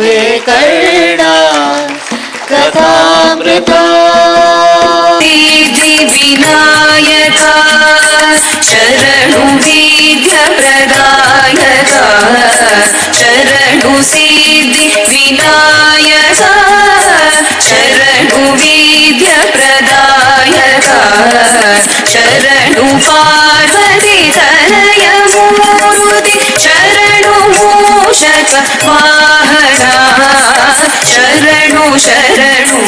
ಇದುವೇ ಕರ್ಣ ಕಥಾಮೃತ. ಸಿದ್ಧಿ ವಿನಾಯಕ ಶರಣು ವಿದ್ಯ ಪ್ರದಾಯಕ, ಶರಣು ಸಿದ್ಧಿ ವಿನಾಯಕ ಶರಣು ವಿದ್ಯ ಪ್ರದಾಯಕ, ಶರಣು ಪಾರ್ವತಿ ತನಯ ಮೂರ್ತಿ, ಶರಣು ಮೂಷಕ ವಾಹನ, ಶರಣು ಶರಣು.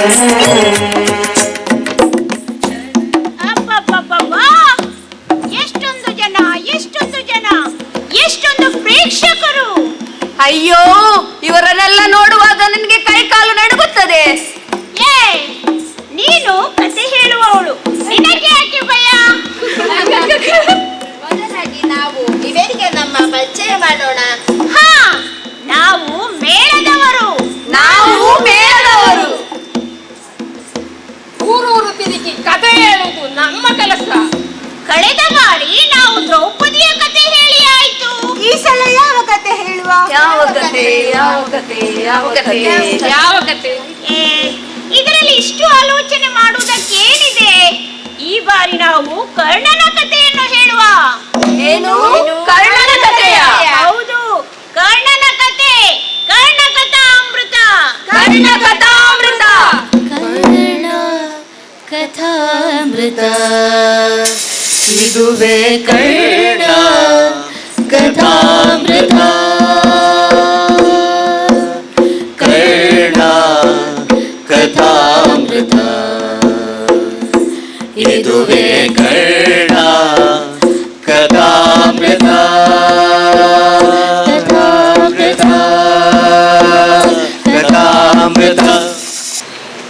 ಎಷ್ಟೊಂದು ಜನ, ಎಷ್ಟೊಂದು ಜನ, ಎಷ್ಟೊಂದು ಪ್ರೇಕ್ಷಕರು. ಅಯ್ಯೋ, ಇವರನ್ನೆಲ್ಲ ನೋಡುವಾಗ ನನಗೆ ಕೈ ಕಾಲು ನಡುಗುತ್ತದೆ. ಏ, ನೀನು ಕತೆ ಹೇಳುವವಳು, ನಿನಗೆ ಯಾಕೆ ಭಯ? ಮೊದಲಾಗಿ ನಾವು ಇವರಿಗೆ ನಮ್ಮ ಪರಿಚಯ ಮಾಡೋಣ. ಹಾ, ನಾವು ಮೇಳದವರು. ನಾವು ಮೇಳದವರು. ಊರೂರು ತಿರುಗಿ ಕತೆ ಹೇಳುವುದು ನಮ್ಮ ಕೆಲಸ. ಕಳೆದ ಬಾರಿ ನಾವು ದ್ರೌಪದಿಯ ಕತೆ ಹೇಳಿ ಆಯ್ತು. ಈ ಸಲ ಯಾವ ಕತೆ ಹೇಳುವ? ಯಾವ ಕತೆ, ಯಾವ ಕತೆ, ಯಾವ ಕತೆ, ಯಾವ ಕತೆ? ಏ, ಇದರಲ್ಲಿ ಇಷ್ಟು ಆಲೋಚನೆ ಮಾಡುವುದಕ್ಕೇನಿದೆ? ಈ ಬಾರಿ ನಾವು ಕರ್ಣನ ಕಥೆಯನ್ನು ಹೇಳುವ. ಏನು? ಕರ್ಣನ ಕಥೆಯ? ಹೌದು, ಕರ್ಣನ ಕತೆ. ಕರ್ಣ ಕಥಾಮೃತ. ಕರ್ಣ ಕಥಾಮೃತ. ಕರ್ಣ ಕಥಾಮೃತ. ಇದುವೇ ಕರ್ಣ ಕಥಾಮೃತ. ಕರ್ಣ ಕಥಾಮೃತ. ಇದುವೇ ಕರ್ಣ ಕಥಾಮೃತ. ಕಥಾಮೃತ ಕಥಾಮೃತ.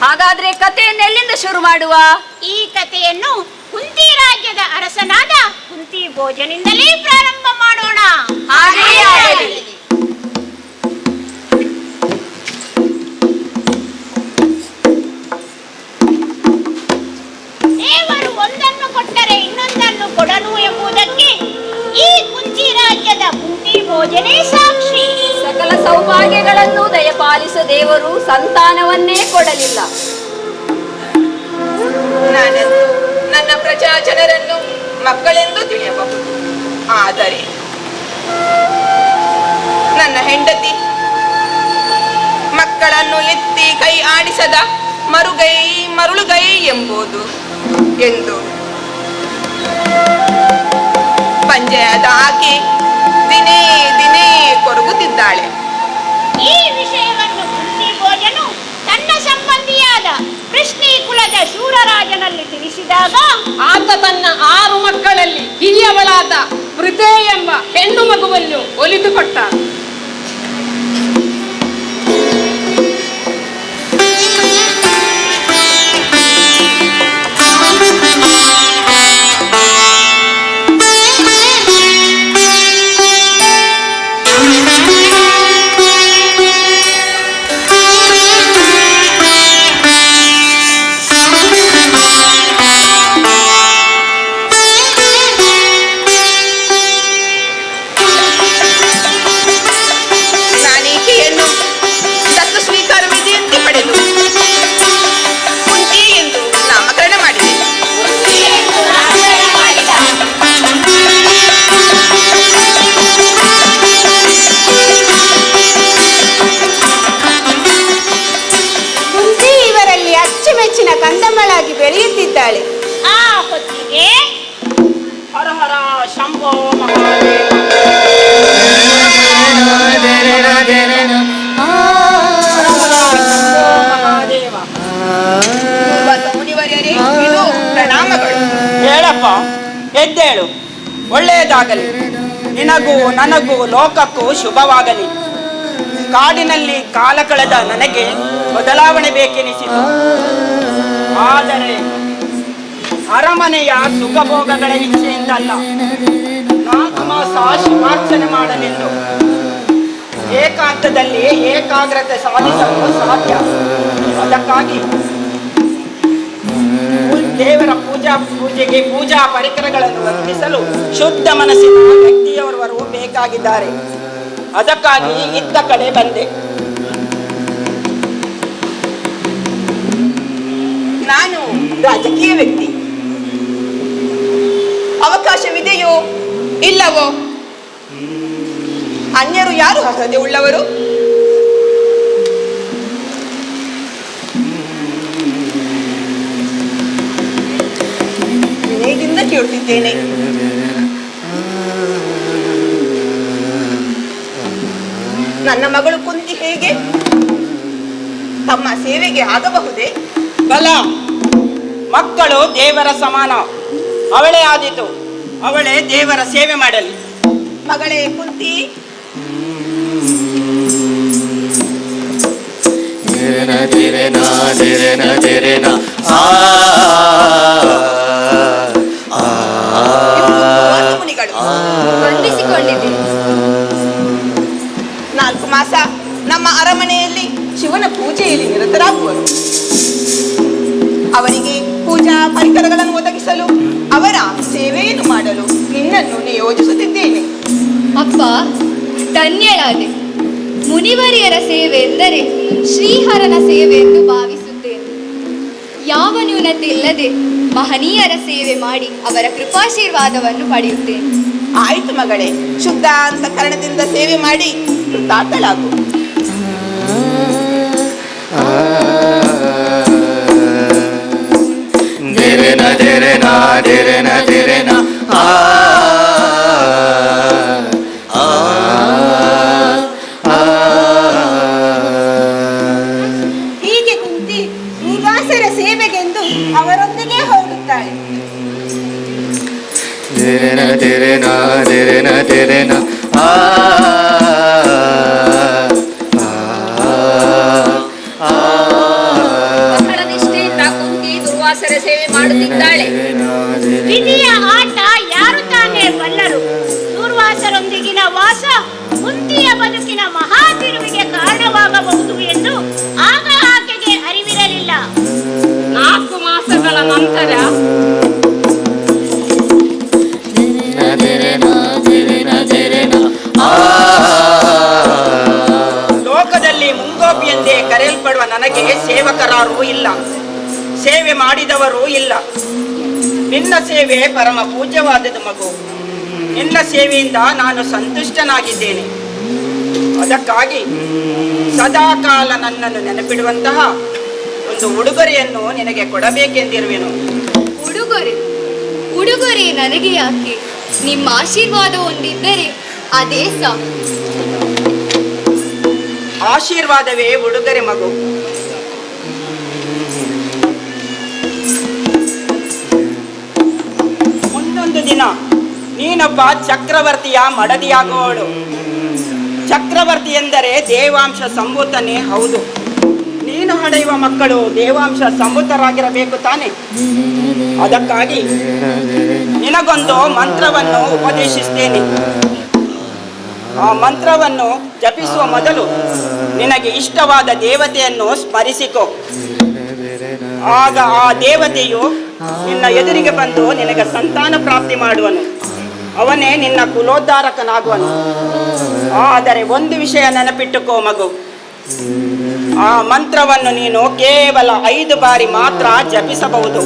ಹಾಗಾದ್ರೆ ಕಥೆಯನ್ನು ಎಲ್ಲಿಂದ ಶುರು ಮಾಡುವ? ಈ ಕಥೆಯನ್ನು ಕುಂತಿ ರಾಜ್ಯದ ಅರಸನಾದ ಕುಂತಿ ಭೋಜನಿಂದಲೇ ಪ್ರಾರಂಭ ಮಾಡೋಣ. ಹಾಗೆಯೇ ಆಗಲಿ. ದೇವರು ಒಂದನ್ನು ಕೊಟ್ಟರೆ ಇನ್ನೊಂದನ್ನು ಕೊಡನು ಎಂಬುದಕ್ಕೆ ಈ ಕುಂತಿ ರಾಜ್ಯದ ಕುಂತಿ ಭೋಜನೇ ಸಾಕ್ಷಿ. ಸಕಲ ಸೌಭಾಗ್ಯಗಳನ್ನು ದಯಪಾಲಿಸ ದೇವರು ಸಂತಾನವನ್ನೇ ಕೊಡಲಿಲ್ಲ. ನಾನಂತೂ ನನ್ನ ಪ್ರಜಾ ಜನರನ್ನು ಮಕ್ಕಳೆಂದು ತಿಳಿಯಬಹುದು. ಆದರೆ ನನ್ನ ಹೆಂಡತಿ ಮಕ್ಕಳನ್ನು ಎತ್ತಿ ಕೈ ಆಡಿಸದ ಮರುಗೈ ಮರುಳುಗೈ ಎಂಬುದು ಎಂದು ಪಂಜಯದ ಆಕೆ ದಿನೇ ದಿನೇ ಕೊರಗುತ್ತಿದ್ದಾಳೆ. ಈ ವಿಷಯವನ್ನು ಕುಂತಿ ಭೋಜನು ತನ್ನ ಸಂಬಂಧಿಯಾದ ಕೃಷ್ಣಿ ಕುಲದ ಶೂರರಾಜನಲ್ಲಿ ತಿಳಿಸಿದಾಗ ಆತ ತನ್ನ 6 ಮಕ್ಕಳಲ್ಲಿ ಹಿರಿಯವಳಾದ ವೃತೆ ಎಂಬ ಹೆಣ್ಣು ಮಗುವನ್ನು ಒಲಿದುಕೊಟ್ಟ. ಕಂದಮ್ಮಳಾಗಿ ಬೆಳೆಯುತ್ತಿದ್ದಾಳೆ. ಆ ಹೊತ್ತಿಗೆ ಹರ ಹರ ಶಂಭೋ ಮಹಾದೇವ. ಮುನಿವರ್ಯರೇ, ಇದು ಪ್ರಣಾಮಗಳು. ಹೇಳಪ್ಪ, ಎದ್ದೇಳು. ಒಳ್ಳೆಯದಾಗಲಿ. ನಿನಗೂ ನನಗೂ ಲೋಕಕ್ಕೂ ಶುಭವಾಗಲಿ. ಕಾಡಿನಲ್ಲಿ ಕಾಲ ಕಳೆದ ನನಗೆ ಬದಲಾವಣೆ ಬೇಕೆನಿಸಿತು. ಆದರೆ ಅರಮನೆಯ ಸುಖಭೋಗಗಳ ಇಚ್ಛೆಯಿಂದಲ್ಲ, 4 ಮಾಸ ಶಿವಾರ್ಚನೆ ಮಾಡಲೆಂದು ಏಕಾಂತದಲ್ಲಿ ಏಕಾಗ್ರತೆ ಸಾಧಿಸಲು ಸಾಧ್ಯ. ಅದಕ್ಕಾಗಿ ದೇವರ ಪೂಜೆಗೆ ಪೂಜಾ ಪರಿಕರಗಳನ್ನು ವರ್ತಿಸಲು ಶುದ್ಧ ಮನಸ್ಸಿನ ವ್ಯಕ್ತಿಯವರವರು ಬೇಕಾಗಿದ್ದಾರೆ. ಅದಕ್ಕಾಗಿ ಇದ್ದ ಕಡೆ ಬಂದೆ. ನಾನು ರಾಜಕೀಯ ವ್ಯಕ್ತಿ. ಅವಕಾಶವಿದೆಯೋ ಇಲ್ಲವೋ? ಅನ್ಯರು ಯಾರು ಅರ್ಹತೆ ಉಳ್ಳವರು? ವಿನಯದಿಂದ ಕೇಳುತ್ತಿದ್ದೇನೆ. ನನ್ನ ಮಗಳು ಕುಂತಿ ಹೇಗೆ ತಮ್ಮ ಸೇವೆಗೆ ಆಗಬಹುದೇ? ಬಲ, ಮಕ್ಕಳು ದೇವರ ಸಮಾನ. ಅವಳೇ ಆದೀತು, ಅವಳೇ ದೇವರ ಸೇವೆ ಮಾಡಲಿ. ಮಗಳೇ ಕುಂತಿ, ಮುನಿಗಳು ವಂದಿಸಿಕೊಂಡಿದ್ದೀನಿ. 4 ಮಾಸ ನಮ್ಮ ಅರಮನೆಯಲ್ಲಿ ಶಿವನ ಪೂಜೆಯಲ್ಲಿ ನಿರತರಾಗುವರು. ಅವರಿಗೆ ಪೂಜಾ ಪರಿಕರಗಳನ್ನು ಒದಗಿಸಲು, ಅವರ ಸೇವೆಯನ್ನು ಮಾಡಲು ನಿನ್ನನ್ನು ನಿಯೋಜಿಸುತ್ತಿದ್ದೇನೆ. ಅಪ್ಪ, ಧನ್ಯಳಾದೆ. ಮುನಿವರಿಯರ ಸೇವೆ ಎಂದರೆ ಶ್ರೀಹರನ ಸೇವೆ ಎಂದು ಭಾವಿಸುತ್ತೇನೆ. ಯಾವ ನ್ಯೂನತೆ ಇಲ್ಲದೆ ಮಹನೀಯರ ಸೇವೆ ಮಾಡಿ ಅವರ ಕೃಪಾಶೀರ್ವಾದವನ್ನು ಪಡೆಯುತ್ತೇನೆ. ಆಯಿತು ಮಗಳೇ, ಶುದ್ಧ ಅಂತಃಕರಣದಿಂದ ಸೇವೆ ಮಾಡಿ ಕೃತಾರ್ಥಳಾಗು. ಹೀಗೆ ಕುಂತಿ ದುರ್ವಾಸರ ಸೇವೆಗೆಂದು ಅವರೊಂದಿಗೆ ಹೋಗುತ್ತಾಳೆ. ಬಹಳ ನಿಷ್ಠೆಯಿಂದ ಕುಂತಿ ದುರ್ವಾಸರ ಸೇವೆ ಮಾಡುತ್ತಿದ್ದಾಳೆ. ವಿಧಿಯ ಆಟ ಯಾರು ತಾನೇ ಬಲ್ಲರು. ದೂರ್ವಾಸರೊಂದಿಗಿನ ವಾಸ ಕುಂತಿಯ ಬದುಕಿನ ಮಹಾ ತಿರುವಿಗೆ ಕಾರಣವಾಗಬಹುದು ಎಂದು ಆಗ ಆಕೆಗೆ ಅರಿವಿರಲಿಲ್ಲ. 4 ಮಾಸಗಳ ನಂತರ ಲೋಕದಲ್ಲಿ ಮುಂಗೋಪಿ ಎಂದೇ ಕರೆಯಲ್ಪಡುವ ನನಗೆ ಸೇವಕರಾರೂ ಇಲ್ಲ, ಸೇವೆ ಮಾಡಿದವರೂ ಇಲ್ಲ. ನಿನ್ನ ಸೇವೆ ಪರಮ ಪೂಜ್ಯವಾದದ್ದು ಮಗು. ನಿನ್ನ ಸೇವೆಯಿಂದ ನಾನು ಸಂತುಷ್ಟನಾಗಿದ್ದೇನೆ. ಅದಕ್ಕಾಗಿ ಸದಾಕಾಲ ನನ್ನನ್ನು ನೆನಪಿಡುವಂತಹ ಒಂದು ಉಡುಗೊರೆಯನ್ನು ನಿನಗೆ ಕೊಡಬೇಕೆಂದಿರುವೆನು. ಉಡುಗೊರೆ ನನಗೆ ಯಾಕೆ? ನಿಮ್ಮ ಆಶೀರ್ವಾದ ಹೊಂದಿದ್ದರೆ ಅದೇ ಸಾಕು. ಆಶೀರ್ವಾದವೇ ಉಡುಗೊರೆ ಮಗು. ಮುಂದೊಂದು ದಿನ ನೀನೊಬ್ಬ ಚಕ್ರವರ್ತಿಯ ಮಡದಿಯಾಗುವವಳು. ಚಕ್ರವರ್ತಿ ಎಂದರೆ ದೇವಾಂಶ ಸಂಭೂತನೇ ಹೌದು. ನೀನು ಹಡೆಯುವ ಮಕ್ಕಳು ದೇವಾಂಶ ಸಂಭೂತರಾಗಿರಬೇಕು ತಾನೆ. ಅದಕ್ಕಾಗಿ ನಿನಗೊಂದು ಮಂತ್ರವನ್ನು ಉಪದೇಶಿಸ್ತೇನೆ. ಆ ಮಂತ್ರವನ್ನು ಜಪಿಸುವ ಮೊದಲು ನಿನಗೆ ಇಷ್ಟವಾದ ದೇವತೆಯನ್ನು ಸ್ಮರಿಸಿಕೊ. ಆಗ ಆ ದೇವತೆಯು ನಿನ್ನ ಎದುರಿಗೆ ಬಂದು ನಿನಗೆ ಸಂತಾನ ಪ್ರಾಪ್ತಿ ಮಾಡುವನು. ಅವನೇ ನಿನ್ನ ಕುಲೋದ್ಧಾರಕನಾಗುವನು. ಆದರೆ ಒಂದು ವಿಷಯ ನೆನಪಿಟ್ಟುಕೋ ಮಗು, ಆ ಮಂತ್ರವನ್ನು ನೀನು ಕೇವಲ 5 ಬಾರಿ ಮಾತ್ರ ಜಪಿಸಬಹುದು.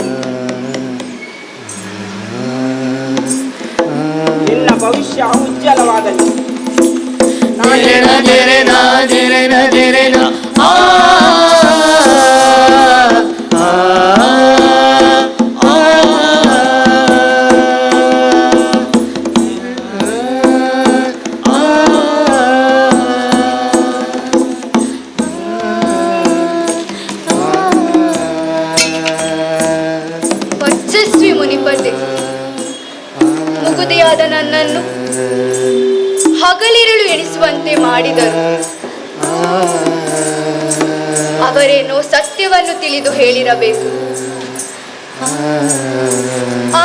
ನಿನ್ನ ಭವಿಷ್ಯ ಉಜ್ವಲವಾಗಲಿ. ವರ್ಚಸ್ವಿ ಮುನಿಪತಿ, ಮುಗುದೆಯಾದ ನನ್ನನ್ನು ಹಗಲಿರುಳು ಎಣಿಸುವಂತೆ ಮಾಡಿದರು. ಅವರೇನೋ ಸತ್ಯವನ್ನು ತಿಳಿದು ಹೇಳಿರಬೇಕು.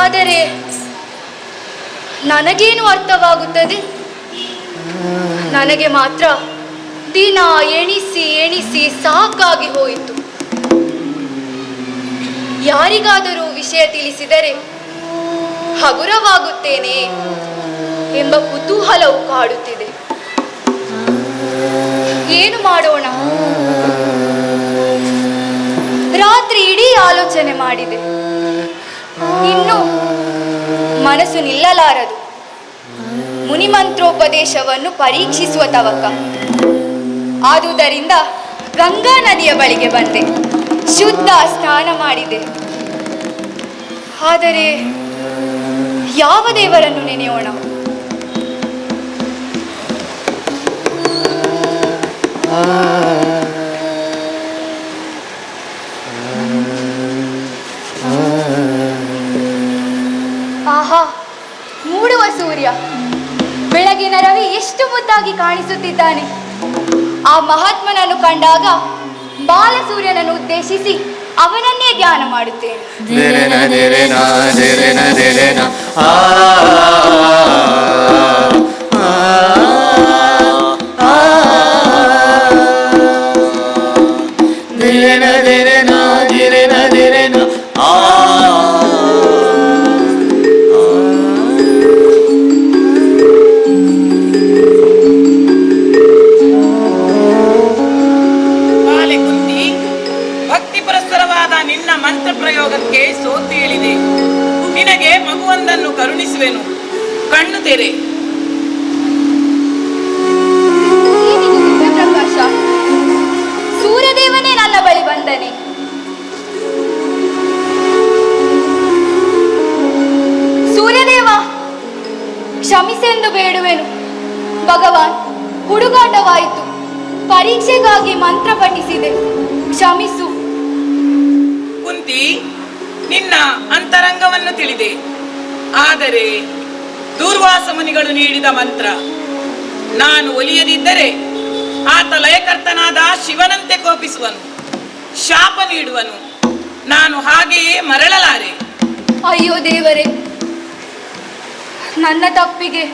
ಆದರೆ ನನಗೇನು ಅರ್ಥವಾಗುತ್ತದೆ? ನನಗೆ ಮಾತ್ರ ದಿನ ಎಣಿಸಿ ಎಣಿಸಿ ಸಾಕಾಗಿ ಹೋಯಿತು. ಯಾರಿಗಾದರೂ ವಿಷಯ ತಿಳಿಸಿದರೆ ಹಗುರವಾಗುತ್ತೇನೆ ಎಂಬ ಕುತೂಹಲವು ಕಾಡುತ್ತಿದೆ. ಏನು ಮಾಡೋಣ? ರಾತ್ರಿ ಇಡೀ ಆಲೋಚನೆ ಮಾಡಿದೆ. ಇನ್ನು ಮನಸ್ಸು ನಿಲ್ಲಲಾರದು. ಮುನಿಮಂತ್ರೋಪದೇಶವನ್ನು ಪರೀಕ್ಷಿಸುವ ತವಕ. ಆದುದರಿಂದ ಗಂಗಾ ನದಿಯ ಬಳಿಗೆ ಬಂದೆ. ಶುದ್ಧ ಸ್ನಾನ ಮಾಡಿದೆ. ಆದರೆ ಯಾವ ದೇವರನ್ನು ನೆನೆಯೋಣ? ಆಹಾ, ಮೂಡುವ ಸೂರ್ಯ, ಬೆಳಗಿನ ರವಿ ಎಷ್ಟು ಮುದ್ದಾಗಿ ಕಾಣಿಸುತ್ತಿದ್ದಾನೆ. ಆ ಮಹಾತ್ಮನನ್ನು ಕಂಡಾಗ ಬಾಲಸೂರ್ಯನನ್ನು ಉದ್ದೇಶಿಸಿ ಅವನನ್ನೇ ಧ್ಯಾನ ಮಾಡುತ್ತೇನೆ. ಮಂತ್ರ ಪ್ರಯೋಗಕ್ಕೆ ಸೋತು ಹೇಳಿದೆ. ನಿನಗೆ ಮಗುವೊಂದನ್ನು ಕರುಣಿಸುವೆನು, ಕಣ್ಣು ತೆರೆ. ಪ್ರಕಾಶ, ಸೂರ್ಯದೇವನೇ ನನ್ನ ಬಳಿ ಬಂದನೆ. ಸೂರ್ಯದೇವ, ಕ್ಷಮಿಸೆಂದು ಬೇಡುವೆನು. ಭಗವಾನ್, ಹುಡುಗಾಟವಾಯಿತು. ಪರೀಕ್ಷೆಗಾಗಿ ಮಂತ್ರ ಪಠಿಸಿದೆ, ಕ್ಷಮಿಸು. ಕುಂತಿ, ನಿನ್ನ ಅಂತರಂಗವನ್ನು ತಿಳಿದೆ. ಆದರೆ ದೂರ್ವಾಸ ಮುನಿಗಳು ನೀಡಿದ ಮಂತ್ರ ನಾನು ಒಲಿಯದಿದ್ದರೆ ಆತ ಲಯಕರ್ತನಾದ ಶಿವನಂತೆ ಕೋಪಿಸುವನು, ಶಾಪ ನೀಡುವನು. ನಾನು ಹಾಗೆಯೇ ಮರಳಲಾರೆ. ಅಯ್ಯೋ ದೇವರೇ, ನನ್ನ ತಪ್ಪಿಗೆ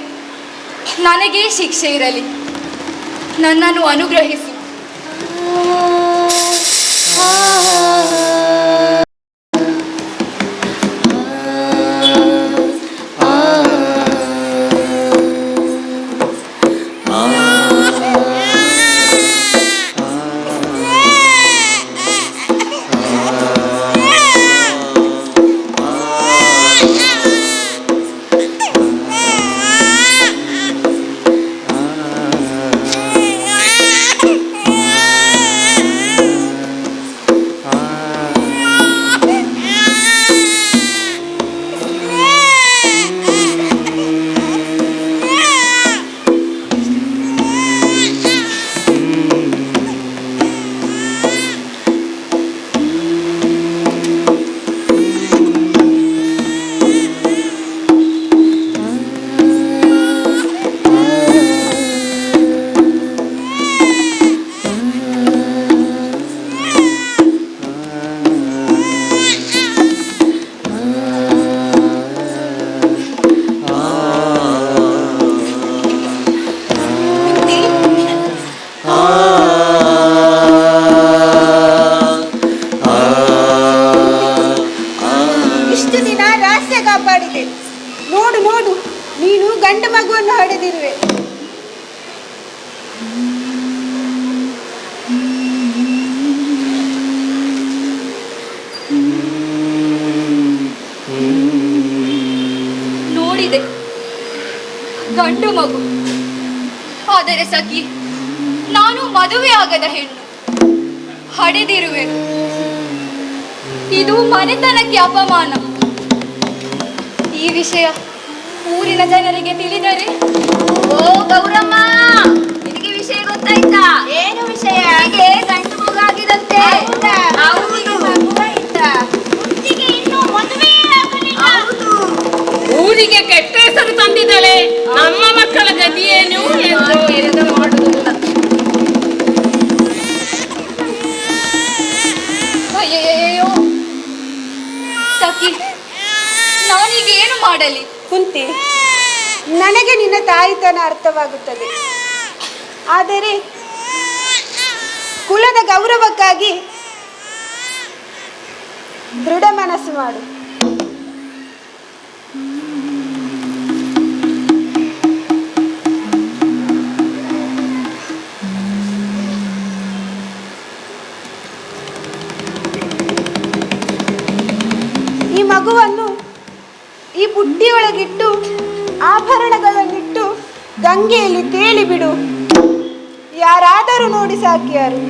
ನನಗೇ ಶಿಕ್ಷೆ ಇರಲಿ. ನನ್ನನ್ನು ಅನುಗ್ರಹಿಸು. ನೋಡು ನೋಡು, ನೀನು ಗಂಡು ಮಗುವನ್ನು ಹಡೆದಿರುವೆ. ನೋಡಿದೆ, ಗಂಡು ಮಗು. ಆದರೆ ಸಖಿ, ನಾನು ಮದುವೆ ಆಗದ ಹೆಣ್ಣು, ಹಡೆದಿರುವೆನು. ಇದು ಮನೆತನಕ್ಕೆ ಅಪಮಾನ. ಈ ವಿಷಯ ಊರಿನ ಜನರಿಗೆ ತಿಳಿದರೆ. ಓ ಗೌರಮ್ಮ, ನಿನಗೆ ವಿಷಯ ಗೊತ್ತಾಯ್ತಾ? ಏನು ವಿಷಯ? ಹೀಗೆ ಗಂಡು ಮಗುವಾಗಿದಂತೆ. ಊರಿಗೆ ಕೆಟ್ಟ ಹೆಸರು ತಂದಿದ್ದಾಳೆ. ನಮ್ಮ ಮಕ್ಕಳ ಗತಿ ಏನು ಎಂದು ಮಾಡುವುದಿಲ್ಲ. ಅಯ್ಯಯ್ಯೋ ಸಖಿ, ನಾನೀಗ ಏನು ಮಾಡಲಿ? ಕುಂತಿ, ನನಗೆ ನಿನ್ನ ತಾಯಿತನ ಅರ್ಥವಾಗುತ್ತದೆ. ಆದರೆ ಕುಲದ ಗೌರವಕ್ಕಾಗಿ ದೃಢ ಮನಸ್ಸು ಮಾಡು. ಈ ಬುಟ್ಟಿಯೊಳಗಿಟ್ಟು ಆಭರಣಗಳನ್ನಿಟ್ಟು ಗಂಗೆಯಲ್ಲಿ ತೇಲಿ ಬಿಡು. ಯಾರಾದರೂ ನೋಡಿ ಸಾಕ್ಯಾರು.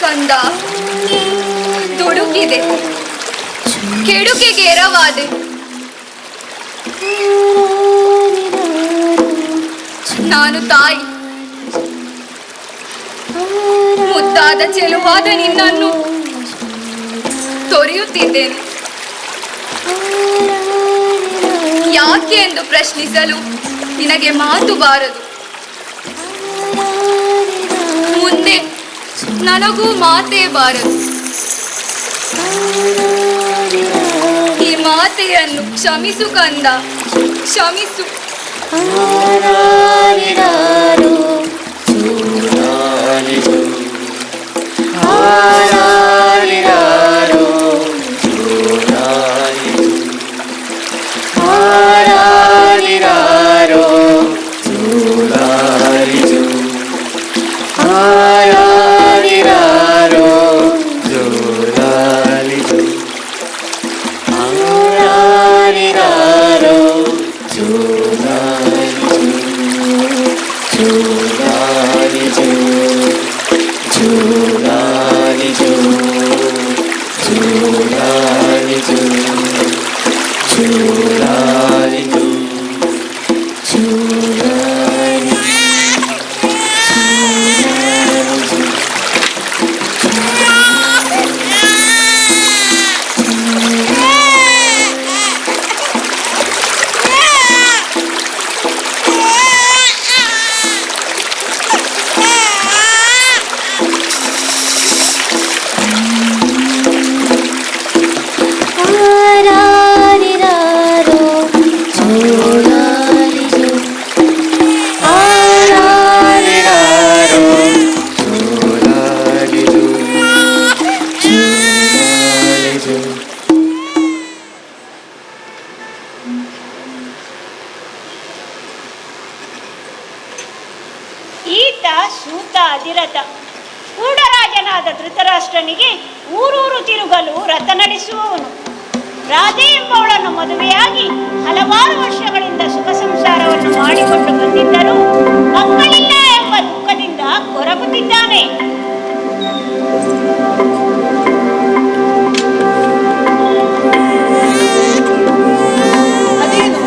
ಕಂದ ದುಡುಕಿದೆ, ಕೆಡುಕಿಗೆ ಎರವಾದೆ. ನಾನು ತಾಯಿ, ಮುದ್ದಾದ ಚೆಲುವಾದ ನಿನ್ನನ್ನು ತೊರೆಯುತ್ತಿದ್ದೇನೆ. ಯಾಕೆ ಎಂದು ಪ್ರಶ್ನಿಸಲು ನಿನಗೆ ಮಾತು ಬಾರದು. ಮುಂದೆ ನನಗೂ ಮಾತೇ ಬಾರದು. ಈ ಮಾತೆಯನ್ನು ಕ್ಷಮಿಸು ಕಂದ, ಕ್ಷಮಿಸು. ಈತ ಸೂತ ಅಧಿರಥ. ಕೂಡರಾಜನಾದ ಧೃತರಾಷ್ಟ್ರನಿಗೆ ಊರೂರು ತಿರುಗಲು ರಥ ನಡೆಸುವವನು. ರಾಧೆ ಎಂಬವಳನ್ನು ಮದುವೆಯಾಗಿ ಹಲವಾರು ವರ್ಷಗಳಿಂದ ಸುಖ ಸಂಸಾರವನ್ನು ಮಾಡಿಕೊಂಡು ಬಂದಿದ್ದರೂ ಮಕ್ಕಳಿಲ್ಲ ಎಂಬ ದುಃಖದಿಂದ ಕೊರಗುತ್ತಿದ್ದಾನೆ. ಅದೇನು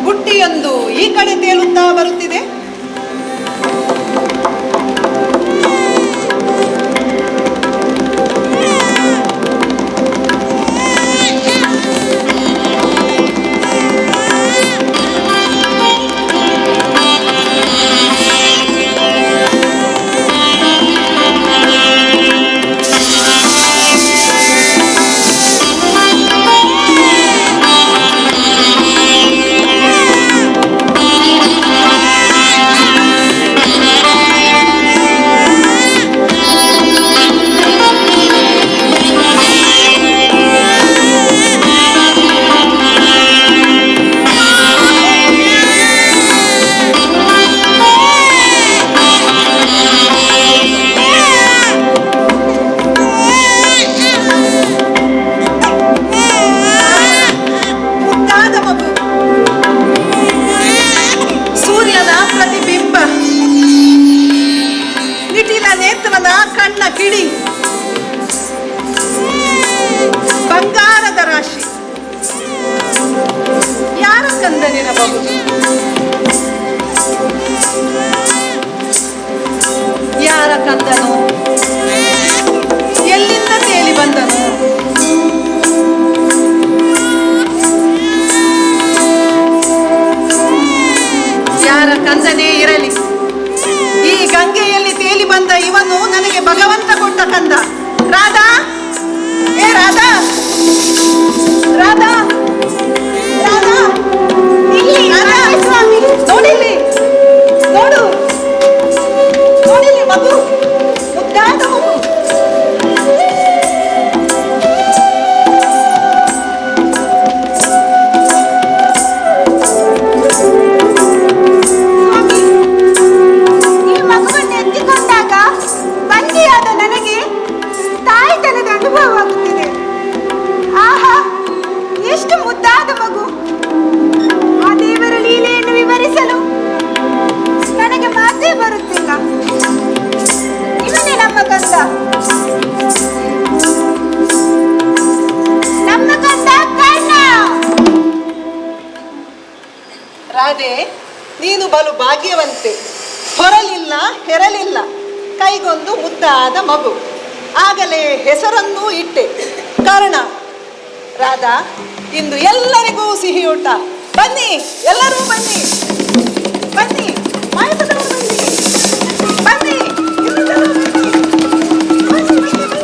ಬುಟ್ಟಿಯೊಂದು ಈ ಕಡೆ ತೇಲುತ್ತಾ ಬರುತ್ತಿದೆ? ಕಣ್ಣ ಕಿಡಿ ಬಂಗಾರದ ರಾಶಿ. ಯಾರ ಕಂದನಿರಬಹುದು? ಯಾರ ಕಂದನು? ಎಲ್ಲಿಂದ ತೇಲಿ ಬಂದನು? ಯಾರ ಕಂದನೇ ಇರಲಿ, ಈ ಗಂಗೆಯಲ್ಲಿ ತೇಲಿ ಬಂದ ಇವನು ನನಗೆ ಭಗವಂತ ಕೊಟ್ಟ ಕಂದ. ರಾಧಾ, ಏ ರಾಧಾ, ರಾಧಾ, ರಾಧಾ, ಇಲ್ಲಿ ರಾಧಾ ಸ್ವಾಮಿ, ನೋಡಿಲ್ಲಿ, ನೋಡು, ನೋಡಿಲ್ಲಿ ಮಗು, ಮುದ್ದಾದ ಮಗು. ಈ ಮಗುವನ್ನು ಎತ್ತಿಕೊಂಡಾಗ ಬಂದಿಯಾದ ನನಗೆ ತಾಯ್ತನದ ಅನುಭವವಾಗುತ್ತಿದೆ. ಆಹಾ, ಎಷ್ಟು ಮುದ್ದಾದ ಮಗು. ಆ ದೇವರ ಲೀಲೆಯನ್ನು ವಿವರಿಸಲು ನನಗೆ ಮಾತೇ ಬರುತ್ತಿಲ್ಲ. ಇವನೇ ನಮ್ಮ ಕಂದ, ನಮ್ಮ ಕಂದ ಕರ್ಣ. ರಾಧೆ, ನೀನು ಬಲು ಭಾಗ್ಯವಂತೆ. ಹೊರಲಿಲ್ಲ, ಹೆರಲಿಲ್ಲ, ಕೈಗೊಂದು ಮುದ್ದಾದ ಮಗು. ಆಗಲೇ ಹೆಸರನ್ನೂ ಇಟ್ಟೆ, ಕರ್ಣ. ರಾಧಾ, ಇಂದು ಎಲ್ಲರಿಗೂ ಸಿಹಿ ಊಟ. ಬನ್ನಿ, ಎಲ್ಲರೂ ಬನ್ನಿ, ಬನ್ನಿ, ಮಾಯಸದವರು ಬನ್ನಿ, ಬನ್ನಿ, ಎಲ್ಲರೂ ಬನ್ನಿ, ಬನ್ನಿ, ಬನ್ನಿ,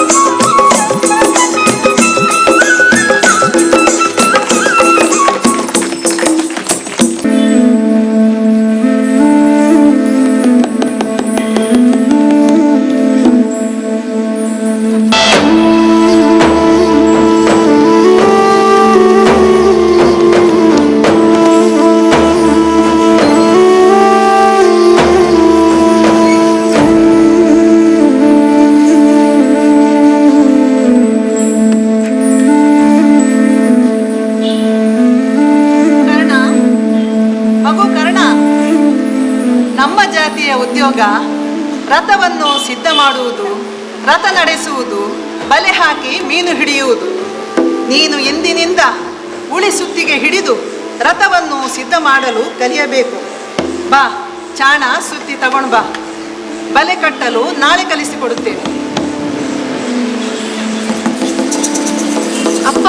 ಬನ್ನಿ. ಉದ್ಯೋಗ ರಥವನ್ನು ಸಿದ್ಧ ಮಾಡುವುದು, ರಥ ನಡೆಸುವುದು, ಬಲೆ ಹಾಕಿ ಮೀನು ಹಿಡಿಯುವುದು. ನೀನು ಇಂದಿನಿಂದ ಉಳಿ ಸುತ್ತಿಗೆ ಹಿಡಿದು ರಥವನ್ನು ಸಿದ್ಧ ಮಾಡಲು ಕಲಿಯಬೇಕು. ಬಾ, ಚಾಣ ಸುತ್ತಿ ತಗೊಂಡು ಬಾ. ಬಲೆ ಕಟ್ಟಲು ನಾಳೆ ಕಲಿಸಿಕೊಡುತ್ತೇನೆ. ಅಪ್ಪ,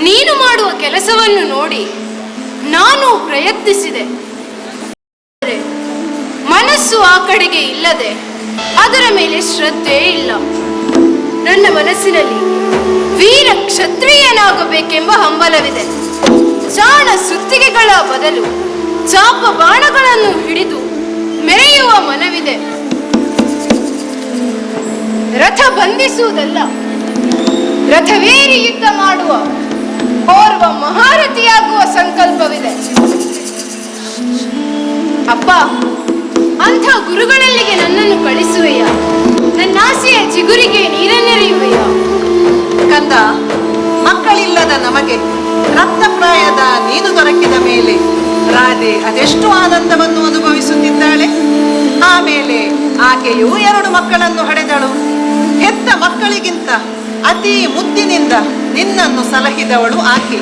ನೀನು ಮಾಡುವ ಕೆಲಸವನ್ನು ನೋಡಿ ನಾನು ಪ್ರಯತ್ನಿಸಿದೆ. ಮನಸ್ಸು ಆ ಕಡೆಗೆ ಇಲ್ಲದೆ ಅದರ ಮೇಲೆ ಶ್ರದ್ಧೆ ಇಲ್ಲ. ನನ್ನ ಮನಸ್ಸಿನಲ್ಲಿ ವೀರ ಕ್ಷತ್ರಿಯನಾಗಬೇಕೆಂಬ ಹಂಬಲವಿದೆ. ಚಾಣ ಸುತ್ತಿಗೆಗಳ ಬದಲು ಚಾಪ ಬಾಣಗಳನ್ನು ಹಿಡಿದು ಮೆರೆಯುವ ಮನವಿದೆ. ರಥ ಬಂಧಿಸುವುದಲ್ಲ, ರಥವೇರಿ ಯುದ್ಧ ಮಾಡುವ ಓರ್ವ ಮಹಾರಥಿಯಾಗುವ ಸಂಕಲ್ಪವಿದೆ. ಅಪ್ಪ, ಅಂಥ ಗುರುಗಳಲ್ಲಿಗೆ ನನ್ನನ್ನು ಕಳಿಸುವೆಯ? ನನ್ನ ಆಸೆಯ ಚಿಗುರಿಗೆ ನೀರನ್ನೆರೆಯುವೆಯ? ಕಂದ, ಮಕ್ಕಳಿಲ್ಲದ ನಮಗೆ ರತ್ನಪ್ರಾಯದ ನೀನು ದೊರಕಿದ ಮೇಲೆ ರಾಧೆ ಅದೆಷ್ಟು ಆನಂದವನ್ನು ಅನುಭವಿಸುತ್ತಿದ್ದಾಳೆ. ಆಮೇಲೆ ಆಕೆಯು 2 ಮಕ್ಕಳನ್ನು ಹಡೆದಳು. ಹೆತ್ತ ಮಕ್ಕಳಿಗಿಂತ ಅತಿ ಮುದ್ದಿನಿಂದ ನಿನ್ನನ್ನು ಸಲಹಿದವಳು ಆಕೆ.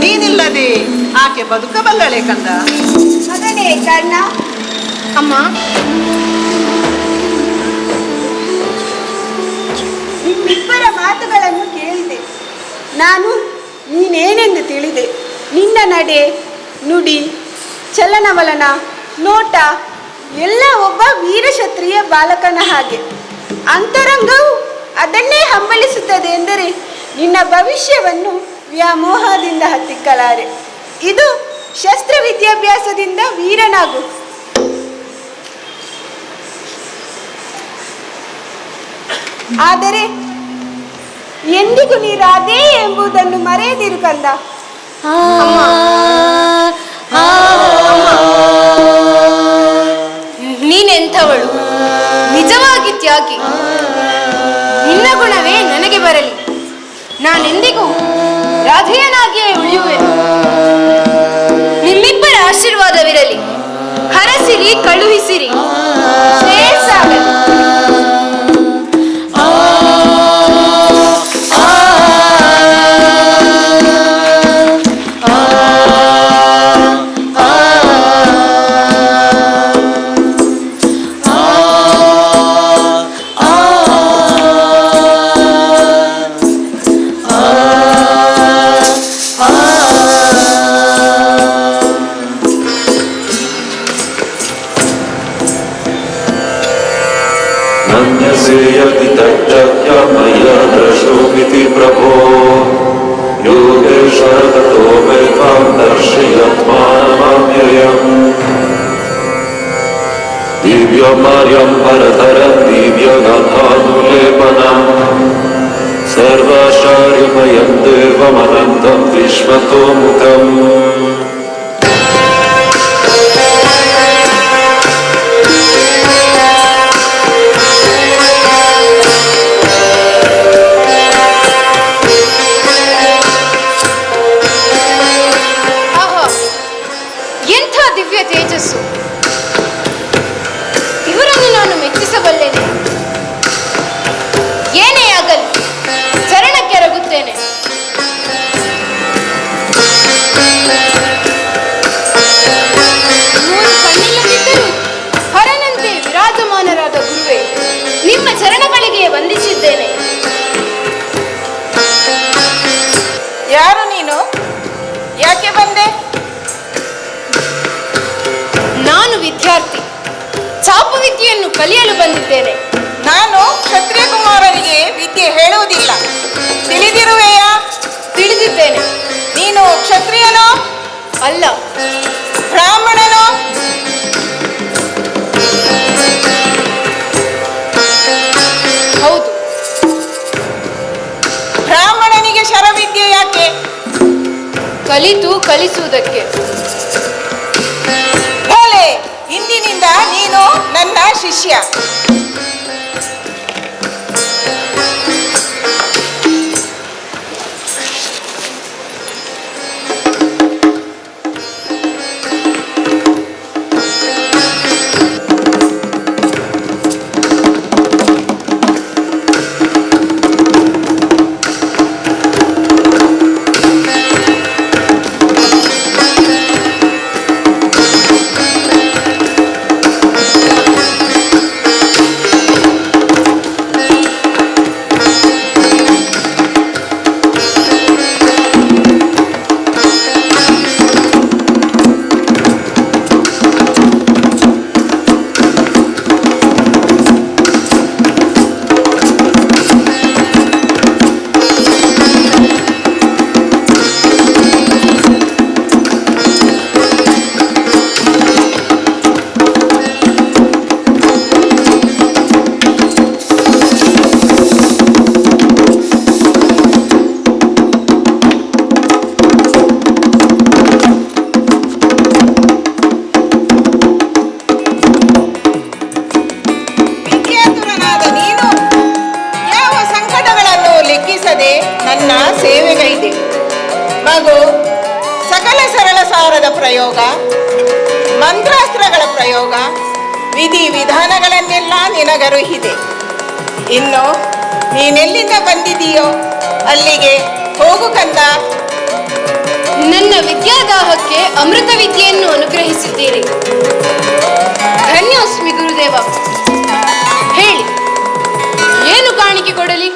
ನೀನಿಲ್ಲದೆ ಆಕೆ ಬದುಕಬಲ್ಲಳೆ ಕಂದ. ಮಗನೇ ಕರ್ಣ, ಅಮ್ಮ, ನಿಮ್ಮಿಬ್ಬರ ಮಾತುಗಳನ್ನು ಕೇಳಿದೆ. ನಾನು ನೀನೇನೆಂದು ತಿಳಿದೆ. ನಿನ್ನ ನಡೆ, ನುಡಿ, ಚಲನವಲನ, ನೋಟ ಎಲ್ಲ ಒಬ್ಬ ವೀರಕ್ಷತ್ರಿಯ ಬಾಲಕನ ಹಾಗೆ. ಅಂತರಂಗವು ಅದನ್ನೇ ಹಂಬಲಿಸುತ್ತದೆ ಎಂದರೆ ನಿನ್ನ ಭವಿಷ್ಯವನ್ನು ವ್ಯಾಮೋಹದಿಂದ ಹತ್ತಿಕ್ಕಲಾರೆ. ಇದು ಶಸ್ತ್ರ ವಿದ್ಯಾಭ್ಯಾಸದಿಂದ ವೀರನಾಗು. ಆದರೆ ಎಂದಿಗೂ ನೀರಾದೇ ಎಂಬುದನ್ನು ಮರೆಯದಿರು ಕಂದ. ನೀನೆಂಥವಳು? ನಿಜವಾಗಿ ತ್ಯಾಗಿ. ನಿನ್ನ ಗುಣವೇ ನನಗೆ ಬರಲಿ. ನಾನೆಂದಿಗೂ ರಾಧೆಯನಾಗಿಯೇ ಉಳಿಯುವೆನು. ನಿಮ್ಮಿಬ್ಬರ ಆಶೀರ್ವಾದವಿರಲಿ. ಹರಸಿರಿ, ಕಳುಹಿಸಿರಿ, ಶ್ರೇಯಸ್ಸಾಗಲಿ. यदि तच्चक्य मया दृष्टोमिति प्रभो योगेश्वर ततो मे त्वां दर्शयत्मानमव्ययम् दिव्यमार्यं परतरं दिव्यगन्धानुलेपनम् सर्वाचार्यमयं देवमनन्तं विश्वतोमुखम् ತೇಜಸ್ಸು! ಇವರನ್ನು ನಾನು ಮೆಚ್ಚಿಸಬಲ್ಲೇನೆ. ಏನೇ ಆಗಲಿ ಚರಣಕ್ಕೆ ರಗುತ್ತೇನೆ. ಮೂರು ಕಣ್ಣಿಲ್ಲದಿದ್ದರೂ ಹರನಂತೆ ವಿರಾಜಮಾನರಾದ ಗುರುವೇ, ನಿಮ್ಮ ಚರಣಗಳಿಗೆ ವಂದಿಸಿದ್ದೇನೆ. ಯಾರು ನೀನು? ಯಾಕೆ ಬಂದೆ? ನಾನು ವಿದ್ಯಾರ್ಥಿ, ಚಾಪು ವಿದ್ಯೆಯನ್ನು ಕಲಿಯಲು ಬಂದಿದ್ದೇನೆ. ನಾನು ಕ್ಷತ್ರಿಯ ಕುಮಾರರಿಗೆ ವಿದ್ಯೆ ಹೇಳುವುದಿಲ್ಲ, ತಿಳಿದಿರುವೆಯಾ? ತಿಳಿದಿದ್ದೇನೆ. ನೀನು ಕ್ಷತ್ರಿಯನೋ? ಅಲ್ಲ. ಬ್ರಾಹ್ಮಣನೋ? ಹೌದು. ಬ್ರಾಹ್ಮಣನಿಗೆ ಶರವಿದ್ಯೆ ಯಾಕೆ? ಕಲಿತು ಕಲಿಸುವುದಕ್ಕೆ. ಇಂದಿನಿಂದ ನೀನು ನನ್ನ ಶಿಷ್ಯ. ಪ್ರಯೋಗ, ಮಂತ್ರಾಸ್ತ್ರಗಳ ಪ್ರಯೋಗ, ವಿಧಿ ವಿಧಾನಗಳನ್ನೆಲ್ಲ ನಿನಗರುಹಿದೆ. ಇನ್ನು ನೀನೆಲ್ಲಿಂದ ಬಂದಿದೀಯೋ ಅಲ್ಲಿಗೆ ಹೋಗು ಕಂದ. ನನ್ನ ವಿದ್ಯಾದಾಹಕ್ಕೆ ಅಮೃತ ವಿದ್ಯೆಯನ್ನು ಅನುಗ್ರಹಿಸಿದ್ದೀರಿ. ಧನ್ಯೋಸ್ಮಿ ಗುರುದೇವ. ಹೇಳಿ, ಏನು ಕಾಣಿಕೆ ಕೊಡಲಿ?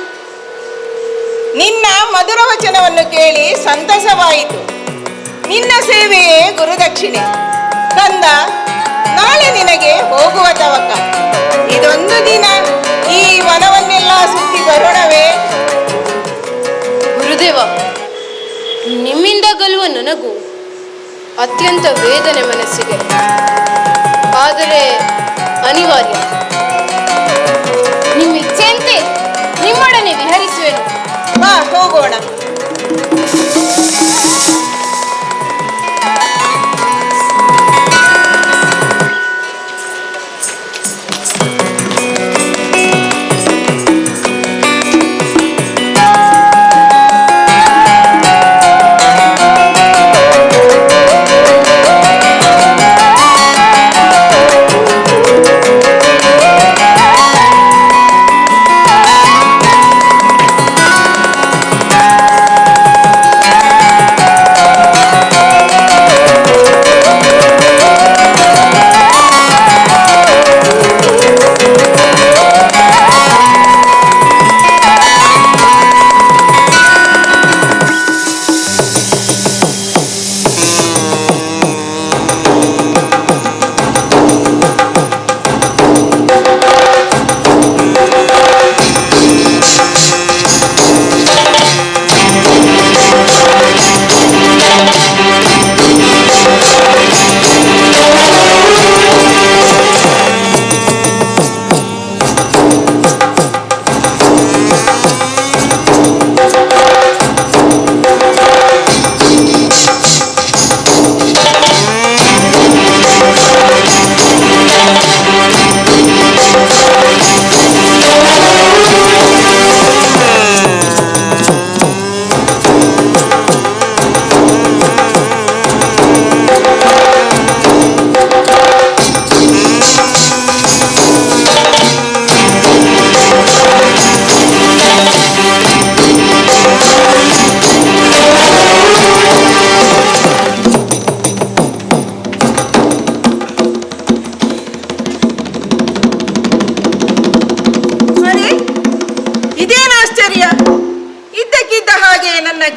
ನಿನ್ನ ಮಧುರ ವಚನವನ್ನು ಕೇಳಿ ಸಂತಸವಾಯಿತು. ನಿನ್ನ ಸೇವೆಯೇ ಗುರುದಕ್ಷಿಣೆ. ಕಂದ, ನಾಳೆ ನಿನಗೆ ಹೋಗುವ ತವಕ. ಇದೊಂದು ದಿನ ಈ ವನವನ್ನೆಲ್ಲ ಸುತ್ತಿ ಬರೋಣವೇ? ಗುರುದೇವ, ನಿಮ್ಮಿಂದಾಗಲುವ ನನಗೂ ಅತ್ಯಂತ ವೇದನೆ ಮನಸ್ಸಿಗೆ. ಆದರೆ ಅನಿವಾರ್ಯ. ನಿಮ್ಮ ಇಚ್ಛೆಯಂತೆ ನಿಮ್ಮೊಡನೆ ವಿಹರಿಸುವೆನು. ಬಾ, ಹೋಗೋಣ.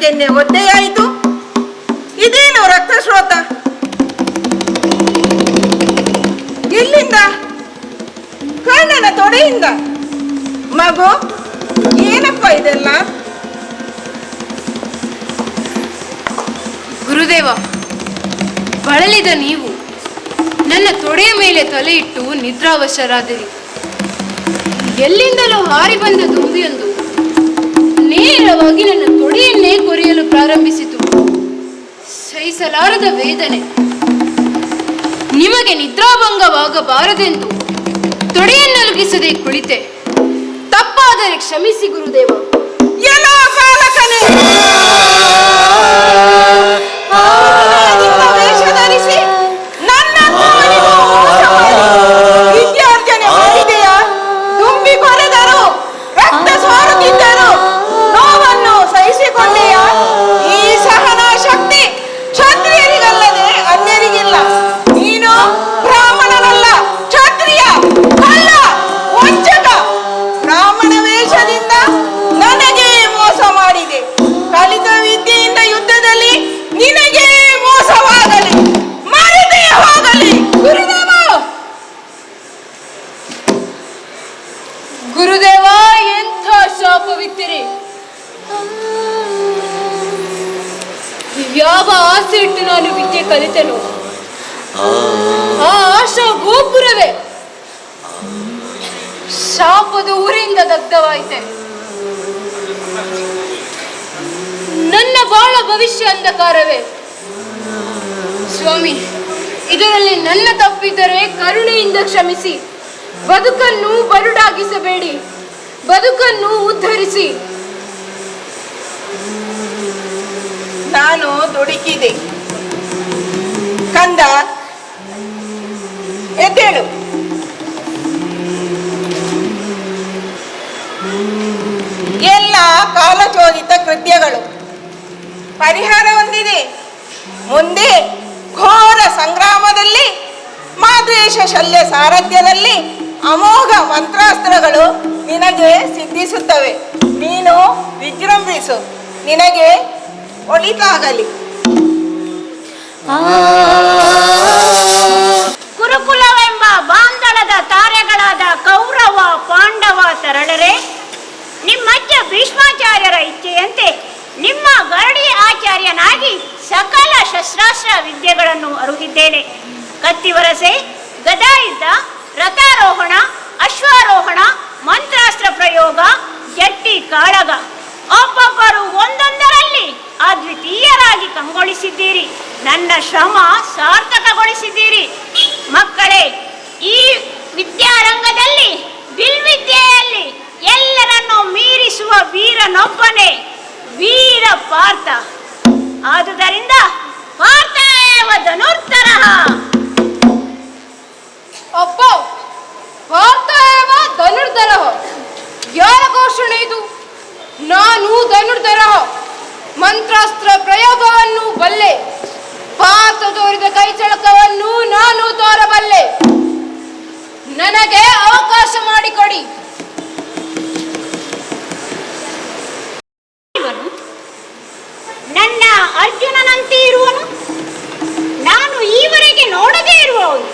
ಕೆನ್ನೆ ಒದ್ದೆಯಾಯಿತು. ಇದೇನು ರಕ್ತಸ್ರೋತ? ಎಲ್ಲಿಂದ? ಕಣ್ಣನ ತೊಡೆಯಿಂದ. ಮಗು, ಏನಪ್ಪ ಇದೆಲ್ಲ? ಗುರುದೇವ, ಬಳಲಿದ ನೀವು ನನ್ನ ತೊಡೆಯ ಮೇಲೆ ತಲೆ ಇಟ್ಟು ನಿದ್ರಾವಶರಾದಿರಿ. ಎಲ್ಲಿಂದಲೂ ಹಾರಿ ಬಂದ ದುಂಬಿಯೊಂದು ನೇರವಾಗಿ ನನ್ನ ತೊಡೆಯನ್ನೇ ಕೊರೆಯಲು ಪ್ರಾರಂಭಿಸಿತು. ಸಹಿಸಲಾರದ ವೇದನೆ. ನಿಮಗೆ ನಿದ್ರಾಭಂಗವಾಗಬಾರದೆಂದು ತೊಡೆಯನ್ನಲುಗಿಸದೆ ಕುಳಿತೆ. ತಪ್ಪಾದರೆ ಕ್ಷಮಿಸಿ ಗುರುದೇವ. ಎಲ್ಲ ಬಾಲಕನೇ, ವೇಷ ಧರಿಸಿ ನನ್ನ ವಿದ್ಯಾರ್ಜನೆ ಮಾಡಿದೆಯಾ? ತುಂಬಿ ಕೊರೆದರು, ರಕ್ತ ಸೋರುತ್ತಿದ್ದರು, ನೋವನ್ನು ಸಹಿಸಿಕೊಂಡೆಯಾ? ಈ ಸಹನಾ ಶಕ್ತಿ ಕ್ಷತ್ರಿಯರಿಗಲ್ಲದೆ ಅನ್ಯರಿಗಿಲ್ಲ. ನೀನು ಬ್ರಾಹ್ಮಣನಲ್ಲ, ಕ್ಷತ್ರಿಯ, ಕಳ್ಳ, ವಂಚಕ. ಬ್ರಾಹ್ಮಣ ವೇಷದಿಂದ ನನಗೆ ಮೋಸ ಮಾಡಿದೆ. ಕಲಿತ ವಿದ್ಯೆಯಿಂದ ಯುದ್ಧದಲ್ಲಿ ನಿನಗೆ ಮೋಸವಾಗಲಿ, ಮರೆತೇ ಹೋಗಲಿ. ಗುರುದೇವ, ಗುರುದೇವ, ಎಂಥ ಶಾಪವಿತ್ತಿರಿ! ಯಾವ ಆಸೆ ಇಟ್ಟು ನಾನು ವಿದ್ಯೆ ಕಲಿತೆನು, ಆ ಆಶಾ ಗೋಪುರವೇ ಶಾಪದ ಊರಿಂದ ದಗ್ಧವಾಯಿತೆ. ನನ್ನ ಬಾಳ ಭವಿಷ್ಯ ಅಂಧಕಾರವೇ. ಸ್ವಾಮಿ, ಇದರಲ್ಲಿ ನನ್ನ ತಪ್ಪಿದ್ದರೆ ಕರುಣೆಯಿಂದ ಕ್ಷಮಿಸಿ. ಬದುಕನ್ನು ಬರುಡಾಗಿಸಬೇಡಿ, ಬದುಕನ್ನು ಉದ್ಧರಿಸಿ. ನಾನು ದುಡುಕಿದೆ, ಪರಿಹಾರ ಹೊಂದಿದೆ. ಮುಂದೆ ಘೋರ ಸಂಗ್ರಾಮದಲ್ಲಿ ಮಾದ್ರೇಶ ಶಲ್ಯ ಸಾರಥ್ಯದಲ್ಲಿ ಅಮೋಘ ಮಂತ್ರಾಸ್ತ್ರಗಳು ನಿನಗೆ ಸಿದ್ಧಿಸುತ್ತವೆ. ನೀನು ವಿಜೃಂಭಿಸು, ನಿನಗೆ ಒಳಿತಾಗಲಿ. ಕುರುಕುಲವೆಂಬ ಬಾಂಧಳದ ತಾರೆಗಳಾದ ಕೌರವ ಪಾಂಡವ ತರಳರೆ, ನಿಮ್ಮಜ್ಜ ಭೀಷ್ಮಾಚಾರ್ಯರ ಇಚ್ಛೆಯಂತೆ ನಿಮ್ಮ ಗರಡಿ ಆಚಾರ್ಯನಾಗಿ ಸಕಲ ಶಸ್ತ್ರಾಸ್ತ್ರ ವಿದ್ಯೆಗಳನ್ನು ಅರುಹಿದ್ದೇನೆ. ಕತ್ತಿವರಸೆ, ಗದಾಯುದ್ಧ, ರಥಾರೋಹಣ, ಅಶ್ವಾರೋಹಣ, ಮಂತ್ರಾಸ್ತ್ರ ಪ್ರಯೋಗ, ಜಟ್ಟಿ ಕಾಳಗ, ಒಬ್ಬೊಬ್ಬರು ಒಂದೊಂದರಲ್ಲಿ ಅದ್ವಿತೀಯರಾಗಿ ಕಂಗೊಳಿಸಿದ್ದೀರಿ. ನನ್ನ ಶ್ರಮ ಸಾರ್ಥಕಗೊಳಿಸಿದ್ದೀರಿ. ಮಕ್ಕಳೇ, ಈ ವಿದ್ಯಾರಂಗದಲ್ಲಿ ಬಿಲ್ವಿದ್ಯೆಯಲ್ಲಿ ಎಲ್ಲರನ್ನೂ ಮೀರಿಸುವ ವೀರನೊಬ್ಬನೇ ವೀರ ಪಾರ್ಥ. ಆದುದರಿಂದ ಪಾರ್ಥೇವ ಧನುರ್ತರಃ. ಅಪ್ಪ, ಪಾರ್ಥೇವ ಧನುರ್ಧರಃ ಯಾರ ಘೋಷಣೆ ಇದು? ನಾನು ಧನುರ್ಧರಃ ಮಂತ್ರಾಸ್ತ್ರ ಪ್ರಯೋಗವನ್ನು ಬಲ್ಲೆ. ಪಾರ್ಥ ತೋರಿದ ಕೈಚಳಕವನ್ನು ನಾನು ತೋರಬಲ್ಲೆ. ನನಗೆ ಅವಕಾಶ ಮಾಡಿಕೊಡಿ. ನನ್ನ ಅರ್ಜುನನಂತೆ ಇರುವನು, ನಾನು ಈವರೆಗೆ ನೋಡದೇ ಇರುವವನು.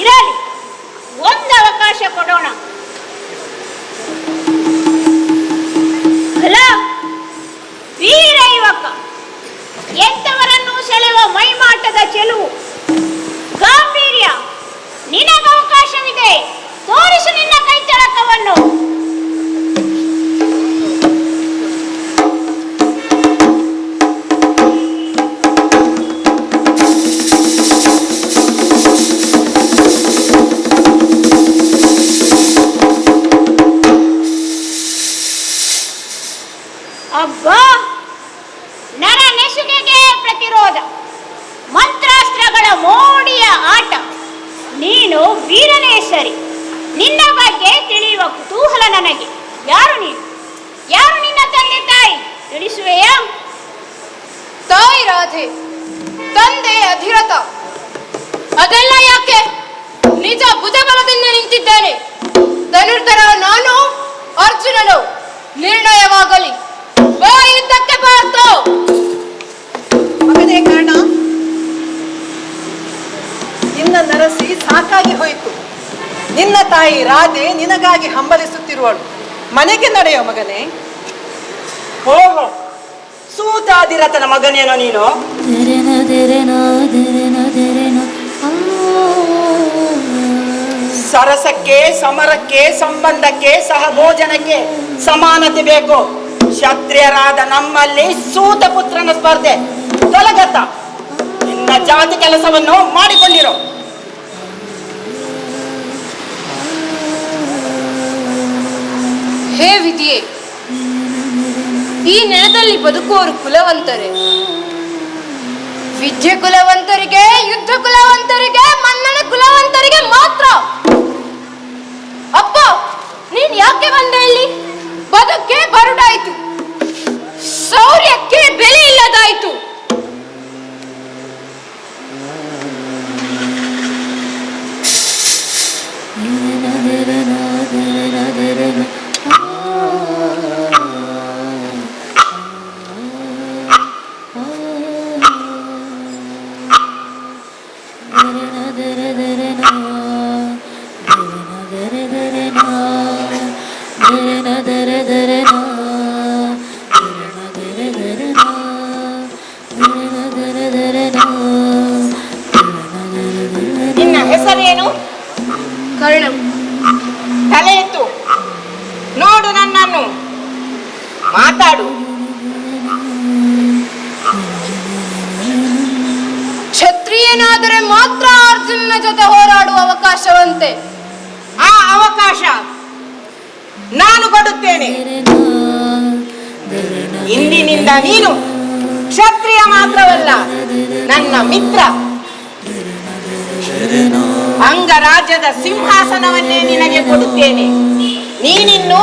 ಇರಲಿ, ಒಂದು ಅವಕಾಶ ಕೊಡೋಣ. ಅಲ್ಲ ವೀರ ಯುವಕ, ಎಂಥವರನ್ನು ಸೆಳೆವ ಮೈಮಾಟದ ಚೆಲುವು, ಗಾಂಭೀರ್ಯ, ನಿನಗವಕಾಶವಿದೆ. ತೋರಿಸು ನಿನ್ನ ಕೈಚಳಕವನ್ನು. ಅಬ್ಬಾ, ನರ ನೆಸುಗೆಗೆ ಪ್ರತಿರೋಧ, ಮಂತ್ರಾಸ್ತ್ರಗಳ ಮೋಡಿಯ ಆಟ. ನೀನು ವೀರನೇ ಸರಿ. ನಿನ್ನ ಬಗ್ಗೆ ತಿಳಿಯುವ ಕುತೂಹಲ ನನಗೆ. ಯಾರು ನೀನು? ಯಾರು ನಿನ್ನ ತಂದೆ ತಾಯಿ? ತಿಳಿಸುವೆಯಾ? ತಾಯಿ ರಾಧೆ, ತಂದೆ ಅಧಿರಥ. ಅದೆಲ್ಲ ಯಾಕೆ? ನಿಜ ಭುಜಬಲದಿಂದ ನಿಂತಿದ್ದೇನೆ. ಧನುರ್ಧರ ನಾನು, ಅರ್ಜುನನು. ನಿರ್ಣಯವಾಗಲಿ. ಬಾ ಯುದ್ಧಕ್ಕೆ ಪಾರ್ಥ. ಮಗನೇ ಕರ್ಣ, ನಿನ್ನ ನರಸಿ ಸಾಕಾಗಿ ಹೋಯಿತು. ನಿನ್ನ ತಾಯಿ ರಾಧೆ ನಿನಗಾಗಿ ಹಂಬಲಿಸುತ್ತಿರುವಳು. ಮನೆಗೆ ನಡೆಯೋ ಮಗನೇ. ಓಹೋ, ಸೂತಾದಿರತನ ಮಗನೇನೋ ನೀನು? ಸರಸಕ್ಕೆ, ಸಮರಕ್ಕೆ, ಸಂಬಂಧಕ್ಕೆ, ಸಹಭೋಜನಕ್ಕೆ ಸಮಾನತೆ ಬೇಕು. ಕ್ಷತ್ರಿಯರಾದ ನಮ್ಮಲ್ಲಿ ಸೂತ ಪುತ್ರನ ಸ್ಪರ್ಧೆ ತೊಲಗತ್ತ. ನಿನ್ನ ಜಾತಿ ಕೆಲಸವನ್ನು ಮಾಡಿಕೊಂಡಿರೋ. ಹೇ ವಿಧಿಯೇ, ಈ ನೆಲದಲ್ಲಿ ಬದುಕುವವರು ಕುಲವಂತರೇ. ವಿದ್ಯೆ ಕುಲವಂತರಿಗೆ, ಯುದ್ಧ ಕುಲವಂತರಿಗೆ, ಮನ್ನಣೆ ಕುಲವಂತರಿಗೆ ಮಾತ್ರ. ಅಪ್ಪ, ನೀನ್ ಯಾಕೆ ಬಂದೆ ಇಲ್ಲಿ? ಬದುಕೆ ಬರುಡಾಯ್ತು, ಶೌರ್ಯಕ್ಕೆ ಬೆಲೆ ಇಲ್ಲದಾಯ್ತು. ನಿನ್ನ ಹೆಸರೇನು? ಕರ್ಣ. ತಲೆ ಎತ್ತು, ನೋಡು ನನ್ನನ್ನು, ಮಾತಾಡು. ಕ್ಷತ್ರಿಯನಾದರೆ ಮಾತ್ರ ಅರ್ಜುನನ ಜೊತೆ ಹೋರಾಡುವ ಅವಕಾಶವಂತೆ. ಆ ಅವಕಾಶ ನಾನು ಕೊಡುತ್ತೇನೆ. ಇಂದಿನಿಂದ ನೀನು ಕ್ಷತ್ರಿಯ ಮಾತ್ರವಲ್ಲ, ನನ್ನ ಮಿತ್ರ. ಅಂಗರಾಜ್ಯದ ಸಿಂಹಾಸನವನ್ನೇ ನಿನಗೆ ಕೊಡುತ್ತೇನೆ. ನೀನಿನ್ನು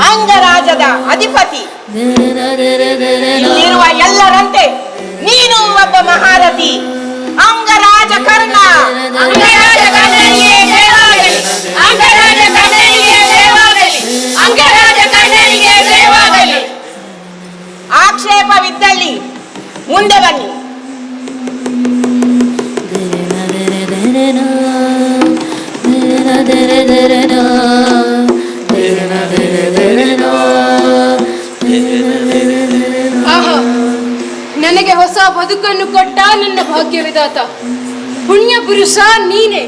ಅಂಗರಾಜ್ಯದ ಅಧಿಪತಿ. ಇಲ್ಲಿರುವ ಎಲ್ಲರಂತೆ ನೀನು ಒಬ್ಬ ಮಹಾರಥಿ. ಅಂಗರಾಜ ಕರ್ಣ, ಅಂಗರಾಜ ಕರ್ಣನಿಗೆ ಜಯವಾಗಲಿ, ಅಂಗರಾಜ ಕರ್ಣನಿಗೆ ಜಯವಾಗಲಿ, ಅಂಗರಾಜ ಕರ್ಣನಿಗೆ ಜಯವಾಗಲಿ. ಆಕ್ಷೇಪವಿದ್ದಲ್ಲಿ ಮುಂದೆ ಬನ್ನಿ. ಆಹಾ, ನನಗೆ ಹೊಸ ಬದುಕನ್ನು ಕೊಟ್ಟ ನನ್ನ ಭಾಗ್ಯ ವಿಧಾತ ಪುಣ್ಯ ಪುರುಷ ನೀನೆ.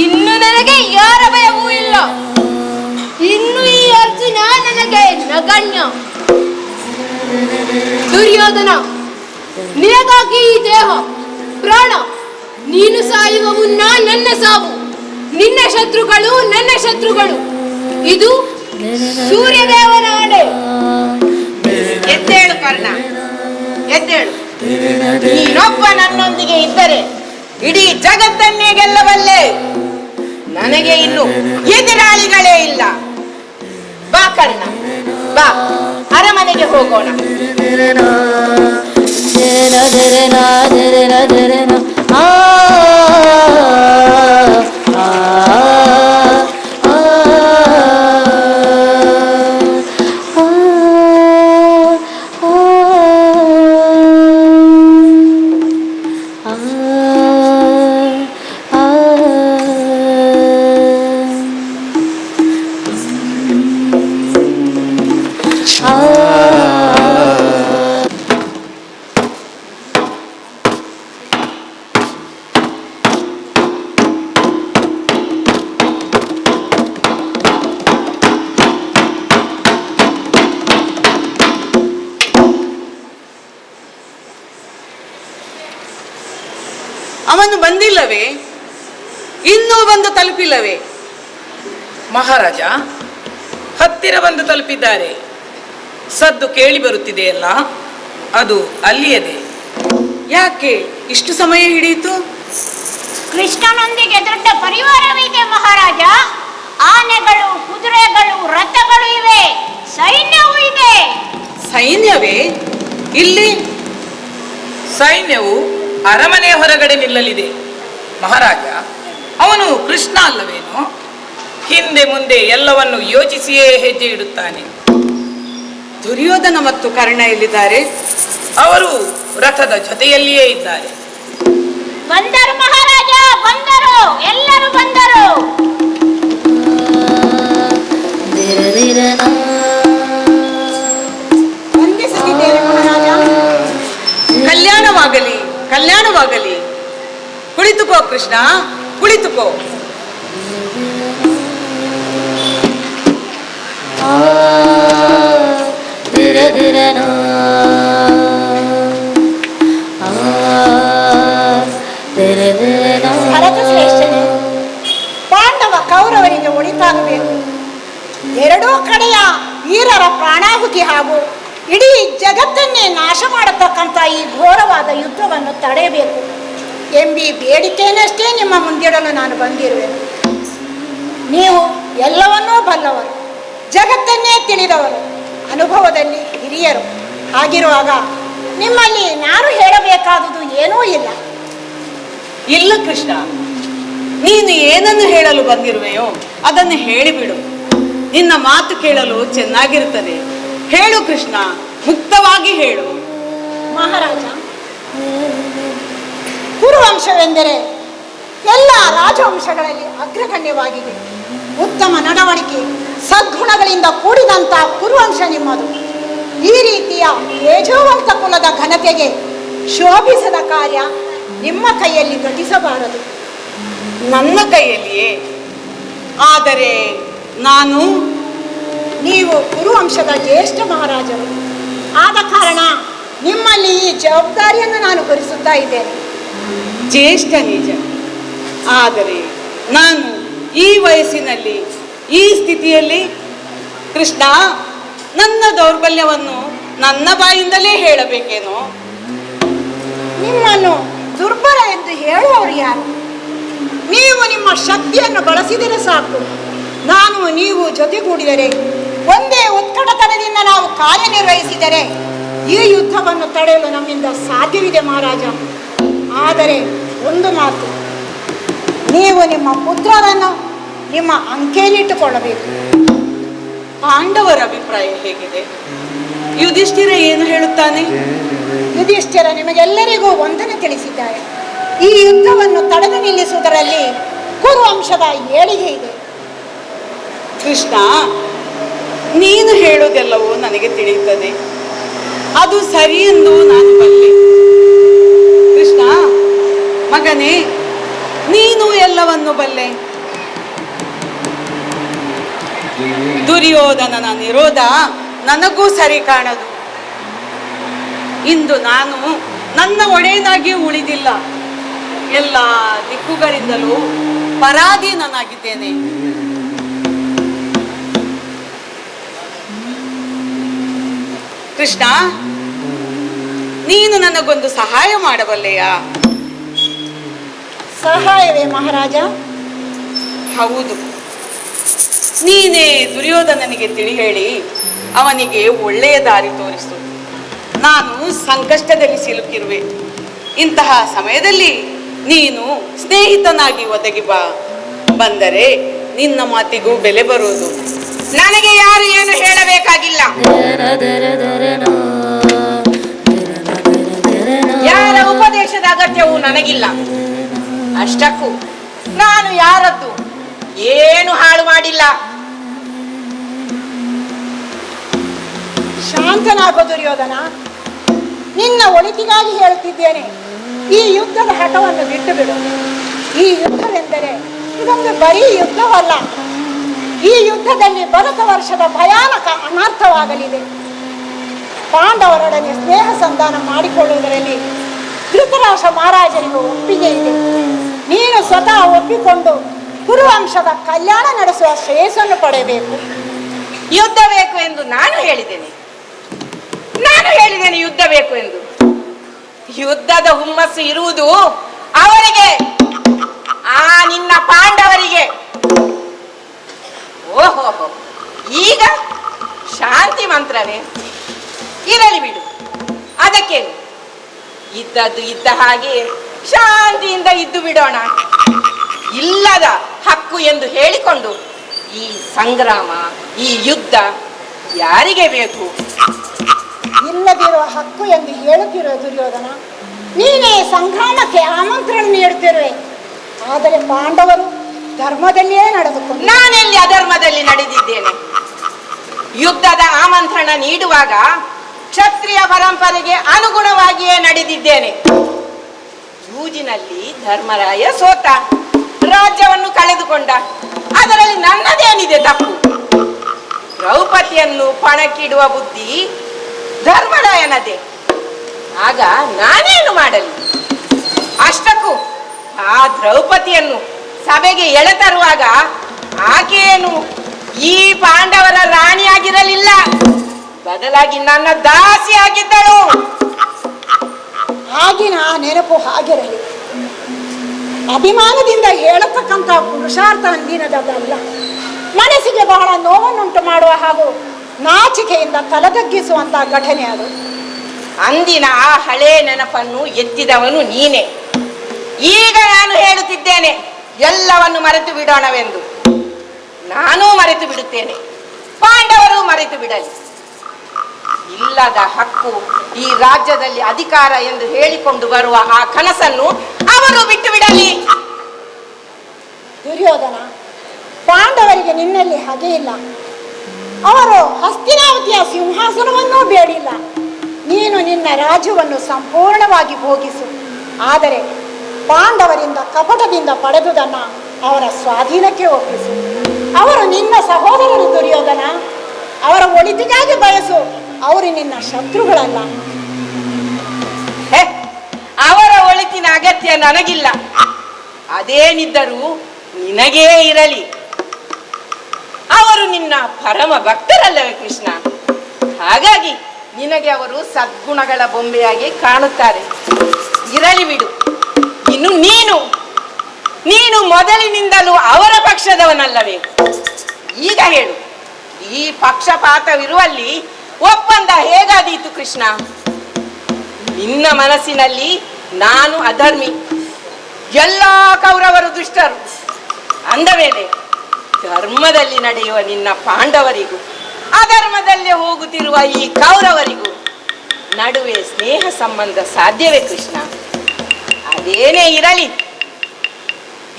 ಇನ್ನು ನನಗೆ ಯಾರ ಭಯವೂ ಇಲ್ಲ. ಇನ್ನು ಈ ಅರ್ಜುನ ನನಗೆ ನಗಣ್ಯ. ದುರ್ಯೋಧನ, ನಿನಗಾಗಿ ಈ ದೇಹ ಪ್ರಾಣ. ನೀನು ಸಾಯುವ ಮುನ್ನ ನನ್ನ ಸಾವು. ನಿನ್ನ ಶತ್ರುಗಳು ನನ್ನ ಶತ್ರುಗಳು. ಇದು ಸೂರ್ಯದೇವನ ಆಣೆ. ಎದ್ದೇಳು ಕರ್ಣ, ಎದ್ದೇಳು. ನೀನೊಬ್ಬ ನನ್ನೊಂದಿಗೆ ಇದ್ದರೆ ಇಡೀ ಜಗತ್ತನ್ನೇ ಗೆಲ್ಲಬಲ್ಲೆ. ನನಗೆ ಇನ್ನು ಎದುರಾಳಿಗಳೇ ಇಲ್ಲ. ಬಾ ಕರ್ಣ, ಬಾ, ಅರಮನೆಗೆ ಹೋಗೋಣ. ಅವನು ಬಂದಿಲ್ಲವೇ? ಇನ್ನೂ ಬಂದು ತಲುಪಿಲ್ಲವೇ? ಮಹಾರಾಜ, ಹತ್ತಿರ ಬಂದು ತಲುಪಿದ್ದಾರೆ. ಸದ್ದು ಕೇಳಿ ಬರುತ್ತಿದೆಯಲ್ಲ, ಅದು ಅಲ್ಲಿಯದೆ. ಯಾಕೆ ಇಷ್ಟು ಸಮಯ ಹಿಡಿಯಿತು? ಕೃಷ್ಣನೊಂದಿಗೆ ದೊಡ್ಡ ಪರಿವಾರವಿದೆ ಮಹಾರಾಜ. ಆನೆಗಳು, ಕುದುರೆಗಳು, ರಥಗಳು ಇವೆ, ಸೈನ್ಯವೂ ಇದೆ. ಸೈನ್ಯವೇ? ಇಲ್ಲಿ ಸೈನ್ಯವು ಅರಮನೆ ಹೊರಗಡೆ ನಿಲ್ಲಲಿದೆ. ಮಹಾರಾಜ, ಅವನು ಕೃಷ್ಣ ಅಲ್ಲವೇನೋ? ಹಿಂದೆ ಮುಂದೆ ಎಲ್ಲವನ್ನು ಯೋಚಿಸಿಯೇ ಹೆಜ್ಜೆ ಇಡುತ್ತಾನೆ. ದುರ್ಯೋಧನ ಮತ್ತು ಕರ್ಣ ಎಲ್ಲಿದ್ದಾರೆ? ಅವರು ರಥದ ಜೊತೆಯಲ್ಲಿಯೇ ಇದ್ದಾರೆ. ಬಂದರು ಮಹಾರಾಜ, ಬಂದರು, ಎಲ್ಲರೂ ಬಂದರು. ವಂದಿಸುತ್ತಿದ್ದೇನೆ ಮಹಾರಾಜ. ಕಲ್ಯಾಣವಾಗಲಿ, ಕಲ್ಯಾಣವಾಗಲಿ. ಕುಳಿತುಕೋ ಕೃಷ್ಣ, ಕುಳಿತುಕೋ. ಭರತ ಶ್ರೇಷ್ಠನೇ, ಪಾಂಡವ ಕೌರವರಿಗೆ ಒಳಿತಾಗಬೇಕು. ಎರಡೂ ಕಡೆಯ ವೀರರ ಪ್ರಾಣಾಹುತಿ ಹಾಗೂ ಇಡೀ ಜಗತ್ತನ್ನೇ ನಾಶ ಮಾಡತಕ್ಕಂಥ ಈ ಘೋರವಾದ ಯುದ್ಧವನ್ನು ತಡೆಯಬೇಕು ಎಂಬಿ ಬೇಡಿಕೆಯನ್ನಷ್ಟೇ ನಿಮ್ಮ ಮುಂದಿಡಲು ನಾನು ಬಂದಿರುವೆನು. ನೀವು ಎಲ್ಲವನ್ನೂ ಬಲ್ಲವರು, ಜಗತ್ತನ್ನೇ ತಿಳಿದವರು, ಅನುಭವದಲ್ಲಿ ಹಿರಿಯರು. ಹಾಗಿರುವಾಗ ನಿಮ್ಮಲ್ಲಿ ನಾನು ಹೇಳಬೇಕಾದುದು ಏನೂ ಇಲ್ಲ. ಇಲ್ಲ ಕೃಷ್ಣ, ನೀನು ಏನನ್ನು ಹೇಳಲು ಬಂದಿರುವೆಯೋ ಅದನ್ನು ಹೇಳಿಬಿಡು. ನಿನ್ನ ಮಾತು ಕೇಳಲು ಚೆನ್ನಾಗಿರುತ್ತದೆ. ಹೇಳು ಕೃಷ್ಣ, ಮುಕ್ತವಾಗಿ ಹೇಳು. ಮಹಾರಾಜ, ಕುರುವಂಶವೆಂದರೆ ಎಲ್ಲ ರಾಜವಂಶಗಳಲ್ಲಿ ಅಗ್ರಗಣ್ಯವಾಗಿದೆ. ಉತ್ತಮ ನಡವಳಿಕೆ, ಸದ್ಗುಣಗಳಿಂದ ಕೂಡಿದಂಥ ಕುರುವಂಶ ನಿಮ್ಮದು. ಈ ರೀತಿಯ ತೇಜೋವಂತ ಕುಲದ ಘನತೆಗೆ ಶೋಭಿಸದ ಕಾರ್ಯ ನಿಮ್ಮ ಕೈಯಲ್ಲಿ ಘಟಿಸಬಾರದು. ನನ್ನ ಕೈಯಲ್ಲಿಯೇ? ಆದರೆ ನೀವು ಕುರುವಂಶದ ಜ್ಯೇಷ್ಠ ಮಹಾರಾಜರು ಆದ ಕಾರಣ ನಿಮ್ಮಲ್ಲಿ ಈ ಜವಾಬ್ದಾರಿಯನ್ನು ನಾನು ಹೊರಿಸುತ್ತಾ ಇದ್ದೇನೆ. ಜ್ಯೇಷ್ಠ ನಿಜ, ಆದರೆ ನಾನು ಈ ವಯಸ್ಸಿನಲ್ಲಿ, ಈ ಸ್ಥಿತಿಯಲ್ಲಿ ಕೃಷ್ಣ, ನನ್ನ ದೌರ್ಬಲ್ಯವನ್ನು ನನ್ನ ಬಾಯಿಂದಲೇ ಹೇಳಬೇಕೇನೋ? ನಿಮ್ಮನ್ನು ದುರ್ಬಲ ಎಂದು ಹೇಳುವವರು ಯಾರು? ನೀವು ನಿಮ್ಮ ಶಕ್ತಿಯನ್ನು ಬಳಸಿದರೆ ಸಾಕು. ನಾನು ನೀವು ಜೊತೆಗೂಡಿದರೆ, ಒಂದೇ ಉತ್ಕಟತನದಿಂದ ನಾವು ಕಾರ್ಯನಿರ್ವಹಿಸಿದರೆ ಈ ಯುದ್ಧವನ್ನು ತಡೆಯಲು ನಮ್ಮಿಂದ ಸಾಧ್ಯವಿದೆ ಮಹಾರಾಜ. ಆದರೆ ಒಂದು ಮಾತು, ನೀವು ನಿಮ್ಮ ಪುತ್ರರನ್ನು ನಿಮ್ಮ ಅಂಕೆಯಲ್ಲಿಟ್ಟುಕೊಳ್ಳಬೇಕು. ಪಾಂಡವರ ಅಭಿಪ್ರಾಯ ಹೇಗಿದೆ? ಯುಧಿಷ್ಠಿರ ಏನು ಹೇಳುತ್ತಾನೆ? ಯುಧಿಷ್ಠಿರ ನಿಮಗೆಲ್ಲರಿಗೂ ವಂದನೆ ತಿಳಿಸಿದ್ದಾರೆ. ಈ ಯುದ್ಧವನ್ನು ತಡೆದು ನಿಲ್ಲಿಸುವುದರಲ್ಲಿ ಕುರು ವಂಶದ ಏಳಿಗೆ ಇದೆ. ಕೃಷ್ಣ, ನೀನು ಹೇಳುವುದೆಲ್ಲವೂ ನನಗೆ ತಿಳಿಯುತ್ತದೆ. ಅದು ಸರಿ ಎಂದು ನಾನು ಬಲ್ಲೆ. ಕೃಷ್ಣ ಮಗನೇ, ನೀನು ಎಲ್ಲವನ್ನು ಬಲ್ಲೆ. ದುರ್ಯೋಧನನ ನಿರೋಧ ನನಗೂ ಸರಿ ಕಾಣದು. ಇಂದು ನಾನು ನನ್ನ ಒಡೆಯನಾಗಿ ಉಳಿದಿಲ್ಲ. ಎಲ್ಲ ದಿಕ್ಕುಗಳಿಂದಲೂ ಪರಾಧೀನನಾಗಿದ್ದೇನೆ. ಕೃಷ್ಣ, ನೀನು ನನಗೊಂದು ಸಹಾಯ ಮಾಡಬಲ್ಲೆಯಾ? ಸಹಾಯವೇ ಮಹಾರಾಜ? ಹೌದು, ನೀನೇ ದುರ್ಯೋಧನನಿಗೆ ತಿಳಿ ಹೇಳಿ ಅವನಿಗೆ ಒಳ್ಳೆಯ ದಾರಿ ತೋರಿಸು. ನಾನು ಸಂಕಷ್ಟದಲ್ಲಿ ಸಿಲುಕಿರುವೆ. ಇಂತಹ ಸಮಯದಲ್ಲಿ ನೀನು ಸ್ನೇಹಿತನಾಗಿ ಒದಗಿ ಬಂದರೆ ನಿನ್ನ ಮಾತಿಗೂ ಬೆಲೆ ಬರುವುದು. ನನಗೆ ಯಾರು ಏನು ಹೇಳಬೇಕಾಗಿಲ್ಲ. ಯಾರ ಉಪದೇಶದ ಅಗತ್ಯವೂ ನನಗಿಲ್ಲ. ಅಷ್ಟಕ್ಕೂ ನಾನು ಯಾರದ್ದು ಏನು ಹಾಳು ಮಾಡಿಲ್ಲ. ಶಾಂತನಾಗೋ ದುರ್ಯೋಧನ, ನಿನ್ನ ಒಳಿತಿಗಾಗಿ ಹೇಳುತ್ತಿದ್ದೇನೆ. ಈ ಯುದ್ಧದ ಹಠವನ್ನು ಬಿಟ್ಟು ಬಿಡು. ಈ ಯುದ್ಧವೆಂದರೆ ಇದೊಂದು ಬರೀ ಯುದ್ಧವಲ್ಲ. ಈ ಯುದ್ಧದಲ್ಲಿ ಭರತ ವರ್ಷದ ಭಯಾನಕ ಅನರ್ಥವಾಗಲಿದೆ. ಪಾಂಡವರೊಡನೆ ಸ್ನೇಹ ಸಂಧಾನ ಮಾಡಿಕೊಳ್ಳುವುದರಲ್ಲಿ ಧೃತರಾಷ್ಟ್ರ ಮಹಾರಾಜನಿಗೂ ಒಪ್ಪಿಗೆ ಇದೆ. ನೀನು ಸ್ವತಃ ಒಪ್ಪಿಕೊಂಡು ಕುರುವಂಶದ ಕಲ್ಯಾಣ ನಡೆಸುವ ಶ್ರೇಯಸ್ಸನ್ನು ಪಡೆಯಬೇಕು. ಯುದ್ಧ ಬೇಕು ಎಂದು ನಾನು ಹೇಳಿದ್ದೇನೆ ಯುದ್ಧ ಬೇಕು ಎಂದು. ಯುದ್ಧದ ಹುಮ್ಮಸ್ಸು ಇರುವುದು ಅವರಿಗೆ, ಆ ನಿನ್ನ ಪಾಂಡವರಿಗೆ. ಓಹೋ, ಈಗ ಶಾಂತಿ ಮಂತ್ರವೇ? ಇರಲಿ ಬಿಡು, ಅದಕ್ಕೇನು. ಇದ್ದದ್ದು ಇದ್ದ ಹಾಗೆ ಶಾಂತಿಯಿಂದ ಇದ್ದು ಬಿಡೋಣ. ಇಲ್ಲದ ಹಕ್ಕು ಎಂದು ಹೇಳಿಕೊಂಡು ಈ ಸಂಗ್ರಾಮ, ಈ ಯುದ್ಧ ಯಾರಿಗೆ ಬೇಕು? ಇಲ್ಲದಿರುವ ಹಕ್ಕು ಎಂದು ಹೇಳುತ್ತಿರುವ ದುರ್ಯೋಧನ, ನೀನೇ ಸಂಗ್ರಾಮಕ್ಕೆ ಆಮಂತ್ರಣ ನೀಡುತ್ತಿರುವೆ. ಆದರೆ ಪಾಂಡವರು ಧರ್ಮದಲ್ಲಿಯೇ ನಡೆದುಕೊಂಡು. ನಾನೆಲ್ಲಿ ಅಧರ್ಮದಲ್ಲಿ ನಡೆದಿದ್ದೇನೆ? ಯುದ್ಧದ ಆಮಂತ್ರಣ ನೀಡುವಾಗ ಕ್ಷತ್ರಿಯ ಪರಂಪರೆಗೆ ಅನುಗುಣವಾಗಿಯೇ ನಡೆದಿದ್ದೇನೆ. ಜೂಜಿನಲ್ಲಿ ಧರ್ಮರಾಯ ಸೋತ, ರಾಜ್ಯವನ್ನು ಕಳೆದುಕೊಂಡ. ಅದರಲ್ಲಿ ನನ್ನದೇನಿದೆ ತಪ್ಪು? ದ್ರೌಪದಿಯನ್ನು ಪಣಕ್ಕಿಡುವ ಬುದ್ಧಿ ಧರ್ಮರಾಯನದೇ. ಆಗ ನಾನೇನು ಮಾಡಲಿ? ಅಷ್ಟಕ್ಕೂ ಆ ದ್ರೌಪದಿಯನ್ನು ಸಭೆಗೆ ಎಳೆತರುವಾಗ ಆಕೆಯೇನು ಈ ಪಾಂಡವರ ರಾಣಿಯಾಗಿರಲಿಲ್ಲ, ಬದಲಾಗಿ ನನ್ನ ದಾಸಿಯಾಗಿದ್ದಳು. ಆಗಿನ ನೆನಪು ಹಾಗಿರಲಿ. ಅಭಿಮಾನದಿಂದ ಹೇಳತಕ್ಕಂಥ ಪುರುಷಾರ್ಥ ಅಂದಿನದಲ್ಲ. ಮನಸ್ಸಿಗೆ ಬಹಳ ನೋವನ್ನುಂಟು ಮಾಡುವ ಹಾಗೂ ನಾಚಿಕೆಯಿಂದ ತಲೆದಗ್ಗಿಸುವಂತ ಘಟನೆ ಅದು. ಅಂದಿನ ಆ ಹಳೆ ನೆನಪನ್ನು ಎತ್ತಿದವನು ನೀನೆ. ಈಗ ನಾನು ಹೇಳುತ್ತಿದ್ದೇನೆ, ಎಲ್ಲವನ್ನು ಮರೆತು ಬಿಡೋಣವೆಂದು. ನಾನೂ ಮರೆತು ಬಿಡುತ್ತೇನೆ, ಪಾಂಡವರು ಮರೆತು ಬಿಡಲಿ. ಇಲ್ಲದ ಹಕ್ಕು, ಈ ರಾಜ್ಯದಲ್ಲಿ ಅಧಿಕಾರ ಎಂದು ಹೇಳಿಕೊಂಡು ಬರುವ ಆ ಕನಸನ್ನು ಅವರು ಬಿಟ್ಟು ಬಿಡಲಿ. ದುರ್ಯೋಧನ, ಪಾಂಡವರಿಗೆ ನಿನ್ನಲ್ಲಿ ಹಾಗೆ ಇಲ್ಲ. ಅವರು ಹಸ್ತಿನಾವತಿಯ ಸಿಂಹಾಸನವನ್ನೂ ಬೇಡಿಲ್ಲ. ನೀನು ನಿನ್ನ ರಾಜ್ಯವನ್ನು ಸಂಪೂರ್ಣವಾಗಿ ಭೋಗಿಸು. ಆದರೆ ಪಾಂಡವರಿಂದ ಕಪಟದಿಂದ ಪಡೆದುದನ್ನು ಅವರ ಸ್ವಾಧೀನಕ್ಕೆ ಒಪ್ಪಿಸು. ಅವರು ನಿನ್ನ ಸಹೋದರರು ದುರ್ಯೋಧನ. ಅವರ ಒಳಿತಿಗಾಗಿ ಬಯಸು. ಅವರು ನಿನ್ನ ಶತ್ರುಗಳಲ್ಲ. ಅವರ ಒಳಿತಿನ ಅಗತ್ಯ ನನಗಿಲ್ಲ. ಅದೇನಿದ್ದರೂ ನಿನಗೇ ಇರಲಿ. ಅವರು ನಿನ್ನ ಪರಮ ಭಕ್ತರಲ್ಲವೇ ಕೃಷ್ಣ? ಹಾಗಾಗಿ ನಿನಗೆ ಅವರು ಸದ್ಗುಣಗಳ ಬೊಂಬೆಯಾಗಿ ಕಾಣುತ್ತಾರೆ. ಇರಲಿ ಬಿಡು. ಇನ್ನು ನೀನು ಮೊದಲಿನಿಂದಲೂ ಅವರ ಪಕ್ಷದವನಲ್ಲವೇ? ಈಗ ಹೇಳು, ಈ ಪಕ್ಷಪಾತವಿರುವಲ್ಲಿ ಒಪ್ಪಂದ ಹೇಗಾದೀತು ಕೃಷ್ಣ? ನಿನ್ನ ಮನಸ್ಸಿನಲ್ಲಿ ನಾನು ಅಧರ್ಮಿ, ಎಲ್ಲ ಕೌರವರು ದುಷ್ಟರು ಅಂದ ಮೇಲೆ ಧರ್ಮದಲ್ಲಿ ನಡೆಯುವ ನಿನ್ನ ಪಾಂಡವರಿಗೂ ಅಧರ್ಮದಲ್ಲೇ ಹೋಗುತ್ತಿರುವ ಈ ಕೌರವರಿಗೂ ನಡುವೆ ಸ್ನೇಹ ಸಂಬಂಧ ಸಾಧ್ಯವೇ ಕೃಷ್ಣ? ಅದೇನೇ ಇರಲಿ,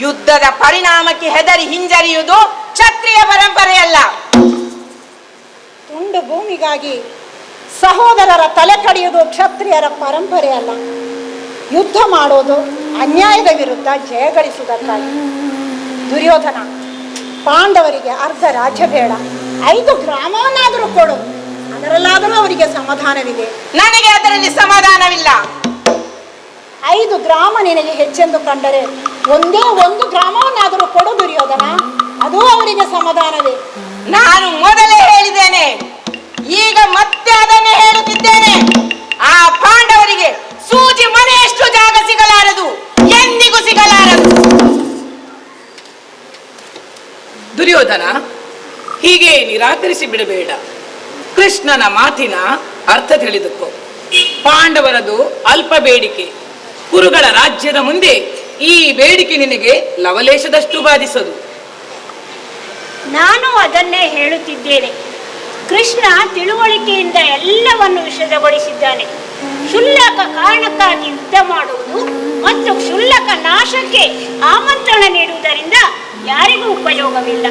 ಯುದ್ಧದ ಪರಿಣಾಮಕ್ಕೆ ಹೆದರಿ ಹಿಂಜರಿಯುವುದು ಕ್ಷತ್ರಿಯ ಪರಂಪರೆಯಲ್ಲ. ತುಂಡು ಭೂಮಿಗಾಗಿ ಸಹೋದರರ ತಲೆ ಕಡಿಯುವುದು ಕ್ಷತ್ರಿಯರ ಪರಂಪರೆ ಅಲ್ಲ. ಯುದ್ಧ ಮಾಡೋದು ಅನ್ಯಾಯದ ವಿರುದ್ಧ ಜಯಗಳಿಸುವುದಕ್ಕಾಗಿ. ದುರ್ಯೋಧನ, ಪಾಂಡವರಿಗೆ ಅರ್ಧ ರಾಜ್ಯ ಬೇಡ, 5 ಗ್ರಾಮವನ್ನಾದರೂ ಕೊಡು, ಅದರಲ್ಲಾದರೂ ಅವರಿಗೆ ಸಮಾಧಾನವಿದೆ. ನನಗೆ ಅದರಲ್ಲಿ ಸಮಾಧಾನವಿಲ್ಲ. 5 ಗ್ರಾಮ ನಿನಗೆ ಹೆಚ್ಚೆಂದು ಕಂಡರೆ ಒಂದೇ 1 ಗ್ರಾಮವನ್ನಾದರೂ ಕೊಡು ದುರ್ಯೋಧನ, ಅದು ಅವರಿಗೆ ಸಮಾಧಾನವೇ. ನಾನು ಮೊದಲೇ ಹೇಳಿದ್ದೇನೆ, ಈಗ ಮತ್ತೆ ಅದನ್ನೇ ಹೇಳುತ್ತಿದ್ದೇನೆ. ಆ ಪಾಂಡವರಿಗೆ ಸೂಜಿ ಮನೆಯಷ್ಟು ಜಾಗ ಸಿಗಲಾರದು, ಎಂದಿಗೂ ಸಿಗಲಾರದು. ದುರ್ಯೋಧನ, ಹೀಗೆ ನಿರಾಕರಿಸಿ ಬಿಡಬೇಡ. ಕೃಷ್ಣನ ಮಾತಿನ ಅರ್ಥ ತಿಳಿದುಕೋ. ಪಾಂಡವರದು ಅಲ್ಪ ಬೇಡಿಕೆ. ಕುರುಗಳ ರಾಜ್ಯದ ಮುಂದೆ ಈ ಬೇಡಿಕೆ ನಿನಗೆ ಲವಲೇಶದಷ್ಟು ಬಾಧಿಸದು. ನಾನು ಅದನ್ನೇ ಹೇಳುತ್ತಿದ್ದೇನೆ. ಕೃಷ್ಣ ತಿಳುವಳಿಕೆಯಿಂದ ಎಲ್ಲವನ್ನು ವಿಷದಗೊಳಿಸಿದ್ದಾನೆ. ಕ್ಷುಲ್ಲಕ ಕಾರಣಕ್ಕಾಗಿ ಯುದ್ಧ ಮಾಡುವುದು ಮತ್ತು ಕ್ಷುಲ್ಲಕ ನಾಶಕ್ಕೆ ಆಮಂತ್ರಣ ನೀಡುವುದರಿಂದ ಯಾರಿಗೂ ಉಪಯೋಗವಿಲ್ಲ.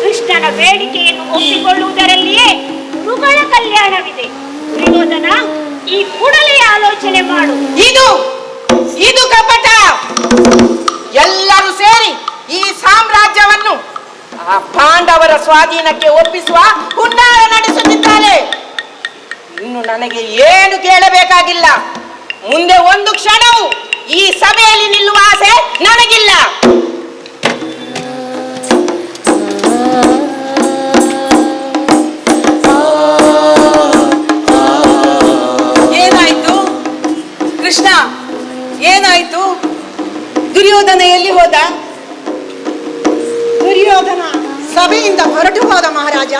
ಕೃಷ್ಣನ ಬೇಡಿಕೆಯನ್ನು ಒಪ್ಪಿಕೊಳ್ಳುವುದರಲ್ಲಿಯೇ ಗುರುಗಳ ಕಲ್ಯಾಣವಿದೆ. ದುರ್ಯೋಧನ, ಈ ಕೂಡಲೇ ಆಲೋಚನೆ ಮಾಡು. ಇದು ಕಪಟ. ಎಲ್ಲರೂ ಸೇರಿ ಈ ಸಾಮ್ರಾಜ್ಯವನ್ನು ಆ ಪಾಂಡವರ ಸ್ವಾಧೀನಕ್ಕೆ ಒಪ್ಪಿಸುವ ಹುನ್ನಾರ ನಡೆಸುತ್ತಿದ್ದಾರೆ. ಇನ್ನು ನನಗೆ ಏನು ಕೇಳಬೇಕಾಗಿಲ್ಲ. ಮುಂದೆ ಒಂದು ಕ್ಷಣವೂ ಈ ಸಭೆಯಲ್ಲಿ ನಿಲ್ಲುವ ಆಸೆ ನನಗಿಲ್ಲ. ಏನಾಯ್ತು ಕೃಷ್ಣ? ಏನಾಯ್ತು? ದುರ್ಯೋಧನ ಎಲ್ಲಿ ಹೋದ? ದುರ್ಯೋಧನ ಸಭೆಯಿಂದ ಹೊರಟು ಹೋದ ಮಹಾರಾಜ.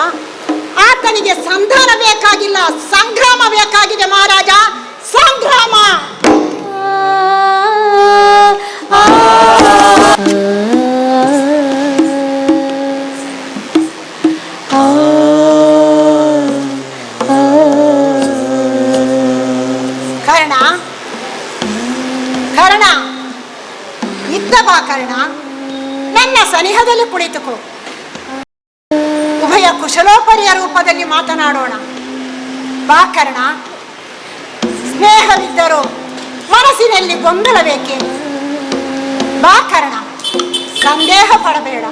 ಆತನಿಗೆ ಸಂಧಾನ ಬೇಕಾಗಿಲ್ಲ, ಸಂಗ್ರಾಮ ಬೇಕಾಗಿದೆ ಮಹಾರಾಜ, ಸಂಗ್ರಾಮ. ಕರ್ಣ, ಕರ್ಣ, ಇದ್ದ ಬಾ ಕರ್ಣ, ನನ್ನ ಸನಿಹದಲ್ಲಿ ಕುಳಿತುಕೋ. ಉಭಯ ಕುಶಲೋಪರಿಯ ರೂಪದಲ್ಲಿ ಮಾತನಾಡೋಣ. ಬಾ ಕರ್ಣ. ಸ್ನೇಹವಿದ್ದರೂ ಮನಸ್ಸಿನಲ್ಲಿ ಗೊಂದಲಬೇಕೆ? ಬಾ ಕರ್ಣ, ಸಂದೇಹ ಪಡಬೇಡ.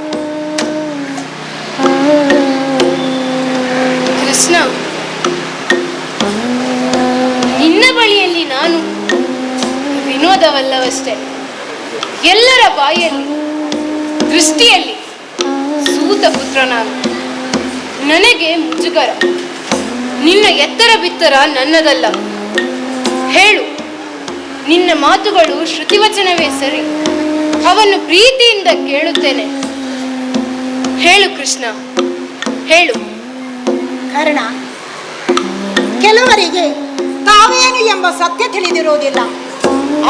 ಕೃಷ್ಣ, ನಿನ್ನ ಬಳಿಯಲ್ಲಿ ನಾನು ವಿನೋದವಲ್ಲವಷ್ಟೇ, ಎಲ್ಲರ ಬಾಯಲ್ಲಿ ದೃಷ್ಟಿಯಲ್ಲಿ ಸೂತ ಪುತ್ರ ನಾನು. ನನಗೆ ಮುಜುಗರ. ನಿನ್ನ ಎತ್ತರ ಬಿತ್ತರ ನನ್ನದಲ್ಲ. ಹೇಳು, ನಿನ್ನ ಮಾತುಗಳು ಶ್ರುತಿವಚನವೇ ಸರಿ, ಅವನ್ನು ಪ್ರೀತಿಯಿಂದ ಕೇಳುತ್ತೇನೆ. ಹೇಳು ಕೃಷ್ಣ, ಹೇಳು. ಕರ್ಣ, ಕೆಲವರಿಗೆ ತಾವೇನು ಎಂಬ ಸತ್ಯ ತಿಳಿದಿರುವುದಿಲ್ಲ.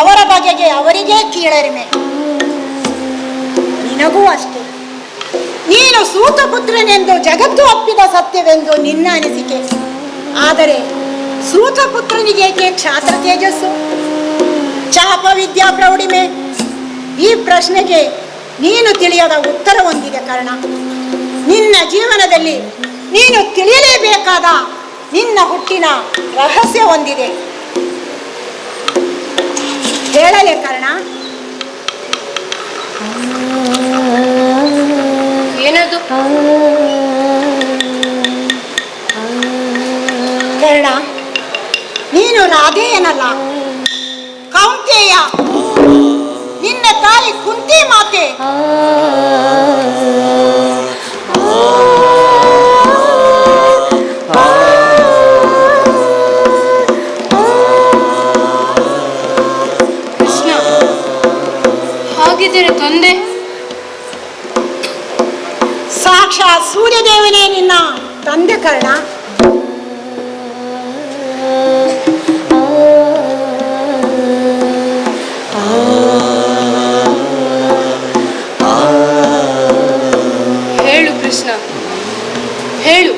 ಅವರ ಬಗೆಗೆ ಅವರಿಗೇ ಕೀಳರಿಮೆ. ನಿನಗೂ ಅಷ್ಟೇ. ನೀನು ಸೂತಪುತ್ರನೆಂದು ಜಗತ್ತು ಒಪ್ಪಿದ ಸತ್ಯವೆಂದು ನಿನ್ನ ಅನಿಸಿಕೆ. ಆದರೆ ಸೂತಪುತ್ರನಿಗೇಕೆ ಕ್ಷಾತ್ರ ತೇಜಸ್ಸು, ಚಾಪ ವಿದ್ಯಾ ಪ್ರೌಢಿಮೆ? ಈ ಪ್ರಶ್ನೆಗೆ ನೀನು ತಿಳಿಯದ ಉತ್ತರ ಹೊಂದಿದೆ ಕರ್ಣ. ನಿನ್ನ ಜೀವನದಲ್ಲಿ ನೀನು ತಿಳಿಯಲೇಬೇಕಾದ ನಿನ್ನ ಹುಟ್ಟಿನ ರಹಸ್ಯ ಹೊಂದಿದೆ. ಹೇಳಲೇ ಕರ್ಣ? ಏನದು? ಕರ್ಣ, ನೀನು ರಾಧೆಯನಲ್ಲ, ಕೌಂತೆಯ. ನಿನ್ನ ತಾಯಿ ಕುಂತಿ ಮಾತೆ. ಕೃಷ್ಣ, ಹಾಗಿದ್ದರೆ ತಂದೆ? ಸಾಕು ಸಾಕ್ಷಾತ್ ಸೂರ್ಯದೇವನೇ ನಿನ್ನ ತಂದೆ ಕರ್ಣ. ಹೇಳು ಕೃಷ್ಣ, ಹೇಳು,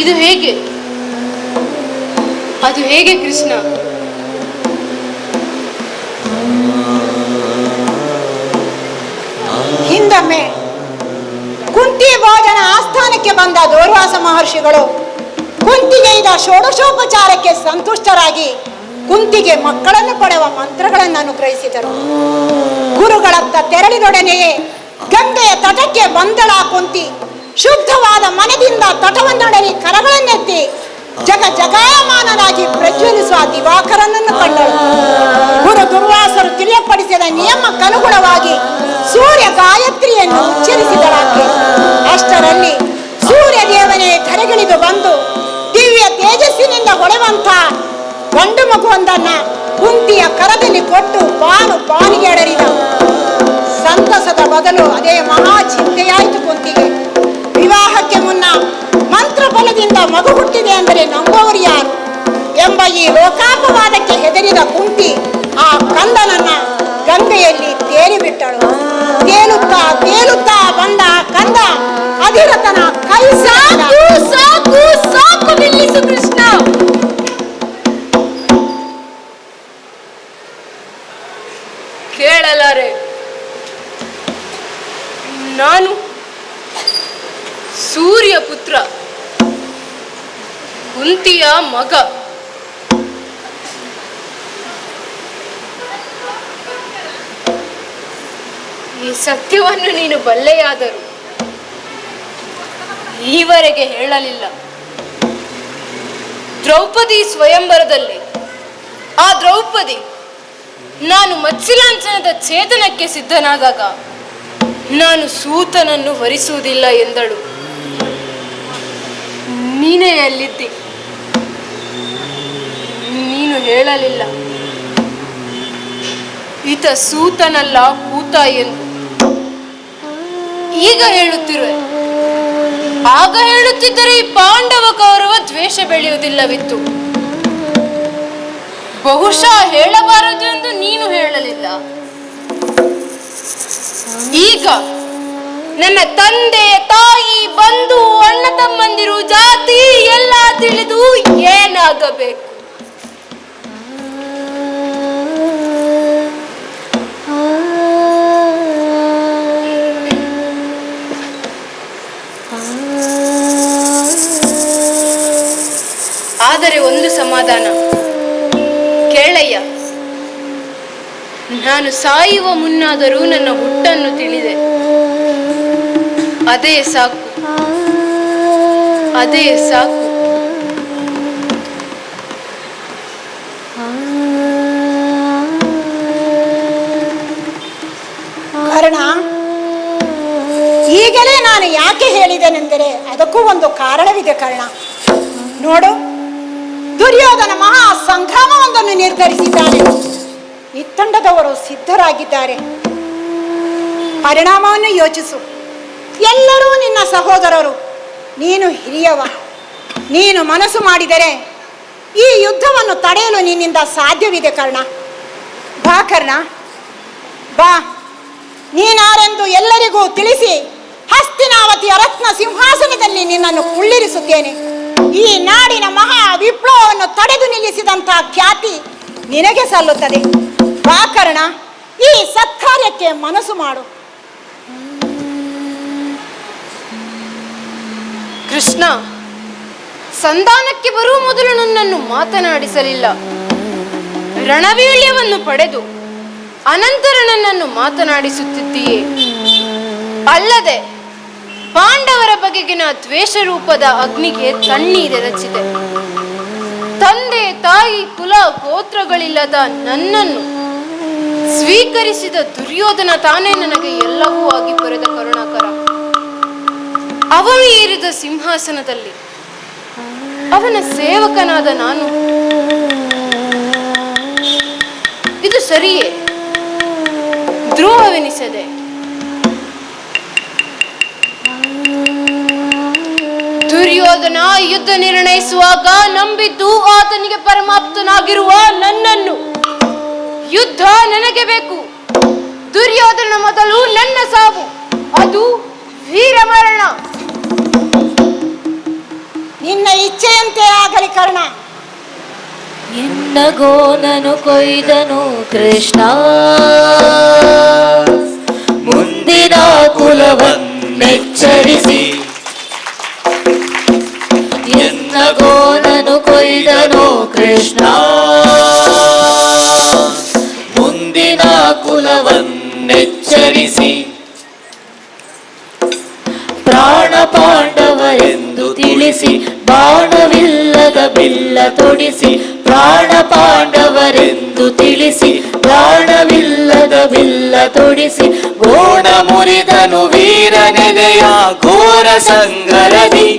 ಇದು ಹೇಗೆ? ಅದು ಹೇಗೆ ಕೃಷ್ಣ? ಹಿಂದೊಮ್ಮೆ ಕುಂತಿ ಭೋಜನ ಆಸ್ಥಾನಕ್ಕೆ ಬಂದ ದೂರ್ವಾಸ ಮಹರ್ಷಿಗಳು ಕುಂತಿಗೆಯ್ದ ಷೋಡಶೋಪಚಾರಕ್ಕೆ ಸಂತುಷ್ಟರಾಗಿ ಕುಂತಿಗೆ ಮಕ್ಕಳನ್ನು ಪಡೆಯುವ ಮಂತ್ರಗಳನ್ನು ಅನುಗ್ರಹಿಸಿದರು. ಗುರುಗಳತ್ತ ತೆರಳಿದೊಡನೆಯೇ ಗಂಗೆಯ ತಟಕ್ಕೆ ಬಂದಳ ಕುಂತಿ ಶುದ್ಧವಾದ ಮನದಿಂದ ತಟವನ್ನೊಡನೆ ಕರಗಳನ್ನೆತ್ತಿ ಜಗಾಯಮಾನರಾಗಿ ಪ್ರಜ್ವಲಿಸುವ ದಿವಾಕರನನ್ನು ಕಂಡಳು. ಗುರು ದುರ್ವಾಸರು ತಿಳಿಯಪಡಿಸಿದ ನಿಯಮಕ್ಕನುಗುಣವಾಗಿ ಸೂರ್ಯ ಗಾಯತ್ರಿಯನ್ನು ಉಚ್ಚರಿಸಿದಳಾಕೆ. ಅಷ್ಟರಲ್ಲಿ ಸೂರ್ಯ ದೇವನೇ ಧರೆಗಿಳಿದು ಬಂದು ದಿವ್ಯ ತೇಜಸ್ಸಿನಿಂದ ಹೊಳೆವಂತ ಗಂಡು ಮಗುವೊಂದನ್ನ ಕುಂತಿಯ ಕರದಲ್ಲಿ ಕೊಟ್ಟು ಬಾನಿಗೆ ಎಡರಿದ. ಸಂತಸದ ಬದಲು ಅದೇ ಮಹಾ ಚಿಂತೆಯಾಯಿತು ಕುಂತಿಗೆ. ವಿವಾಹಕ್ಕೆ ಮುನ್ನ ಮಂತ್ರ ಬಲದಿಂದ ಮಗು ಹುಟ್ಟಿದೆ ಅಂದರೆ ನಂಬುವವರು ಯಾರು ಎಂಬ ಈ ಲೋಕಾಪವಾದಕ್ಕೆ ಹೆದರಿದ ಕುಂತಿ ಆ ಕಂದನನ್ನ ಗಂಗೆಯಲ್ಲಿ ತೇಲಿಬಿಟ್ಟಳು. ತೇಲುತ್ತಾ ತೇಲುತ್ತಾ ಬಂದ ಕಂದ ಅಧಿರಥನ ಕೈ ಸಾಕು ಸಾಕು ಸಾಕು, ನಿಲ್ಲಿಸು ಕೃಷ್ಣ. ಕೇಳಲಾರೆ, ನಾನು ಸೂರ್ಯ ಪುತ್ರ, ಕುಂತಿಯ ಮಗ. ಈ ಸತ್ಯವನ್ನು ನೀನು ಬಲ್ಲೆಯಾದರೂ ಈವರೆಗೆ ಹೇಳಲಿಲ್ಲ. ದ್ರೌಪದಿ ಸ್ವಯಂವರದಲ್ಲಿ ಆ ದ್ರೌಪದಿ ನಾನು ಮತ್ಸ್ಯಲಾಂಛನದ ಛೇದನಕ್ಕೆ ಸಿದ್ಧನಾದಾಗ ನಾನು ಸೂತನನ್ನು ವರಿಸುವುದಿಲ್ಲ ಎಂದಳು. ನೀನೇ ಅಲ್ಲಿದ್ದಿ, ನೀನು ಹೇಳಲಿಲ್ಲ. ಈತ ಸೂತನಲ್ಲ ಕೂತ ಎಂದು. ಈಗ ಹೇಳುತ್ತಿರುವೆ. ಆಗ ಹೇಳುತ್ತಿದ್ದರೆ ಈ ಪಾಂಡವ ಕೌರವ ದ್ವೇಷ ಬೆಳೆಯುವುದಿಲ್ಲವಿತ್ತು. ಬಹುಶಃ ಹೇಳಬಾರದು ಎಂದು ನೀನು ಹೇಳಲಿಲ್ಲ. ಈಗ ನನ್ನ ತಂದೆ, ತಾಯಿ, ಬಂಧು, ಅಣ್ಣ ತಮ್ಮಂದಿರು, ಜಾತಿ ಎಲ್ಲ ತಿಳಿದು ಏನಾಗಬೇಕು? ಆದರೆ ಒಂದು ಸಮಾಧಾನ ಕೇಳಯ್ಯ, ನಾನು ಸಾಯುವ ಮುನ್ನಾದರೂ ನನ್ನ ಹುಟ್ಟನ್ನು ತಿಳಿದೆ. ಅದೇ ಸಾಕು, ಅದೇ ಸಾಕು. ಕರ್ಣ, ಈಗಲೇ ನಾನು ಯಾಕೆ ಹೇಳಿದೆನೆಂದರೆ ಅದಕ್ಕೂ ಒಂದು ಕಾರಣವಿದೆ ಕರ್ಣ. ನೋಡು, ದುರ್ಯೋಧನ ಮಹಾ ಸಂಗ್ರಾಮವೊಂದನ್ನು ನಿರ್ಧರಿಸಿದ್ದಾನೆ. ನಿತ್ತಂಡದವರು ಸಿದ್ಧರಾಗಿದ್ದಾರೆ. ಪರಿಣಾಮವನ್ನು ಯೋಚಿಸು. ಎಲ್ಲರೂ ನಿನ್ನ ಸಹೋದರರು, ನೀನು ಹಿರಿಯವ. ನೀನು ಮನಸ್ಸು ಮಾಡಿದರೆ ಈ ಯುದ್ಧವನ್ನು ತಡೆಯಲು ನಿನ್ನಿಂದ ಸಾಧ್ಯವಿದೆ ಕರ್ಣ. ಬಾ ಕರ್ಣ, ಬಾ. ನೀನಾರೆಂದು ಎಲ್ಲರಿಗೂ ತಿಳಿಸಿ ಹಸ್ತಿನಾವತಿಯ ರತ್ನ ಸಿಂಹಾಸನದಲ್ಲಿ ನಿನ್ನನ್ನು ಕುಳ್ಳಿರಿಸುತ್ತೇನೆ. ಈ ನಾಡಿನ ಮಹಾ ವಿಪ್ಲವವನ್ನು ತಡೆದು ನಿಲ್ಲಿಸಿದಂತಹ ಖ್ಯಾತಿ ನಿನಗೆ ಸಲ್ಲುತ್ತದೆ. ಬಾ ಕರ್ಣ, ಈ ಸತ್ಕಾರ್ಯಕ್ಕೆ ಮನಸ್ಸು ಮಾಡು. ಕೃಷ್ಣ, ಸಂಧಾನಕ್ಕೆ ಬರುವ ಮೊದಲು ನನ್ನನ್ನು ಮಾತನಾಡಿಸಲಿಲ್ಲ. ರಣವೀಳ್ಯವನ್ನು ಪಡೆದು ಅನಂತರ ನನ್ನನ್ನು ಮಾತನಾಡಿಸುತ್ತಿದ್ದೀಯೇ. ಅಲ್ಲದೆ ಪಾಂಡವರ ಬಗೆಗಿನ ದ್ವೇಷ ರೂಪದ ಅಗ್ನಿಗೆ ತಣ್ಣೀರೆರಚಿದೆ. ತಂದೆ, ತಾಯಿ, ಕುಲ ಗೋತ್ರಗಳಿಲ್ಲದ ನನ್ನನ್ನು ಸ್ವೀಕರಿಸಿದ ದುರ್ಯೋಧನ ತಾನೇ ನನಗೆ ಎಲ್ಲವೂ ಆಗಿ ಬರೆದ ಕರುಣಾಕರ. ಅವನು ಏರಿದ ಸಿಂಹಾಸನದಲ್ಲಿ ಅವನ ಸೇವಕನಾದ ನಾನು. ಇದು ಸರಿಯೇ? ದ್ರೋಹವೆನಿಸದೆ ದುರ್ಯೋಧನ ಯುದ್ಧ ನಿರ್ಣಯಿಸುವಾಗ ನಂಬಿದ್ದು ಆತನಿಗೆ ಪರಮಾಪ್ತನಾಗಿರುವ ನನ್ನನ್ನು. ಯುದ್ಧ ನನಗೆ ಬೇಕು. ದುರ್ಯೋಧನ ಮೊದಲು ನನ್ನ ಸಾವು, ಅದು ವೀರಮರಣ. ನಿನ್ನ ಇಚ್ಛೆಯಂತೆ ಆಗಲಿ ಕರ್ಣ. ಎನ್ನ ಗೋನನು ಕೊಯ್ದನು ಕೃಷ್ಣ, ಮುಂದಿನ ಕುಲವನ್ನೆಚ್ಚರಿಸಿ. ಎನ್ನ ಗೋನನು ಕೊಯ್ದನು ಕೃಷ್ಣ, ಮುಂದಿನ ಕುಲವನ್ನೆಚ್ಚರಿಸಿ. ಪ್ರಾಣ ಪಾಂಡವರೆಂದು ತಿಳಿಸಿ, ಬಾಣವಿಲ್ಲದ ಬಿಲ್ಲ ತೊಡಿಸಿ. ಪ್ರಾಣ ಪಾಂಡವರೆಂದು ತಿಳಿಸಿ, ಪ್ರಾಣವಿಲ್ಲದ ಬಿಲ್ಲ ತೊಡಿಸಿ. ಗೋಣ ಮುರಿದನು ವೀರನೆದೆಯ ಘೋರ ಸಂಗರದಿ.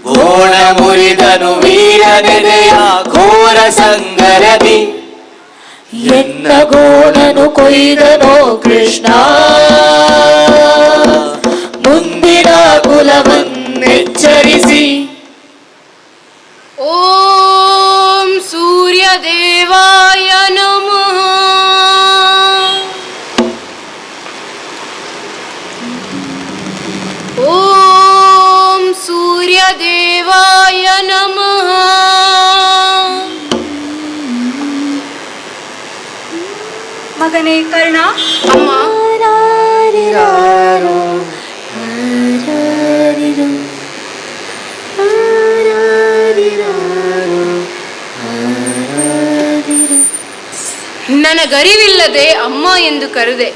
ಗೋಣ ಮುರಿದನು ವೀರನೆದೆಯ ಘೋರ ಸಂಗರದಿ. ಎನ್ನ ಗೋಣನು ಕೊಯ್ದನೋ ಕೃಷ್ಣ, ಮುಂದಿನ ಕುಲವನ್ನೆಚ್ಚರಿಸಿ. ಓಂ ಸೂರ್ಯದೇವಾಯ ನಮಃ. ಓಂ ಸೂರ್ಯದೇವಾಯ ನಮಃ. ಮಗನೇ ಕರ್ಣ. ಅಮ್ಮ, ನನಗರಿವಿಲ್ಲದೆ ಅಮ್ಮ ಎಂದು ಕರೆದೆ.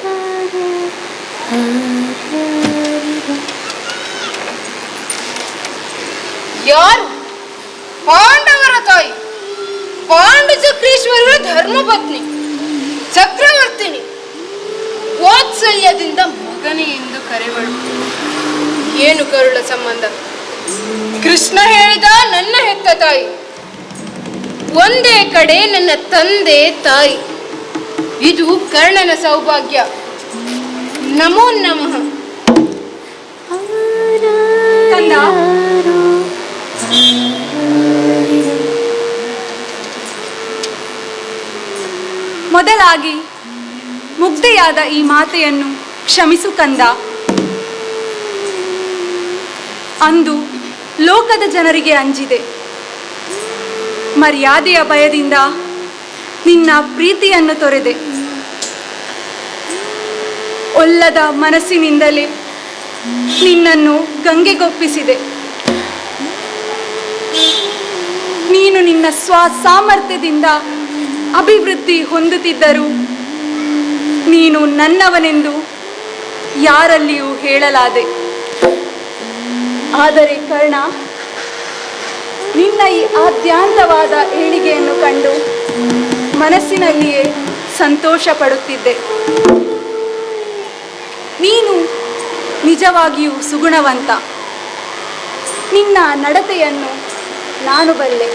ಯಾರು? ಪಾಂಡವರ ತಾಯಿ, ಪಾಂಡು ಚಕ್ರೇಶ್ವರರ ಧರ್ಮಪತ್ನಿ, ಚಕ್ರವರ್ತಿನಿ. ವಾತ್ಸಲ್ಯದಿಂದ ಮಗನೇ ಎಂದು ಕರೆವಳು. ಏನು ಕರುಳ ಸಂಬಂಧ? ಕೃಷ್ಣ ಹೇಳಿದ ನನ್ನ ಹೆತ್ತ ತಾಯಿ, ಒಂದೇ ಕಡೆ ನನ್ನ ತಂದೆ ತಾಯಿ. ಇದು ಕರ್ಣನ ಸೌಭಾಗ್ಯ. ನಮೋ ನಮಃ. ಕಂದ, ಮೊದಲಾಗಿ ಮುಗ್ಧೆಯಾದ ಈ ಮಾತೆಯನ್ನು ಕ್ಷಮಿಸು ಕಂದ. ಅಂದು ಲೋಕದ ಜನರಿಗೆ ಅಂಜಿದೆ. ಮರ್ಯಾದೆಯ ಭಯದಿಂದ ನಿನ್ನ ಪ್ರೀತಿಯನ್ನು ತೊರೆದೆ. ಒಲ್ಲದ ಮನಸ್ಸಿನಿಂದಲೇ ನಿನ್ನನ್ನು ಗಂಗೆಗೊಪ್ಪಿಸಿದೆ. ನೀನು ನಿನ್ನ ಸಾಮರ್ಥ್ಯದಿಂದ ಅಭಿವೃದ್ಧಿ ಹೊಂದುತ್ತಿದ್ದರೂ ನೀನು ನನ್ನವನೆಂದು ಯಾರಲ್ಲಿಯೂ ಹೇಳಲಾದೆ. ಆದರೆ ಕರ್ಣ, ನಿನ್ನ ಈ ಆದ್ಯಾಂತವಾದ ಏಳಿಗೆಯನ್ನು ಕಂಡು ಮನಸ್ಸಿನಲ್ಲಿಯೇ ಸಂತೋಷ ಪಡುತ್ತಿದ್ದೆ. ನೀನು ನಿಜವಾಗಿಯೂ ಸುಗುಣವಂತ. ನಿನ್ನ ನಡತೆಯನ್ನು ನಾನು ಬಲ್ಲೆ.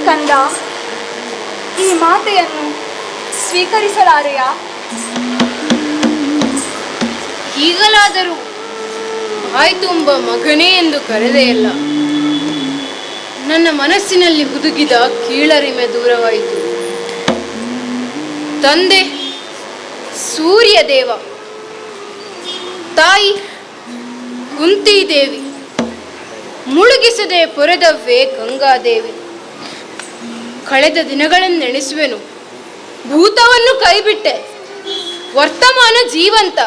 ಕಂದ, ಈ ಮಾತೆಯನ್ನು ಸ್ವೀಕರಿಸಲಾರೆಯಾ? ಈಗಲಾದರೂ ಬಾಯಿ ತುಂಬ ಮಗನೇ ಎಂದು ಕರೆದೆಯಲ್ಲ. ನನ್ನ ಮನಸ್ಸಿನಲ್ಲಿ ಹುದುಗಿದ ಕೀಳರಿಮೆ ದೂರವಾಯಿತು. ತಂದೆ ಸೂರ್ಯದೇವ, ತಾಯಿ ಕುಂತಿದೇವಿ, ಮುಳುಗಿಸದೆ ಪೊರೆದವ್ವೆ ಗಂಗಾದೇವಿ. ಕಳೆದ ದಿನಗಳನ್ನೆಣಿಸುವೆನು. ಭೂತವನ್ನು ಕೈಬಿಟ್ಟೆ, ವರ್ತಮಾನ ಜೀವಂತ,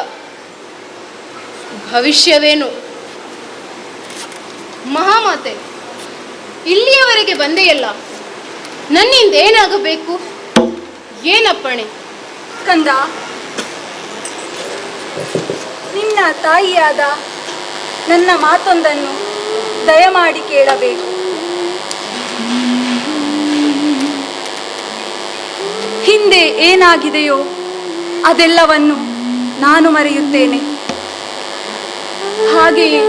ಭವಿಷ್ಯವೇನು? ಮಹಾಮಾತೆ, ಇಲ್ಲಿಯವರೆಗೆ ಬಂದೆಯಲ್ಲ, ನನ್ನಿಂದ ಏನಾಗಬೇಕು? ಏನಪ್ಪಣೆ? ಕಂದ, ನಿನ್ನ ತಾಯಿಯಾದ ನನ್ನ ಮಾತೊಂದನ್ನು ದಯಮಾಡಿ ಕೇಳಬೇಕು. ಹಿಂದೆ ಏನಾಗಿದೆಯೋ ಅದೆಲ್ಲವನ್ನು ನಾನು ಮರೆಯುತ್ತೇನೆ. ಹಾಗೆಯೇ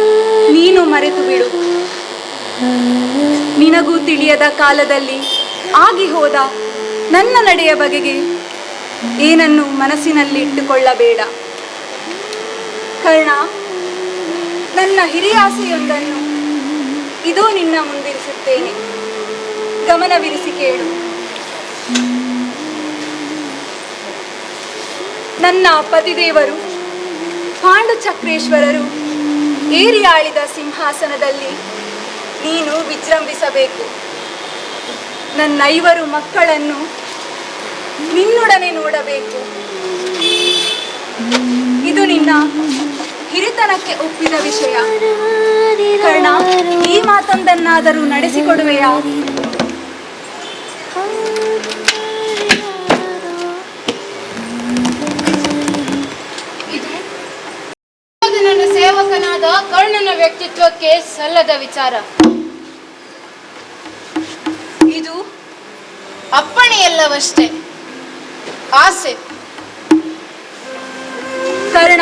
ನೀನು ಮರೆತು ಬಿಡು. ನಿನಗೂ ತಿಳಿಯದ ಕಾಲದಲ್ಲಿ ಆಗಿ ಹೋದ ನನ್ನ ನಡೆಯ ಬಗೆಗೆ ಏನನ್ನು ಮನಸ್ಸಿನಲ್ಲಿ ಇಟ್ಟುಕೊಳ್ಳಬೇಡ. ಕರ್ಣ, ನನ್ನ ಹಿರಿಯಾಸೆಯೊಂದನ್ನು ಇದೂ ನಿನ್ನ ಮುಂದಿರಿಸುತ್ತೇನೆ, ಗಮನವಿರಿಸಿ ಕೇಳು. ನನ್ನ ಪತಿದೇವರು ಪಾಂಡುಚಕ್ರೇಶ್ವರರು ಏರಿ ಆಳಿದ ಸಿಂಹಾಸನದಲ್ಲಿ ನೀನು ವಿಜೃಂಭಿಸಬೇಕು. ನನ್ನ 5 ಮಕ್ಕಳನ್ನು ನಿನ್ನೊಡನೆ ನೋಡಬೇಕು. ಇದು ನಿನ್ನ ಹಿರಿತನಕ್ಕೆ ಒಪ್ಪಿದ ವಿಷಯ. ಕರ್ಣ, ಈ ಮಾತೊಂದನ್ನಾದರೂ ನಡೆಸಿಕೊಡುವೆಯಾ? ನನ್ನ ಸೇವಕನಾದ ಕರ್ಣನ ವ್ಯಕ್ತಿತ್ವಕ್ಕೆ ಸಲ್ಲದ ವಿಚಾರ ಇದು. ಅಪ್ಪಣೆಯಲ್ಲವಷ್ಟೇ, ಆಸೆ. ಕರ್ಣ,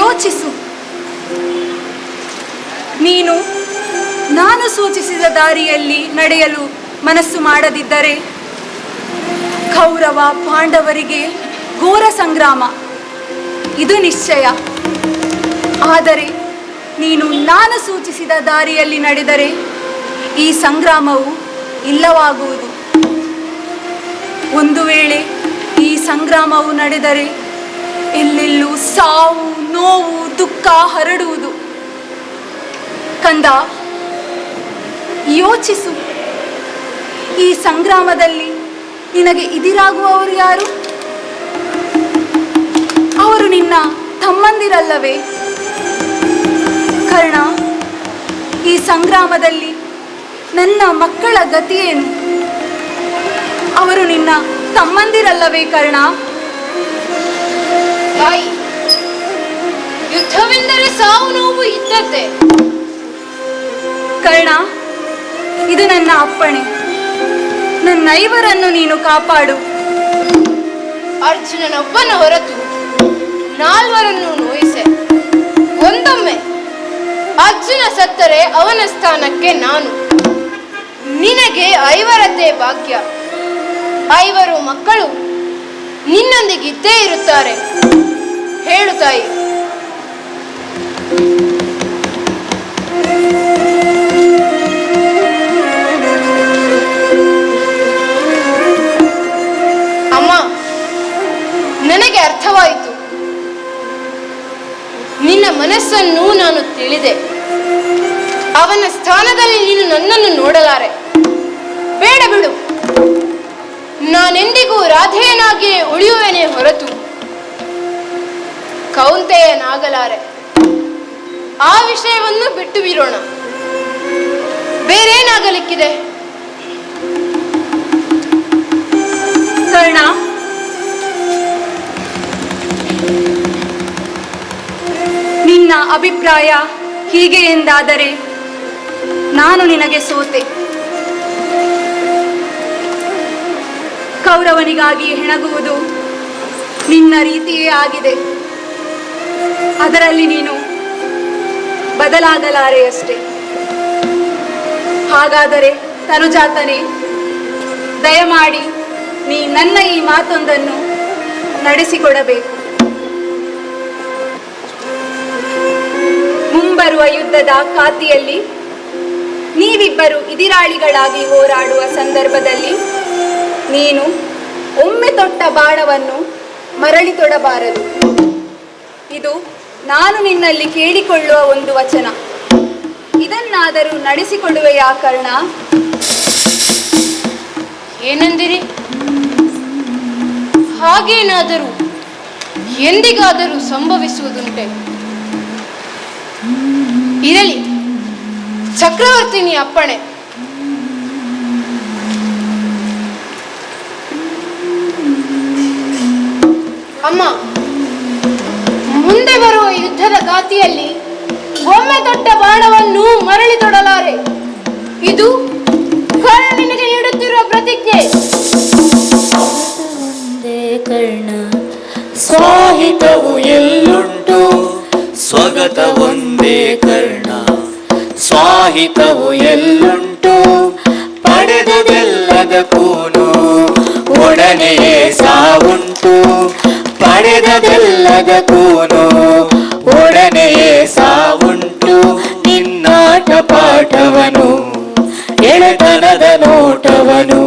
ಯೋಚಿಸು. ನೀನು ನಾನು ಸೂಚಿಸಿದ ದಾರಿಯಲ್ಲಿ ನಡೆಯಲು ಮನಸ್ಸು ಮಾಡದಿದ್ದರೆ ಕೌರವ ಪಾಂಡವರಿಗೆ ಘೋರ ಸಂಗ್ರಾಮ, ಇದು ನಿಶ್ಚಯ. ಆದರೆ ನೀನು ನಾನು ಸೂಚಿಸಿದ ದಾರಿಯಲ್ಲಿ ನಡೆದರೆ ಈ ಸಂಗ್ರಾಮವು ಇಲ್ಲವಾಗುವುದು. ಒಂದು ವೇಳೆ ಈ ಸಂಗ್ರಾಮವು ನಡೆದರೆ ಎಲ್ಲೆಲ್ಲೂ ಸಾವು, ನೋವು, ದುಃಖ ಹರಡುವುದು. ಕಂದ, ಯೋಚಿಸು. ಈ ಸಂಗ್ರಾಮದಲ್ಲಿ ನಿನಗೆ ಎದುರಾಗುವವರು ಯಾರು? ಅವರು ನಿನ್ನ ತಮ್ಮಂದಿರಲ್ಲವೇ? ಕರ್ಣ, ಈ ಸಂಗ್ರಾಮದಲ್ಲಿ ನನ್ನ ಮಕ್ಕಳ ಗತಿಯೇನು? ಅವರು ನಿನ್ನ ತಮ್ಮಂದಿರಲ್ಲವೇ ಕರ್ಣ? ತಾಯಿ, ಯುದ್ಧವೆಂದರೆ ಸಾವು ನೋವು ಇದ್ದದ್ದೇ. ಕರ್ಣ, ಇದು ನನ್ನ ಅಪ್ಪಣೆ. ನನ್ನ 5 ನೀನು ಕಾಪಾಡು. ಅರ್ಜುನನೊಬ್ಬನ ಹೊರತು 4 ನೋಯಿಸೆ. ಒಂದೊಮ್ಮೆ ಅರ್ಜುನ ಸತ್ತರೆ ಅವನ ಸ್ಥಾನಕ್ಕೆ ನಾನು. ನಿನಗೆ 5 ಭಾಗ್ಯ. 5 ಮಕ್ಕಳು ನಿನ್ನೊಂದಿಗಿದ್ದೇ ಇರುತ್ತಾರೆ. ಹೇಳು ತಾಯಿ. ಅಮ್ಮ, ನನಗೆ ಅರ್ಥವಾಯಿತು. ನಿನ್ನ ಮನಸ್ಸನ್ನು ನಾನು ತಿಳಿದೆ. ಅವನ ಸ್ಥಾನದಲ್ಲಿ ನೀನು ನನ್ನನ್ನು ನೋಡಲಾರೆ. ಬೇಡ ಬಿಡು. ನಾನೆಂದಿಗೂ ರಾಧೆಯನಾಗಿಯೇ ಉಳಿಯುವೆನೇ ಹೊರತು ಕೌಂತೆಯನಾಗಲಾರೆ. ಆ ವಿಷಯವನ್ನು ಬಿಟ್ಟು ಬಿಡೋಣ. ಬೇರೇನಾಗಲಿಕ್ಕಿದೆ? ಕರ್ಣ, ನಿನ್ನ ಅಭಿಪ್ರಾಯ ಹೀಗೆ ಎಂದಾದರೆ ನಾನು ನಿನಗೆ ಸೋತೆ. ಕೌರವನಿಗಾಗಿ ಹೆಣಗುವುದು ನಿನ್ನ ರೀತಿಯೇ ಆಗಿದೆ. ಅದರಲ್ಲಿ ನೀನು ಬದಲಾಗಲಾರೆಯಷ್ಟೇ. ಹಾಗಾದರೆ ತನುಜಾತನೇ, ದಯಮಾಡಿ ನೀ ನನ್ನ ಈ ಮಾತೊಂದನ್ನು ನಡೆಸಿಕೊಡಬೇಕು. ಮುಂಬರುವ ಯುದ್ಧದ ಖಾತಿಯಲ್ಲಿ ನೀವಿಬ್ಬರು ಎದುರಾಳಿಗಳಾಗಿ ಹೋರಾಡುವ ಸಂದರ್ಭದಲ್ಲಿ ನೀನು ಒಮ್ಮೆ ತೊಟ್ಟ ಬಾಣವನ್ನು ಮರಳಿ ತೊಡಬಾರದು. ಇದು ನಾನು ನಿನ್ನಲ್ಲಿ ಕೇಳಿಕೊಳ್ಳುವ ಒಂದು ವಚನ. ಇದನ್ನಾದರೂ ನಡೆಸಿಕೊಡುವೆಯಾ ಕರ್ಣ? ಏನೆಂದಿರಿ? ಹಾಗೇನಾದರೂ ಎಂದಿಗಾದರೂ ಸಂಭವಿಸುವುದುಂಟೆ? ಇರಲಿ, ಚಕ್ರವರ್ತಿನಿ ಅಪ್ಪಣೆ. ಅಮ್ಮ, ಮುಂದೆ ಬರುವ ಯುದ್ಧದ ಗಾತಿಯಲ್ಲಿ ಒಮ್ಮೆ ತೊಟ್ಟ ಬಾಣವನ್ನು ಮರಳಿ ತೊಡಲಾರೆ. ಇದು ಕರ್ಣನಿಗೆ ನೀಡುತ್ತಿರುವ ಪ್ರತಿಜ್ಞೆ. ಕರ್ಣ, ಸ್ವಾಹಿತವು ಎಲ್ಲುಂಟು ಸ್ವಗತ ಒಂದೇ ಕರ್ಣ. ಸ್ವಾಹಿತವು ಎಲ್ಲುಂಟು ಪಡೆದದೆಲ್ಲದಕ್ಕೂನು ಒಡನೆಯೇ ಸಾವುಂಟು. ಪಡೆದದೆಲ್ಲದಕ್ಕೂನು ಒಡನೆಯೇ ಸಾವುಂಟು. ನಿನ್ನಾಟ ಪಾಡ ಪಾಠವನು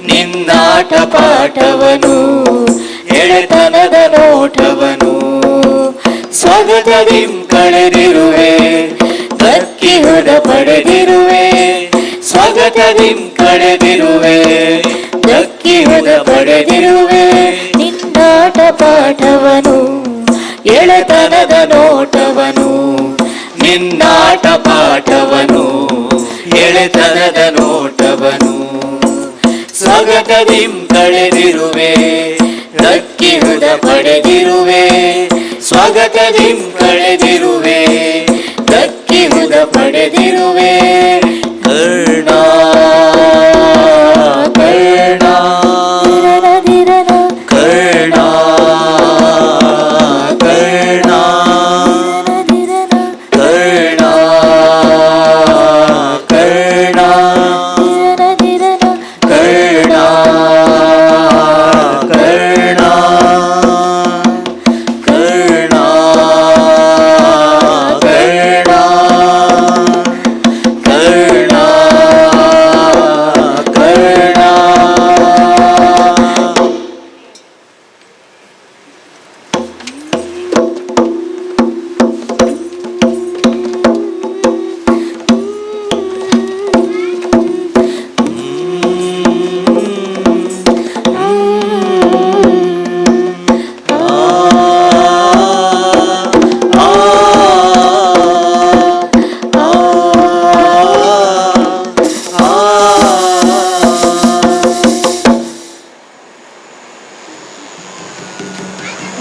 ನಿನ್ನಾಟ ಪಾಠವನು ಎಳೆತನದ ನೋಟವನು ಸ್ವಗತದಿಂ ಕಳೆದಿರುವೆ ದಕ್ಕಿಹುದ ಪಡೆದಿರುವೆ ಸ್ವಗತದಿಂ ಕಳೆದಿರುವೆ ದಕ್ಕಿಹುದ ಪಡೆದಿರುವೆ ನಿನ್ನಾಟ ಪಾಠವನು ಎಳೆತನದ ನೋಟವನು ನಿನ್ನಾಟ ಪಾಠವನು ಎಳೆತನದ ನೋಟವನು ಸ್ವಗತದಿಂ ಕಳೆದಿರುವೆ ದಕ್ಕಿಹುದ ಪಡೆದಿರುವೆ ಸ್ವಗತದಿಂ ಕಳೆದಿರುವೆ ದಕ್ಕಿಹುದ ಪಡೆದಿರುವೆ ಕರ್ಣ ಕರ್ಣ ಕರ್ಣ ಕರ್ಣ ಕರ್ಣ ಕರ್ಣ ಕರ್ಣ ಕರ್ಣ ಕರ್ಣ ಕರ್ಣ ಕರ್ಣ ಕರ್ಣ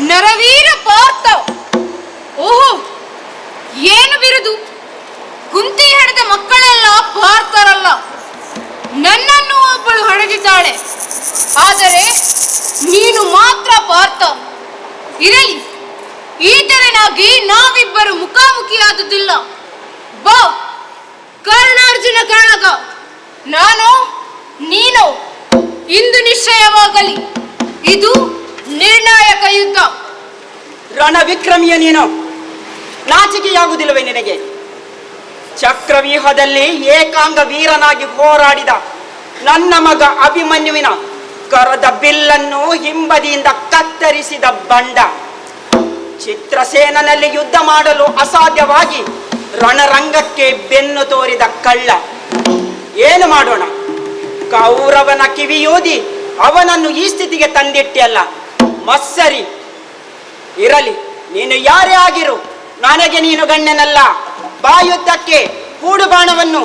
ನರವೀರ ಪಾರ್ಥ. ಓಹೋ, ಏನು ಬಿರುದು! ಕುಂತಿ ಹಡೆದ ಮಕ್ಕಳೆಲ್ಲ ಪಾರ್ಥರಲ್ಲ, ನನ್ನನ್ನು ಒಬ್ಬಳು ಹಡೆದಿದ್ದಾಳೆ. ಆದರೆ ನೀನು ಮಾತ್ರ ಪಾರ್ಥ. ಇರಲಿ, ಈ ತೆರನಾಗಿ ನಾವಿಬ್ಬರು ಮುಖಾಮುಖಿಯಾದುದಿಲ್ಲ. ಬಾ ಕರ್ಣಾರ್ಜುನ ಕರ್ಣಗ, ನಾನು ನೀನು ಇಂದು ನಿಶ್ಚಯವಾಗಲಿ. ಇದು ನಿರ್ಣಾಯಕ ಯುದ್ಧ. ರಣವಿಕ್ರಮಿಯ ನೀನು, ನಾಚಿಕೆಯಾಗುವುದಿಲ್ಲವೇ ನಿನಗೆ? ಚಕ್ರವ್ಯೂಹದಲ್ಲಿ ಏಕಾಂಗ ವೀರನಾಗಿ ಹೋರಾಡಿದ ನನ್ನ ಮಗ ಅಭಿಮನ್ಯುವಿನ ಕರದ ಬಿಲ್ಲನ್ನು ಹಿಂಬದಿಯಿಂದ ಕತ್ತರಿಸಿದ ಬಂಡ, ಚಿತ್ರಸೇನಲ್ಲಿ ಯುದ್ಧ ಮಾಡಲು ಅಸಾಧ್ಯವಾಗಿ ರಣರಂಗಕ್ಕೆ ಬೆನ್ನು ತೋರಿದ ಕಳ್ಳ. ಏನು ಮಾಡೋಣ? ಕೌರವನ ಕಿವಿಯೂದಿ ಅವನನ್ನು ಈ ಸ್ಥಿತಿಗೆ ತಂದಿಟ್ಟಿಯಲ್ಲ, ಮತ್ಸರಿ. ಇರಲಿ, ನೀನು ಯಾರೇ ಆಗಿರು, ನನಗೆ ನೀನು ಗಣ್ಯನಲ್ಲ. ಬಾ ಯುದ್ಧಕ್ಕೆ, ಹೂಡು ಬಾಣವನ್ನು.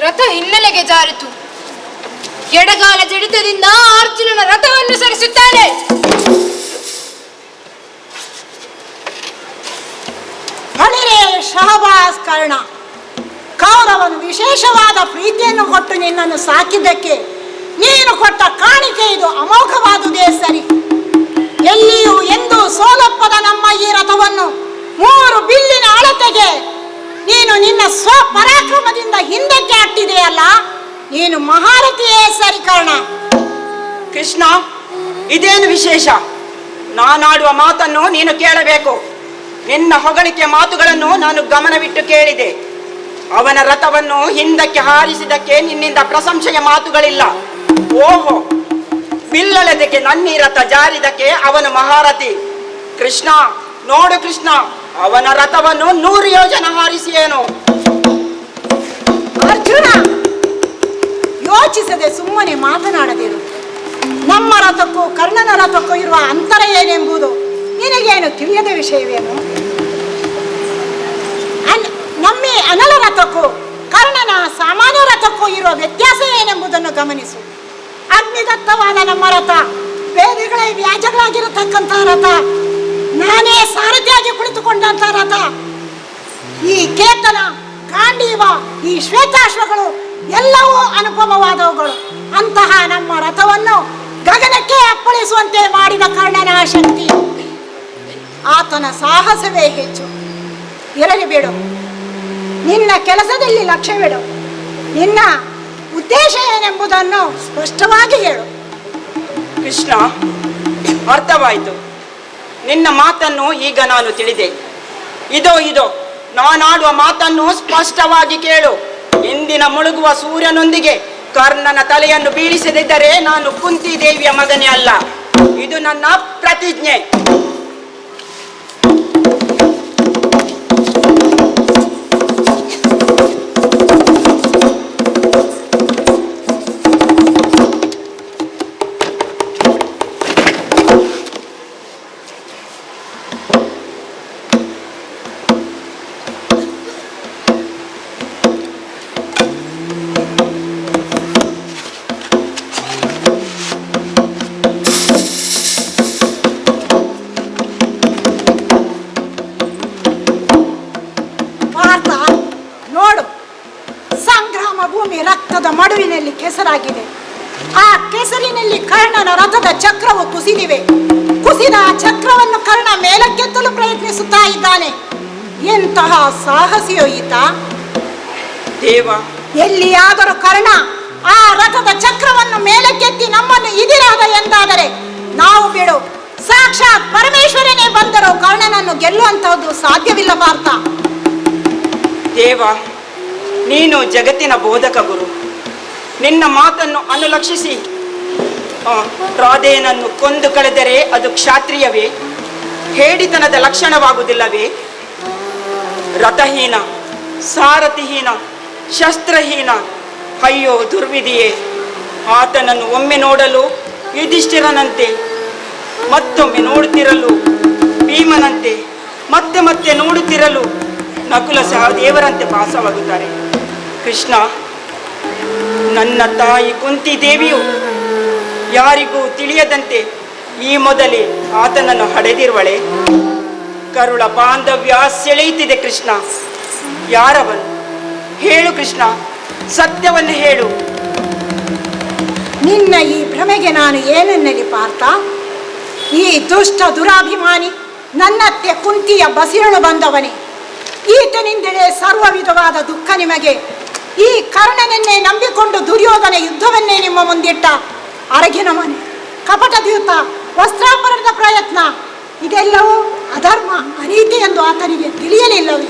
ರಥ ಹಿನ್ನೆಲೆಗೆ ಜಾರಿತು. ಎಡಗಾಲ ಜಡಿತದಿಂದ ಅರ್ಜುನನ ರಥವನ್ನು ಸರಿಸುತ್ತಾನೆ. ಬಳಿರೆ ಶಹಬಾಸ್ ಕರ್ಣ, ಕೌರವನು ವಿಶೇಷವಾದ ಪ್ರೀತಿಯನ್ನು ಕೊಟ್ಟು ನಿನ್ನನ್ನು ಸಾಕಿದ್ದಕ್ಕೆ ನೀನು ಕೊಟ್ಟ ಕಾಣಿಕೆ ಇದು ಅಮೋಘವಾದುದೇ ಸರಿ. ಎಲ್ಲಿಯೂ ಎಂದೂ ಸೋಲಪ್ಪದ ನಮ್ಮ ಈ ರಥವನ್ನು 3 ಬಿಲ್ಲಿನ ಅಳತೆಗೆ ನೀನು ನಿನ್ನ ಸ್ವಪರಾಕ್ರಮದಿಂದ ಹಿಂದಕ್ಕೆ ಅಟ್ಟಿದೆಯಲ್ಲ, ನೀನು ಮಹಾರಥಿಯೇ ಸರಿ ಕರ್ಣ. ಕೃಷ್ಣ, ಇದೇನು ವಿಶೇಷ? ನಾನಾಡುವ ಮಾತನ್ನು ನೀನು ಕೇಳಬೇಕು. ನಿನ್ನ ಹೊಗಳಿಕೆ ಮಾತುಗಳನ್ನು ನಾನು ಗಮನವಿಟ್ಟು ಕೇಳಿದೆ. ಅವನ ರಥವನ್ನು ಹಿಂದಕ್ಕೆ ಹಾರಿಸಿದಕ್ಕೆ ನಿನ್ನಿಂದ ಪ್ರಶಂಸೆಯ ಮಾತುಗಳಿಲ್ಲ. ಓಹೋ, ಬಿಲ್ಲಳೆದಕ್ಕೆ ನನ್ನೀ ರಥ ಜಾರಿದಕ್ಕೆ ಅವನು ಮಹಾರಥಿ. ಕೃಷ್ಣ, ನೋಡು ಕೃಷ್ಣ, ಅವನ ರಥವನ್ನು 100 ಯೋಜನ ಹಾರಿಸಿಯೇನು. ಅರ್ಜುನ, ಯೋಚಿಸದೆ ಸುಮ್ಮನೆ ಮಾತನಾಡದಿರು. ನಮ್ಮ ರಥಕ್ಕೂ ಕರ್ಣನ ರಥಕ್ಕೂ ಇರುವ ಅಂತರ ಏನೆಂಬುದು ನಿನಗೇನು ತಿಳಿಯದ ವಿಷಯವೇನು? ನಮ್ಮಿ ಅನಲ ರಥಕ್ಕೂ ಕರ್ಣನ ಸಾಮಾನ್ಯ ರಥಕ್ಕೂ ಇರುವ ವ್ಯತ್ಯಾಸ ಏನೆಂಬುದನ್ನು ಗಮನಿಸು. ಅಗ್ನಿದತ್ತವಾದ ನಮ್ಮ ರಥ ಬೇರೆಗಳೇ ವ್ಯಾಜಗಳಾಗಿರತಕ್ಕಂತಹ ರಥ, ನಾನೇ ಸಾರಥಿಯಾಗಿ ಕುಳಿತುಕೊಂಡಂತಹ ರಥ, ಈ ಕೇತನ, ಗಾಂಡೀವ, ಈ ಶ್ವೇತಾಶ್ವಗಳು ಎಲ್ಲವೂ ಅನುಪಮವಾದವುಗಳು. ಅಂತಹ ನಮ್ಮ ರಥವನ್ನು ಗಗನಕ್ಕೆ ಅಪ್ಪಳಿಸುವಂತೆ ಮಾಡಿದ ಕರ್ಣನ ಶಕ್ತಿ, ಆತನ ಸಾಹಸವೇ ಹೆಚ್ಚು. ಇರಲಿ ಬಿಡು, ನಿನ್ನ ಕೆಲಸದಲ್ಲಿ ಲಕ್ಷ್ಯವಿಡು. ನಿನ್ನ ಉದ್ದೇಶ ಏನೆಂಬುದನ್ನು ಸ್ಪಷ್ಟವಾಗಿ ಹೇಳು. ಕೃಷ್ಣ, ಅರ್ಥವಾಯಿತು. ನಿನ್ನ ಮಾತನ್ನು ಈಗ ನಾನು ತಿಳಿದೆ. ಇದೋ ನಾನಾಡುವ ಮಾತನ್ನು ಸ್ಪಷ್ಟವಾಗಿ ಕೇಳು. ಇಂದಿನ ಮುಳುಗುವ ಸೂರ್ಯನೊಂದಿಗೆ ಕರ್ಣನ ತಲೆಯನ್ನು ಬೀಳಿಸದಿದ್ದರೆ ನಾನು ಕುಂತಿ ದೇವಿಯ ಮಗನೇ ಅಲ್ಲ. ಇದು ನನ್ನ ಪ್ರತಿಜ್ಞೆ. ರಕ್ತದ ಮಡುವಿನಲ್ಲಿ ಕೆಸರಾಗಿದೆ. ಆ ಕೆಸರಿನಲ್ಲಿ ಕರ್ಣನ ರಥದ ಚಕ್ರವು ಕುಸಿದಿವೆ. ಕುಸಿದ ಆ ಚಕ್ರವನ್ನು ಕರ್ಣ ಮೇಲಕ್ಕೆತ್ತಲು ಪ್ರಯತ್ನಿಸುತ್ತಾ ಇದ್ದಾನೆ. ಎಂತಹ ಸಾಹಸಿಯೋ ಈತ! ದೇವ, ಎಲ್ಲಿಯಾದರೂ ಕರ್ಣ ಆ ರಥದ ಚಕ್ರವನ್ನು ಮೇಲಕ್ಕೆತ್ತಿ ನಮ್ಮನ್ನು ಇದಿರಾದ ಎಂದಾದರೆ ನಾವು ಬಿಡು, ಸಾಕ್ಷಾತ್ ಪರಮೇಶ್ವರನೇ ಬಂದರೂ ಕರ್ಣನನ್ನು ಗೆಲ್ಲುವಂತಹದ್ದು ಸಾಧ್ಯವಿಲ್ಲ ಪಾರ್ಥ. ದೇವ, ನೀನು ಜಗತ್ತಿನ ಬೋಧಕ ಗುರು. ನಿನ್ನ ಮಾತನ್ನು ಅನುಲಕ್ಷಿಸಿ ರಾಧೆಯನನ್ನು ಕೊಂದು ಕಳೆದರೆ ಅದು ಕ್ಷಾತ್ರಿಯವೇ? ಹೇಡಿತನದ ಲಕ್ಷಣವಾಗುವುದಿಲ್ಲವೇ? ರಥಹೀನ, ಸಾರಥಿಹೀನ, ಶಸ್ತ್ರಹೀನ, ಅಯ್ಯೋ ದುರ್ವಿಧಿಯೇ! ಆತನನ್ನು ಒಮ್ಮೆ ನೋಡಲು ಯುಧಿಷ್ಠಿರನಂತೆ, ಮತ್ತೊಮ್ಮೆ ನೋಡುತ್ತಿರಲು ಭೀಮನಂತೆ, ಮತ್ತೆ ಮತ್ತೆ ನೋಡುತ್ತಿರಲು ನಕುಲ ಸಹ ದೇವರಂತೆ ಭಾಸವಾಗುತ್ತಾರೆ. ಕೃಷ್ಣ, ನನ್ನ ತಾಯಿ ಕುಂತಿ ದೇವಿಯು ಯಾರಿಗೂ ತಿಳಿಯದಂತೆ ಈ ಮೊದಲೇ ಆತನನ್ನು ಹಡೆದಿರುವಳೆ. ಕರುಳ ಬಾಂಧವ್ಯ ಸೆಳೆಯುತ್ತಿದೆ. ಕೃಷ್ಣ, ಯಾರವನು? ಹೇಳು ಕೃಷ್ಣ, ಸತ್ಯವನ್ನು ಹೇಳು. ನಿನ್ನ ಈ ಭ್ರಮೆಗೆ ನಾನು ಏನನ್ನಲಿ ಪಾರ್ಥ? ಈ ದುಷ್ಟ ದುರಾಭಿಮಾನಿ ನನ್ನತ್ತೆ ಕುಂತಿಯ ಬಸಿರಳು ಬಂದವನೇ. ಈತನಿಂದಲೇ ಸರ್ವ ವಿಧವಾದ ದುಃಖ ನಿಮಗೆ. ಈ ಕರ್ಣನನ್ನೇ ನಂಬಿಕೊಂಡು ದುರ್ಯೋಧನ ಯುದ್ಧವನ್ನೇ ನಿಮ್ಮ ಮುಂದಿಟ್ಟ. ಅರಗಿನ ಮನೆ, ಕಪಟ ದ್ಯೂತ, ವಸ್ತ್ರಾಪರಣದ ಪ್ರಯತ್ನ, ಇದೆಲ್ಲವೂ ಅಧರ್ಮ, ಅನೀತಿ ಎಂದು ಆತನಿಗೆ ತಿಳಿಯಲಿಲ್ಲವೇ?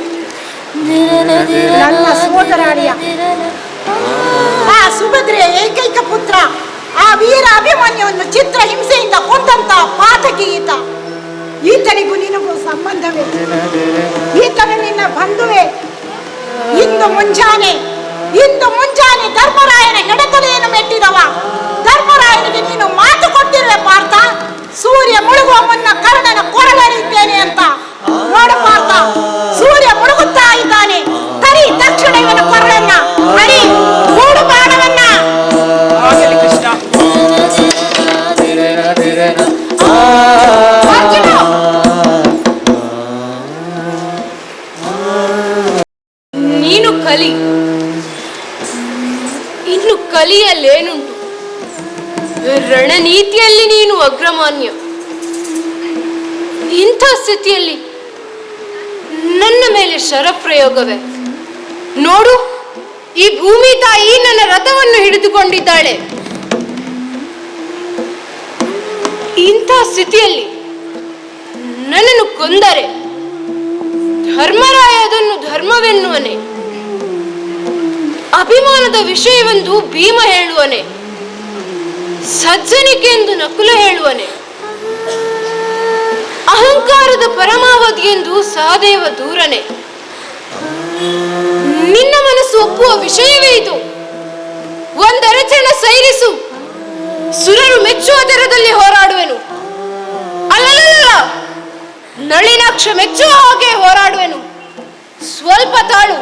ನನ್ನ ಸೋದರಾಳಿಯ ಆ ಸುಭದ್ರೆಯ ಏಕೈಕ ಪುತ್ರ, ಆ ವೀರ ಅಭಿಮನ್ಯುವನ್ನು ಚಿತ್ರ ಹಿಂಸೆಯಿಂದ ಕೊಂದಂತ ಪಾತಕಿ ಈತ. ಈತನಿಗೂ ನಿನಗೂ ಸಂಬಂಧವೇ? ಈತನು ನಿನ್ನ ಬಂಧುವೇ? ಇಂದು ಮುಂಜಾನೆ ಧರ್ಮರಾಯನ ಹೆಡತಲೆಯನ್ನು ಮೆಟ್ಟಿದವ. ಧರ್ಮರಾಯನಿಗೆ ನೀನು ಮಾತು ಕೊಟ್ಟಿರುವೆ ಪಾರ್ಥ, ಸೂರ್ಯ ಮುಳುಗುವ ಮುನ್ನ ಕರ್ಣನ ಕೊರಳರಿದ್ದೇನೆ ಅಂತ. ನೋಡು ಪಾರ್ಥ, ಸೂರ್ಯ ಮುಳುಗುತ್ತಾ ಇದ್ದಾನೆ. ತರಿ ತಕ್ಷಣ ಇವನ ಕೊರಳನ್ನ, ಹರಿ ಮೂಡು ಬಾಣವನ್ನ. ಆಗಲಿ ಕೃಷ್ಣ. ನೀನು ಕಲಿ, ಇನ್ನು ಕಲಿಯಲ್ಲೇನುಂಟು? ರಣನೀತಿಯಲ್ಲಿ ನೀನು ಅಗ್ರಮಾನ್ಯ. ಇಂಥ ಸ್ಥಿತಿಯಲ್ಲಿ ನನ್ನ ಮೇಲೆ ಶರಪ್ರಯೋಗವೇ? ನೋಡು, ಈ ಭೂಮಿ ತಾಯಿ ನನ್ನ ರಥವನ್ನು ಹಿಡಿದುಕೊಂಡಿದ್ದಾಳೆ. ಇಂಥ ಸ್ಥಿತಿಯಲ್ಲಿ ನನ್ನನ್ನು ಕೊಂದರೆ ಧರ್ಮರಾಯ ಅದನ್ನು ಧರ್ಮವೆನ್ನುವನೆ, ಅಭಿಮಾನದ ವಿಷಯವೊಂದು ಭೀಮ ಹೇಳುವನೆ, ಸಜ್ಜನಿಕೆ ಎಂದು ನಕುಲ ಹೇಳುವನೆ, ಅಹಂಕಾರದ ಪರಮಾವಧಿ ಎಂದು ಸಹದೇವ ದೂರನೆ. ನಿನ್ನ ಮನಸ್ಸು ಒಪ್ಪುವ ವಿಷಯವೇ ಇದು. ಒಂದರಚಣ ಸೈರಿಸು, ಸುರರು ಮೆಚ್ಚುವ ದರದಲ್ಲಿ ಹೋರಾಡುವೆನು. ಅಲ್ಲಲ್ಲ, ನಳಿನಾಕ್ಷ ಮೆಚ್ಚುವ ಹಾಗೆ ಹೋರಾಡುವೆನು. ಸ್ವಲ್ಪ ತಾಳು.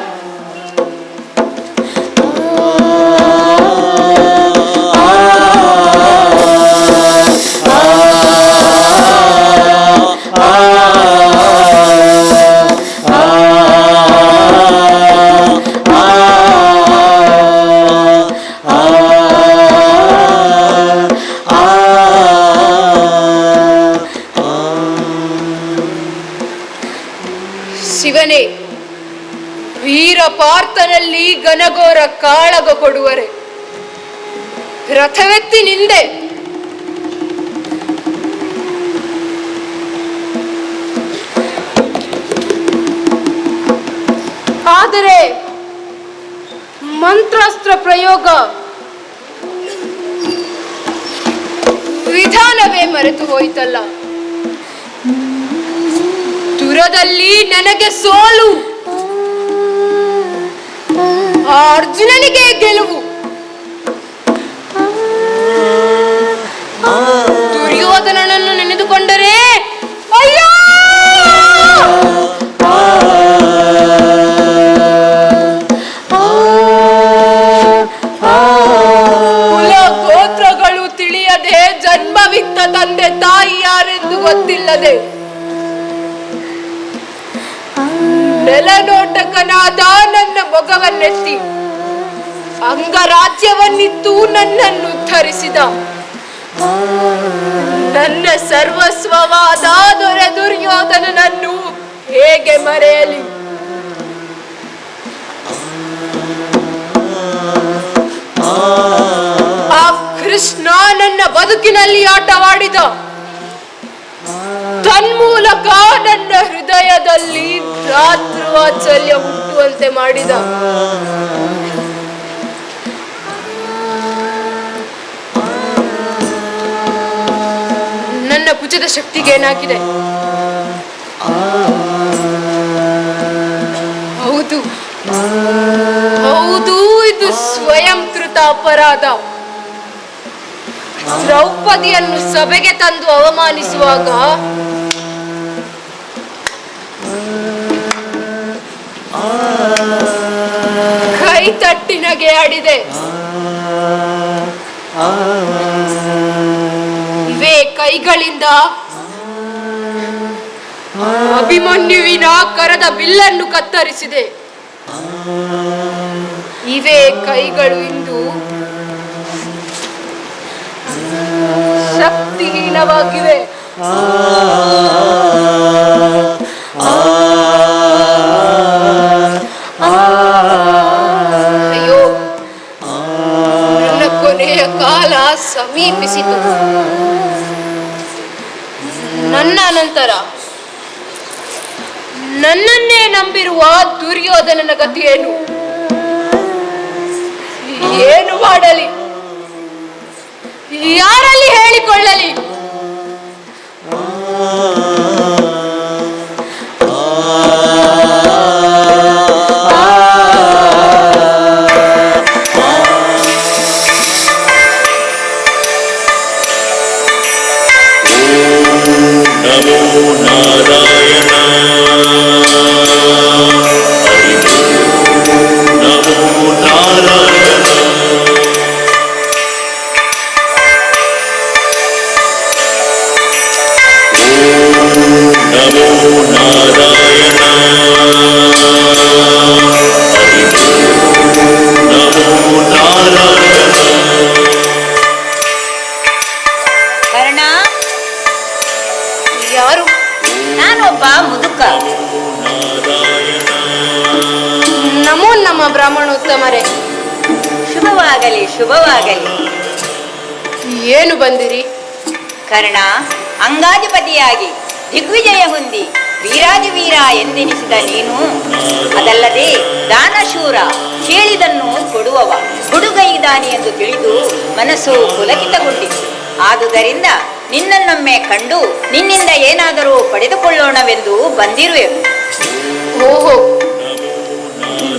ಶಿವನೇ, ವೀರ ಪಾರ್ಥನಲ್ಲಿ ಘನಘೋರ ಕಾಳಗ ಕೊಡುವರೆ. ರಥವೆತ್ತಿ ನಿಂದೆ ಆದರೆ ಮಂತ್ರಾಸ್ತ್ರ ಪ್ರಯೋಗ ವಿಧಾನವೇ ಮರೆತು ಹೋಯ್ತಲ್ಲ. ದೂರದಲ್ಲಿ ನನಗೆ ಸೋಲು, ಅರ್ಜುನನಿಗೆ ಗೆಲುವು. ದುರ್ಯೋಧನನನ್ನು ನೆನೆದುಕೊಂಡರೆ ಅಯ್ಯೋ, ಕುಲ ಗೋತ್ರಗಳು ತಿಳಿಯದೆ ಜನ್ಮವಿತ್ತ ತಂದೆ ತಾಯಿ ಯಾರೆಂದು ಗೊತ್ತಿಲ್ಲದೆ ನೆಲನೋಟಕನಾದ ನನ್ನ ಮೊಗವನ್ನೆತ್ತಿ ಅಂಗರಾಜ್ಯವನ್ನಿತ್ತು ನನ್ನನ್ನು ಉದ್ಧರಿಸಿದ ನನ್ನ ಸರ್ವಸ್ವವಾದ ದೊರೆ ದುರ್ಯೋಧನನನ್ನು ಹೇಗೆ ಮರೆಯಲಿ? ಆ ಕೃಷ್ಣ ನನ್ನ ಬದುಕಿನಲ್ಲಿ ಆಟವಾಡಿದ, ತನ್ಮೂಲಕ ನನ್ನ ಹೃದಯದಲ್ಲಿ ಭ್ರಾತೃವಾತ್ಸಲ್ಯ ಹುಟ್ಟುವಂತೆ ಮಾಡಿದ. ನನ್ನ ಭುಜದ ಶಕ್ತಿಗೆ ಏನಾಗಿದೆ? ಹೌದು ಹೌದು, ಇದು ಸ್ವಯಂಕೃತ ಅಪರಾಧ. ದ್ರೌಪದಿಯನ್ನು ಸಭೆಗೆ ತಂದು ಅವಮಾನಿಸುವಾಗ ಕೈ ತಟ್ಟಿ ನಗೆ ಆಡಿದೆ. ಇವೇ ಕೈಗಳಿಂದ ಅಭಿಮನ್ಯುವಿನ ಕರದ ಬಿಲ್ಲನ್ನು ಕತ್ತರಿಸಿದೆ. ಇವೇ ಕೈಗಳು ಇಂದು ಶಕ್ತಿಹೀನವಾಗಿವೆ. ಅಯ್ಯೋ, ನನ್ನ ಕೊನೆಯ ಕಾಲ ಸಮೀಪಿಸಿತು. ನನ್ನ ನಂತರ ನನ್ನನ್ನೇ ನಂಬಿರುವ ದುರ್ಯೋಧನನ ಗತಿಯೇನು? ಏನು ಮಾಡಲಿ? ಯಾರಲ್ಲಿ ಹೇಳಿಕೊಳ್ಳಲಿ? ಕರ್ಣ, ಯಾರು? ನಾನೊಬ್ಬ ಮುದುಕ. ನಮೋ ನಮ್ಮ ಬ್ರಾಹ್ಮಣೋತ್ತಮರೇ. ಶುಭವಾಗಲಿ ಶುಭವಾಗಲಿ. ಏನು ಬಂದಿರಿ? ಕರ್ಣ, ಅಂಗಾಧಿಪತಿಯಾಗಿ ದಿಗ್ವಿಜಯ ಹೊಂದಿ ವೀರಾದಿವೀರ ಎಂದೆನಿಸಿದ ನೀನು, ಅದಲ್ಲದೆ ದಾನಶೂರ, ಕೇಳಿದನ್ನು ಕೊಡುವವ, ಹುಡುಗೈದಾನಿ ಎಂದು ತಿಳಿದು ಮನಸ್ಸು ಪುಲಕಿತಗೊಂಡಿತು. ಆದುದರಿಂದ ನಿನ್ನನ್ನೊಮ್ಮೆ ಕಂಡು ನಿನ್ನಿಂದ ಏನಾದರೂ ಪಡೆದುಕೊಳ್ಳೋಣವೆಂದು ಬಂದಿರುವೆವು. ಓಹೋ,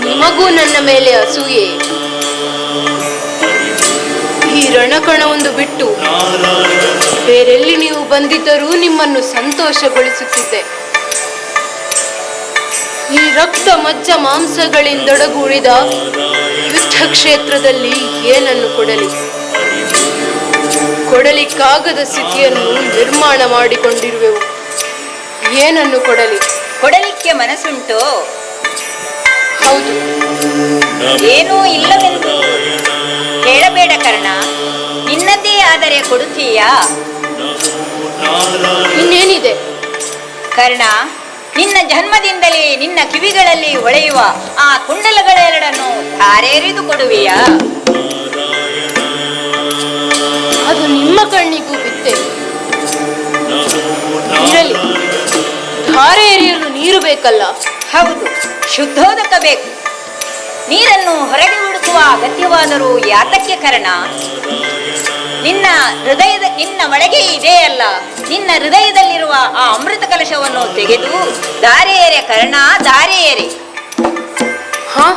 ನಿಮಗೂ ನನ್ನ ಮೇಲೆ ಅಸೂಯೆ? ಈ ರಣಕಣವೊಂದು ಬಿಟ್ಟು ಬೇರೆಲ್ಲಿ ನೀವು ಬಂದಿದ್ದರೂ ನಿಮ್ಮನ್ನು ಸಂತೋಷಗೊಳಿಸುತ್ತಿದ್ದೆ. ಈ ರಕ್ತ ಮಜ್ಜ ಮಾಂಸಗಳಿಂದೊಡಗೂಡಿದ ಯುದ್ಧ ಕ್ಷೇತ್ರದಲ್ಲಿ ಏನನ್ನು ಕೊಡಲಿ? ಕೊಡಲಿಕ್ಕಾಗದ ಸ್ಥಿತಿಯನ್ನು ನಿರ್ಮಾಣ ಮಾಡಿಕೊಂಡಿರುವೆವು. ಏನನ್ನು ಕೊಡಲಿ? ಕೊಡಲಿಕ್ಕೆ ಮನಸ್ಸುಂಟು? ಹೌದು. ಏನೂ ಇಲ್ಲವೆಂದು ಹೇಳಬೇಡ ಕರ್ಣ, ನಿನ್ನದೇ ಆದರೆ ಕೊಡುತ್ತೀಯಾ? ಇನ್ನೇನಿದೆ? ಕರ್ಣ, ನಿನ್ನ ಜನ್ಮದಿಂದಲೇ ನಿನ್ನ ಕಿವಿಗಳಲ್ಲಿ ಹೊಳೆಯುವ ಆ ಕುಂಡಲಗಳೆರಡನ್ನು ಧಾರೆರಿದು ಕೊಡುವೆಯಾ? ಅದು ನಿಮ್ಮ ಕಣ್ಣಿಗೂ ಬಿತ್ತೆ. ಇರಲಿ, ಧಾರೆ ಎರೆಯಲು ನೀರು ಬೇಕಲ್ಲ, ಹೌದು, ಶುದ್ಧೋದಕ ಬೇಕು. ನೀರನ್ನು ಹೊರಗೆ ಹುಡುಕುವ ಅಗತ್ಯವಾದರೂ ಯಾತಕ್ಕೆ ಕರ್ಣ? ನಿನ್ನ ಒಳಗೆ ಇದೆಯಲ್ಲ, ನಿನ್ನ ಹೃದಯದಲ್ಲಿರುವ ಆ ಅಮೃತ ಕಲಶವನ್ನು ತೆಗೆದು ದಾರೆಯರೆ ಕರ್ಣ, ದಾರೆಯರೆ. ಹಾ,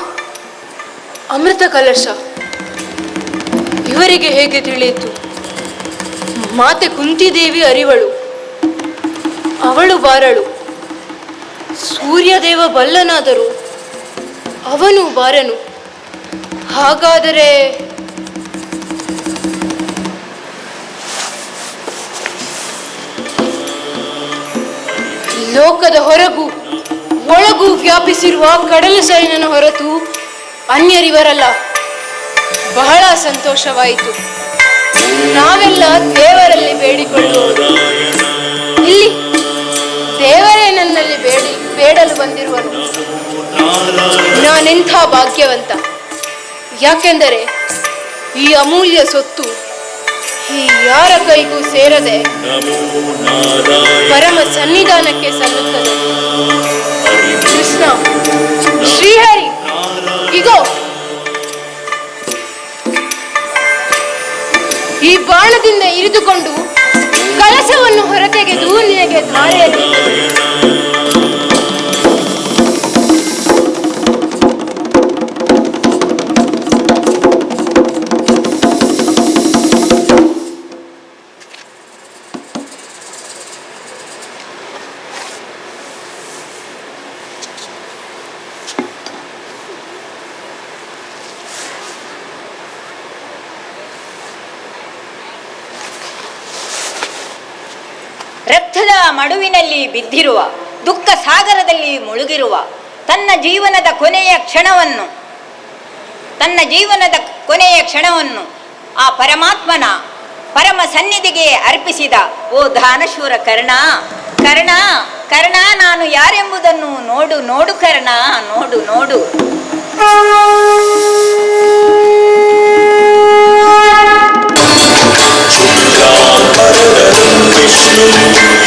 ಅಮೃತ ಕಲಶ ಇವರಿಗೆ ಹೇಗೆ ತಿಳಿಯಿತು? ಮಾತೆ ಕುಂತಿದೇವಿ ಅರಿವಳು, ಅವಳು ಬಾರಳು. ಸೂರ್ಯದೇವ ಬಲ್ಲನಾದರೂ ಅವನು ಬಾರನು. ಹಾಗಾದರೆ ಲೋಕದ ಹೊರಗೂ ಒಳಗೂ ವ್ಯಾಪಿಸಿರುವ ಕಡಲ ಸೈನ್ಯನ ಹೊರತು ಅನ್ಯರಿವರಲ್ಲ. ಬಹಳ ಸಂತೋಷವಾಯಿತು. ನಾವೆಲ್ಲ ದೇವರಲ್ಲಿ ಬೇಡಿಕೊಳ್ಳುವುದು. ಇಲ್ಲಿ ದೇವರೇ ನನ್ನಲ್ಲಿ ಬೇಡಲು ಬಂದಿರುವನು. ನಾನೆಂಥ ಭಾಗ್ಯವಂತ! ಯಾಕೆಂದರೆ ಈ ಅಮೂಲ್ಯ ಸೊತ್ತು ಈ ಯಾರ ಕೈಗೂ ಸೇರದೆ ಪರಮ ಸನ್ನಿಧಾನಕ್ಕೆ ಸಲ್ಲುತ್ತದೆ. ಕೃಷ್ಣ, ಶ್ರೀಹರಿ, ಇಗೋ ಈ ಬಾಣದಿಂದ ಇರಿದುಕೊಂಡು ಕಲಶವನ್ನು ಹೊರತೆಗೆದು ನಿನಗೆ ಧಾರೆಯಲ್ಲಿ ರಕ್ತದ ಮಡುವಿನಲ್ಲಿ ಬಿದ್ದಿರುವ, ದುಃಖ ಸಾಗರದಲ್ಲಿ ಮುಳುಗಿರುವ ತನ್ನ ಜೀವನದ ಕೊನೆಯ ಕ್ಷಣವನ್ನು ಆ ಪರಮಾತ್ಮನ ಪರಮ ಸನ್ನಿಧಿಗೆ ಅರ್ಪಿಸಿದ ಓ ದಾನಶೂರ ಕರ್ಣ, ಕರ್ಣ, ಕರ್ಣ, ನಾನು ಯಾರೆಂಬುದನ್ನು ನೋಡು, ನೋಡು ಕರ್ಣ, ನೋಡು, ನೋಡು.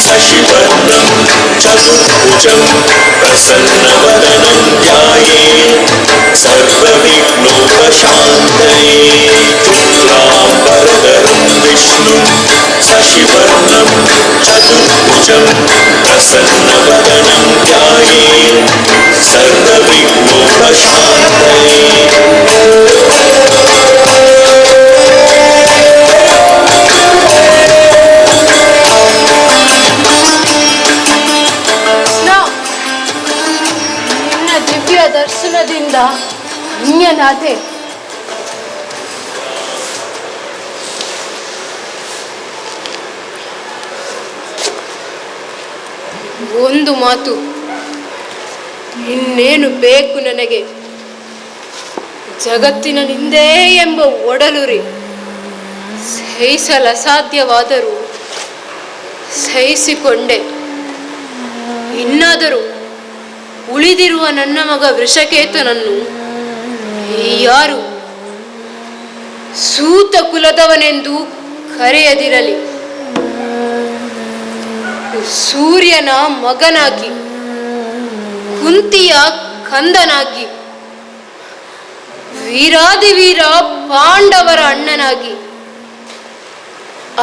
शशिवर्णं चतुर्भुजं प्रसन्नवदनं ध्यायेत् सर्वविघ्नोपशान्तये। शुक्लाम्बरधरं विष्णुं शशिवर्णं चतुर्भुजं प्रसन्नवदनं ध्यायेत् सर्वविघ्नोपशान्तये। ದರ್ಶನದಿಂದ ಧನ್ಯನಾದೆ. ಒಂದು ಮಾತು, ಇನ್ನೇನು ಬೇಕು ನನಗೆ? ಜಗತ್ತಿನ ನಿಂದೆ ಎಂಬ ಒಡಲುರಿ ಸಹಿಸಲಸಾಧ್ಯವಾದರೂ ಸಹಿಸಿಕೊಂಡೆ. ಇನ್ನಾದರೂ ಉಳಿದಿರುವ ನನ್ನ ಮಗ ವೃಷಕೇತನನ್ನು ಯಾರು ಸೂತ ಕುಲದವನೆಂದು ಕರೆಯದಿರಲಿ. ಸೂರ್ಯನ ಮಗನಾಗಿ, ಕುಂತಿಯ ಕಂದನಾಗಿ, ವೀರಾದಿವೀರ ಪಾಂಡವರ ಅಣ್ಣನಾಗಿ,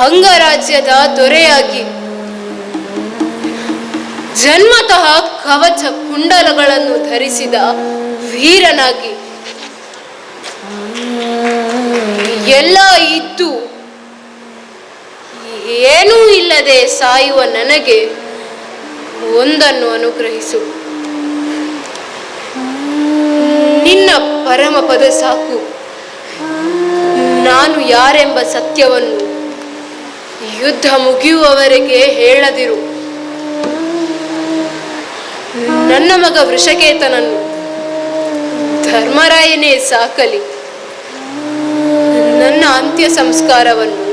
ಅಂಗರಾಜ್ಯದ ದೊರೆಯಾಗಿ, ಜನ್ಮತಃ ಕವಚ ಕುಂಡಲಗಳನ್ನು ಧರಿಸಿದ ವೀರನಾಗಿ ಎಲ್ಲ ಇದ್ದು ಏನೂ ಇಲ್ಲದೆ ಸಾಯುವ ನನಗೆ ಒಂದನ್ನು ಅನುಗ್ರಹಿಸು. ನಿನ್ನ ಪರಮ ಪದ ಸಾಕು. ನಾನು ಯಾರೆಂಬ ಸತ್ಯವನ್ನು ಯುದ್ಧ ಮುಗಿಯುವವರೆಗೆ ಹೇಳದಿರು. ನನ್ನ ಮಗ ವೃಷಕೇತನನ್ನು ಧರ್ಮರಾಯನೇ ಸಾಕಲಿ. ನನ್ನ ಅಂತ್ಯ ಸಂಸ್ಕಾರವನ್ನು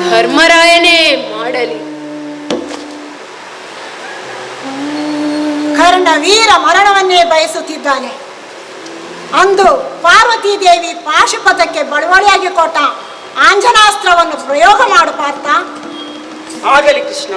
ಧರ್ಮರಾಯನೇ ಮಾಡಲಿ. ಕರ್ಣ ವೀರ ಮರಣವನ್ನೇ ಬಯಸುತ್ತಿದ್ದಾನೆ. ಅಂದು ಪಾರ್ವತೀ ದೇವಿ ಪಾಶುಪತಕ್ಕೆ ಬಡವಳಿಯಾಗಿ ಕೊಟ್ಟ ಆಂಜನಾಸ್ತ್ರವನ್ನು ಪ್ರಯೋಗ ಮಾಡು ಪಾರ್ಥ. ಆಗಲಿ ಕೃಷ್ಣ.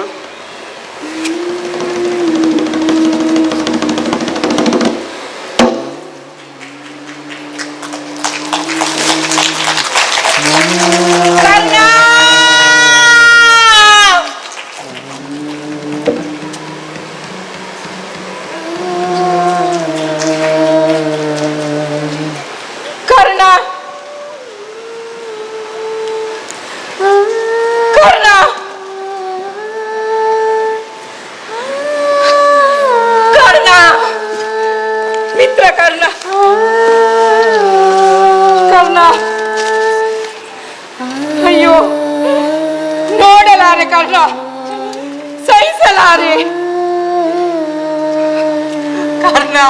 ಕರ್ಣ,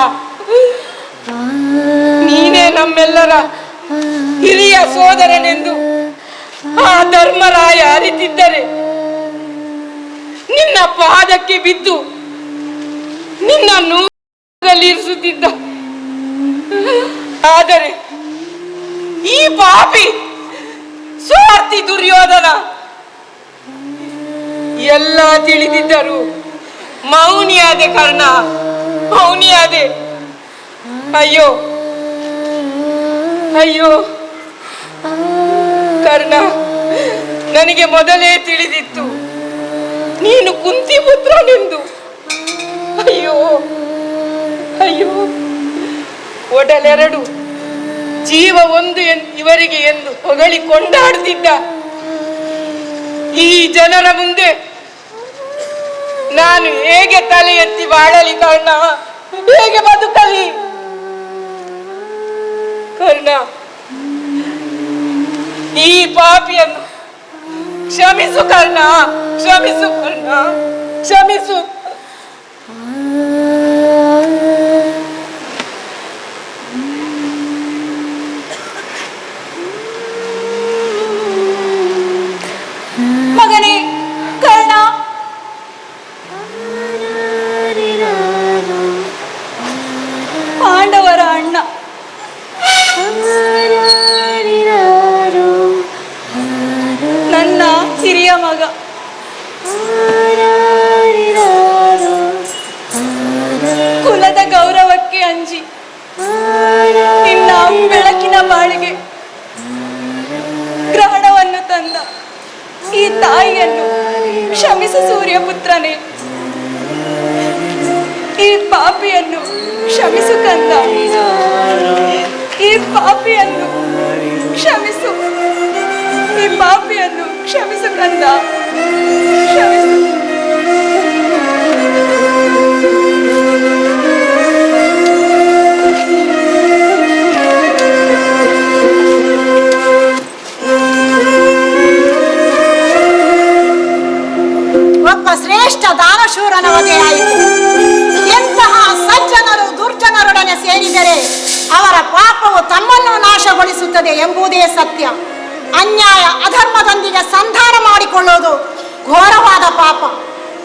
ನೀನೇ ನಮ್ಮೆಲ್ಲರ ಹಿರಿಯ ಸೋದರನೆಂದು ಆ ಧರ್ಮರಾಯ ಅರಿತಿದ್ದರೆ ನಿನ್ನ ಪಾದಕ್ಕೆ ಬಿದ್ದು ನಿನ್ನನ್ನು ಇರಿಸುತ್ತಿದ್ದ. ಆದರೆ ಈ ಪಾಪಿ ಸ್ವಾರ್ಥಿ ದುರ್ಯೋಧನ ಎಲ್ಲ ತಿಳಿದಿದ್ದರು ಮೌನಿಯಾದೆ ಕರ್ಣ, ಮೌನಿಯಾದೆ. ಅಯ್ಯೋ ಅಯ್ಯೋ ಕರ್ಣ, ನನಗೆ ಮೊದಲೇ ತಿಳಿದಿತ್ತು ನೀನು ಕುಂತಿ ಪುತ್ರನೆಂದು. ಅಯ್ಯೋ ಅಯ್ಯೋ, ಒಡಲೆರಡು ಜೀವ ಒಂದು ಇವರಿಗೆ ಎಂದು ಹೊಗಳಿ ಕೊಂಡಾಡುತ್ತಿದ್ದ ಈ ಜನರ ಮುಂದೆ ನಾನು ಹೇಗೆ ತಲೆ ಎತ್ತಿ ಬಾಳಲಿ ಕರ್ಣ, ಹೇಗೆ ಬದುಕಲಿ ಕರ್ಣ? ಈ ಪಾಪಿಯನ್ನು ಕ್ಷಮಿಸು ಕರ್ಣ, ಕ್ಷಮಿಸು ಕರ್ಣ, ಕ್ಷಮಿಸು. ಮಗನೇ ಕರ್ಣ, ಪಾಂಡವರ ಅಣ್ಣ, ನನ್ನ ಹಿರಿಯ ಮಗ, ಕುಲದ ಗೌರವಕ್ಕೆ ಅಂಜಿ ನಿನ್ನ ಬೆಳಕಿನ ಬಾಳಿಗೆ ಗ್ರಹಣವನ್ನು ತಂದ ಈ ತಾಯಿಯನ್ನು ಕ್ಷಮಿಸು ಸೂರ್ಯಪುತ್ರನೇ. ಈ ಪಾಪಿಯನ್ನು ಕ್ಷಮಿಸು ಕಂದ, ಈ ಪಾಪಿಯನ್ನು ಕ್ಷಮಿಸು, ಈ ಪಾಪಿಯನ್ನು ಕ್ಷಮಿಸು ಕಂದ, ಕ್ಷಮಿಸು. ಒಬ್ಬ ಶ್ರೇಷ್ಠ ದಾನಶೂರನ ವಧೆಯಾಯಿತು. ಎಂತಹ ಸಜ್ಜನರು ದುರ್ಜನರೊಡನೆ ಸೇರಿದರೆ ಅವರ ಪಾಪವು ತಮ್ಮನ್ನು ನಾಶಗೊಳಿಸುತ್ತದೆ ಎಂಬುದೇ ಸತ್ಯ. ಅನ್ಯಾಯ ಅಧರ್ಮದೊಂದಿಗೆ ಸಂಧಾನ ಮಾಡಿಕೊಳ್ಳುವುದು ಘೋರವಾದ ಪಾಪ.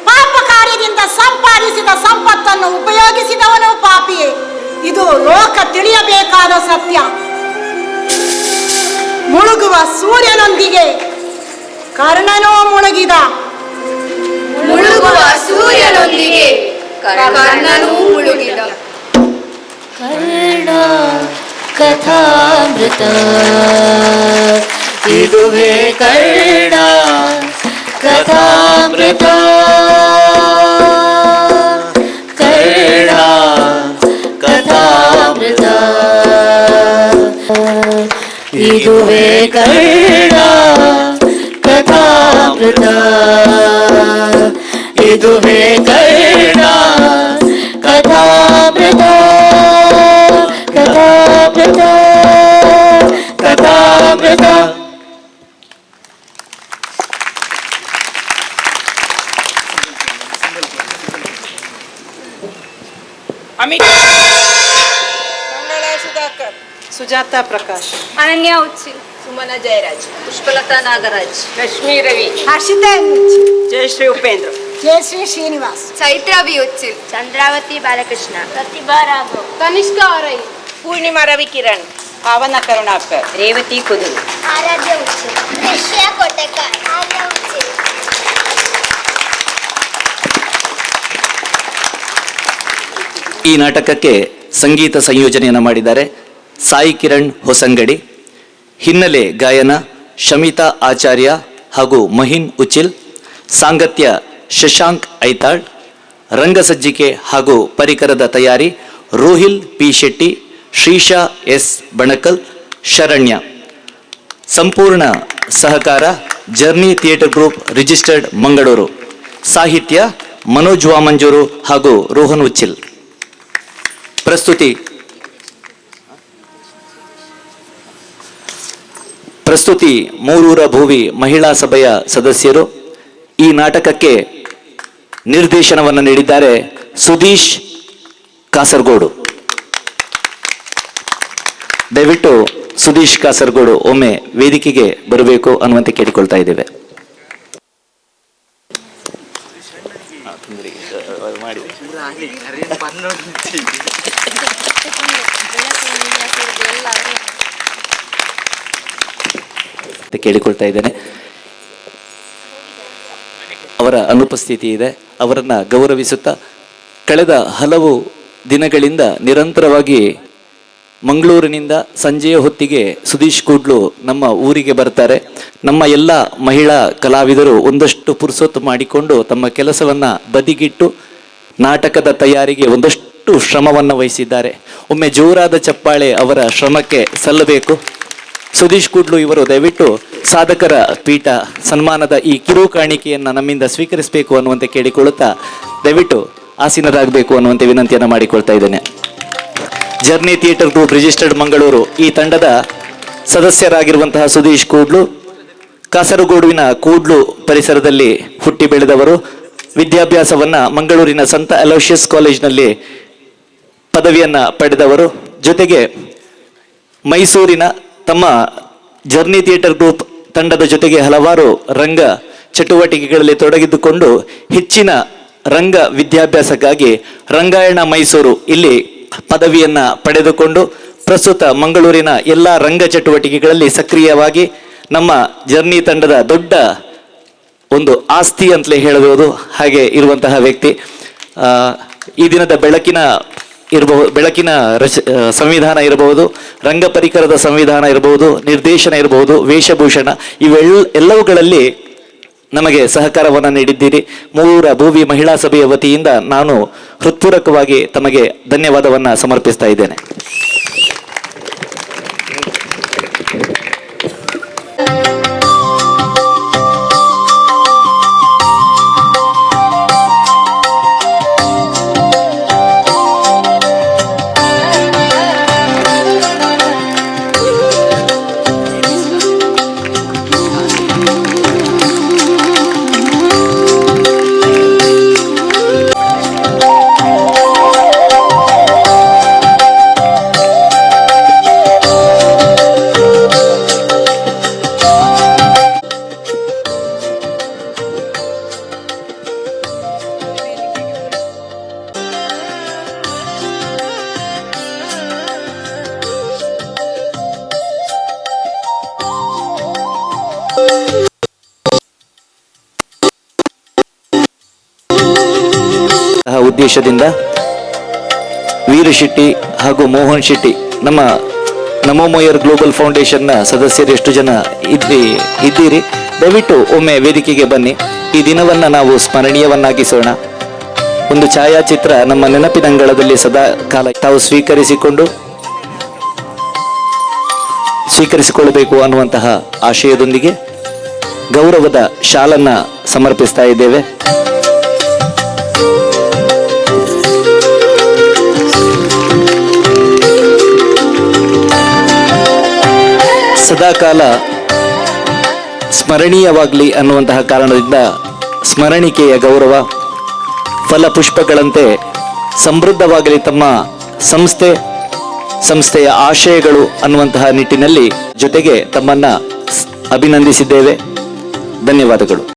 ಪಾಪ ಕಾರ್ಯದಿಂದ ಸಂಪಾದಿಸಿದ ಸಂಪತ್ತನ್ನು ಉಪಯೋಗಿಸಿದವನು ಪಾಪಿಯೇ. ಇದು ಲೋಕ ತಿಳಿಯಬೇಕಾದ ಸತ್ಯ. ಮುಳುಗುವ ಸೂರ್ಯನೊಂದಿಗೆ ಕರ್ಣನೂ ಮುಳುಗಿದ. ಮುಳುಗುವ ಸೂರ್ಯನೊಂದಿಗೆ ಕರ್ಣನೂ ಮುಳುಗಿದ. ಕರ್ಣ ಕಥಾಮೃತ, ಇದುವೇ ಕರ್ಣ ಕಥಾಮೃತ. ಕರ್ಣ ಕಥಾಮೃತ, ಇದುವೇ ಕರ್ಣ ಕಥಾಮೃತ, ಇದುವೇ ಕರ್ಣ ಕಥಾಮೃತ, ಕಥಾಮೃತ, ಕಥಾಮೃತ. ಅಮಿತ್, ಮಂಗಳ ಸುಧಾಕರ್, ಸುಜಾತಾ ಪ್ರಕಾಶ್, ಅನನ್ಯ ಉಚ್ಚಿಲ್, ಸುಮನ ಜಯರಾಜ್, ಪುಷ್ಪಲತಾ ನಾಗರಾಜ್, ಲಕ್ಷ್ಮೀ ರವಿ, ಹರ್ಷಿತಾ ಮುಚ್ಚಿ, ಜಯಶ್ರೀ ಉಪೇಂದ್ರ, ಜಯಶ್ರೀ ಶ್ರೀನಿವಾಸ್, ಚೈತ್ರ ಬಿ ಉಚ್ಚಿಲ್, ಚಂದ್ರಾವತಿ ಬಾಲಕೃಷ್ಣ, ಪ್ರತಿಭಾ ರಾಘವ್, ತನಿಷ್ಕಾ ಆರೈ, ಪೂರ್ಣಿಮಾ ರವಿ ಕಿರಣ್, ಪಾವನ ಕರುಣಾಕರ್, ರೇವತಿ ಕುದುರು, ಆರಾಧ್ಯ ಉಚ್ಚಿಲ್, ದೃಶ್ಯ ಕೊಟ್ಟೆಕಾರ್, ಆರ್ಯ ಉಚ್ಚಿಲ್. ಈ ನಾಟಕಕ್ಕೆ ಸಂಗೀತ ಸಂಯೋಜನೆಯನ್ನು ಮಾಡಿದ್ದಾರೆ ಸಾಯಿ ಕಿರಣ್ ಹೊಸಂಗಡಿ. ಹಿನ್ನೆಲೆ ಗಾಯನ ಶಮಿತಾ ಆಚಾರ್ಯ ಹಾಗೂ ಮಹಿನ್ ಉಚಿಲ್. ಸಾಂಗತ್ಯ ಶಶಾಂಕ್ ಐತಾಳ್. ರಂಗಸಜ್ಜಿಕೆ ಹಾಗೂ ಪರಿಕರದ ತಯಾರಿ ರೋಹಿಲ್ ಪಿ ಶೆಟ್ಟಿ, ಶ್ರೀಶಾ ಎಸ್ ಬಣಕಲ್, ಶರಣ್ಯ. ಸಂಪೂರ್ಣ ಸಹಕಾರ journey theatre group registered Mangaluru. ಸಾಹಿತ್ಯ ಮನೋಜ್ ವಾಮಂಜೂರು ಹಾಗೂ ರೋಹನ್ ಉಚ್ಚಿಲ್. ಪ್ರಸ್ತುತಿ ಮೂರೂರ ಭೂವಿ ಮಹಿಳಾ ಸಭೆಯ ಸದಸ್ಯರು. ಈ ನಾಟಕಕ್ಕೆ ನಿರ್ದೇಶನವನ್ನು ನೀಡಿದ್ದಾರೆ ಸುಧೀಶ್ ಕಾಸರಗೋಡು. ದಯವಿಟ್ಟು ಸುದೀಶ್ ಕಾಸರಗೋಡು ಒಮ್ಮೆ ವೇದಿಕೆಗೆ ಬರಬೇಕು ಅನ್ನುವಂತೆ ಕೇಳಿಕೊಳ್ತಾ ಇದ್ದೇವೆ. ಕೇಳಿಕೊಳ್ತಾ ಇದ್ದೇನೆ. ಅವರ ಅನುಪಸ್ಥಿತಿ ಇದೆ. ಅವರನ್ನ ಗೌರವಿಸುತ್ತಾ ಕಳೆದ ಹಲವು ದಿನಗಳಿಂದ ನಿರಂತರವಾಗಿ ಮಂಗಳೂರಿನಿಂದ ಸಂಜೆಯ ಹೊತ್ತಿಗೆ ಸುದೀಶ್ ಕೂಡ್ಲು ನಮ್ಮ ಊರಿಗೆ ಬರ್ತಾರೆ. ನಮ್ಮ ಎಲ್ಲ ಮಹಿಳಾ ಕಲಾವಿದರು ಒಂದಷ್ಟು ಪುರ್ಸೊತ್ತು ಮಾಡಿಕೊಂಡು ತಮ್ಮ ಕೆಲಸವನ್ನ ಬದಿಗಿಟ್ಟು ನಾಟಕದ ತಯಾರಿಗೆ ಒಂದಷ್ಟು ಶ್ರಮವನ್ನು ವಹಿಸಿದ್ದಾರೆ. ಒಮ್ಮೆ ಜೋರಾದ ಚಪ್ಪಾಳೆ ಅವರ ಶ್ರಮಕ್ಕೆ ಸಲ್ಲಬೇಕು. ಸುದೀಶ್ ಕೂಡ್ಲು ಇವರು ದಯವಿಟ್ಟು ಸಾಧಕರ ಪೀಠ ಸನ್ಮಾನದ ಈ ಕಿರು ಕಾಣಿಕೆಯನ್ನು ನಮ್ಮಿಂದ ಸ್ವೀಕರಿಸಬೇಕು ಅನ್ನುವಂತೆ ಕೇಳಿಕೊಳ್ಳುತ್ತಾ ದಯವಿಟ್ಟು ಆಸೀನರಾಗಬೇಕು ಅನ್ನುವಂತೆ ವಿನಂತಿಯನ್ನು ಮಾಡಿಕೊಳ್ತಾ ಇದ್ದೇನೆ. Journey theatre group registered Mangaluru ಈ ತಂಡದ ಸದಸ್ಯರಾಗಿರುವಂತಹ ಸುದೀಶ್ ಕೂಡ್ಲು ಕಾಸರಗೋಡುವಿನ ಕೂಡ್ಲು ಪರಿಸರದಲ್ಲಿ ಹುಟ್ಟಿ ಬೆಳೆದವರು. ವಿದ್ಯಾಭ್ಯಾಸವನ್ನ ಮಂಗಳೂರಿನ ಸಂತ ಅಲೋಷಿಯಸ್ ಕಾಲೇಜಿನಲ್ಲಿ ಪದವಿಯನ್ನ ಪಡೆದವರು. ಜೊತೆಗೆ ಮೈಸೂರಿನ ತಮ್ಮ ಜರ್ನಿ ಥಿಯೇಟರ್ ಗ್ರೂಪ್ ತಂಡದ ಜೊತೆಗೆ ಹಲವಾರು ರಂಗ ಚಟುವಟಿಕೆಗಳಲ್ಲಿ ತೊಡಗಿದ್ದುಕೊಂಡು ಹೆಚ್ಚಿನ ರಂಗ ವಿದ್ಯಾಭ್ಯಾಸಕ್ಕಾಗಿ ರಂಗಾಯಣ ಮೈಸೂರು ಇಲ್ಲಿ ಪದವಿಯನ್ನ ಪಡೆದುಕೊಂಡು ಪ್ರಸ್ತುತ ಮಂಗಳೂರಿನ ಎಲ್ಲ ರಂಗ ಚಟುವಟಿಕೆಗಳಲ್ಲಿ ಸಕ್ರಿಯವಾಗಿ ನಮ್ಮ ಜರ್ನಿ ತಂಡದ ದೊಡ್ಡ ಒಂದು ಆಸ್ತಿ ಅಂತಲೇ ಹೇಳಬಹುದು ಹಾಗೆ ಇರುವಂತಹ ವ್ಯಕ್ತಿ. ಈ ದಿನದ ಬೆಳಕಿನ ಸಂವಿಧಾನ ಇರಬಹುದು, ರಂಗ ಪರಿಕರದ ಸಂವಿಧಾನ ಇರಬಹುದು, ನಿರ್ದೇಶನ ಇರಬಹುದು, ವೇಷಭೂಷಣ ಎಲ್ಲವುಗಳಲ್ಲಿ ನಮಗೆ ಸಹಕಾರವನ್ನು ನೀಡಿದ್ದೀರಿ. ಮೂರೂರ ಭೂವಿ ಮಹಿಳಾ ಸಭೆಯ ವತಿಯಿಂದ ನಾನು ಹೃತ್ಪೂರ್ವಕವಾಗಿ ತಮಗೆ ಧನ್ಯವಾದವನ್ನು ಸಮರ್ಪಿಸ್ತಾ ಇದ್ದೇನೆ. ಉದ್ದೇಶದಿಂದ ವೀರ ಶೆಟ್ಟಿ ಹಾಗೂ ಮೋಹನ್ ಶೆಟ್ಟಿ ನಮ್ಮ ನಮೋಮೋಯರ್ ಗ್ಲೋಬಲ್ ಫೌಂಡೇಶನ್ನ ಸದಸ್ಯರು ಎಷ್ಟು ಜನ ಇದ್ದೀರಿ ದಯವಿಟ್ಟು ಒಮ್ಮೆ ವೇದಿಕೆಗೆ ಬನ್ನಿ. ಈ ದಿನವನ್ನ ನಾವು ಸ್ಮರಣೀಯವನ್ನಾಗಿಸೋಣ. ಒಂದು ಛಾಯಾಚಿತ್ರ ನಮ್ಮ ನೆನಪಿನಂಗಳದಲ್ಲಿ ಸದಾ ಕಾಲ ತಾವು ಸ್ವೀಕರಿಸಿಕೊಳ್ಳಬೇಕು ಅನ್ನುವಂತಹ ಆಶಯದೊಂದಿಗೆ ಗೌರವದ ಶಾಲನ್ನ ಸಮರ್ಪಿಸ್ತಾ ಇದ್ದೇವೆ. ಸದಾಕಾಲ ಸ್ಮರಣೀಯವಾಗಲಿ ಅನ್ನುವಂತಹ ಕಾರಣದಿಂದ ಸ್ಮರಣಿಕೆಯ ಗೌರವ ಫಲಪುಷ್ಪಗಳಂತೆ ಸಮೃದ್ಧವಾಗಲಿ ತಮ್ಮ ಸಂಸ್ಥೆಯ ಆಶಯಗಳು ಅನ್ನುವಂತಹ ನಿಟ್ಟಿನಲ್ಲಿ ಜೊತೆಗೆ ತಮ್ಮನ್ನ ಅಭಿನಂದಿಸಿದ್ದೇವೆ. ಧನ್ಯವಾದಗಳು.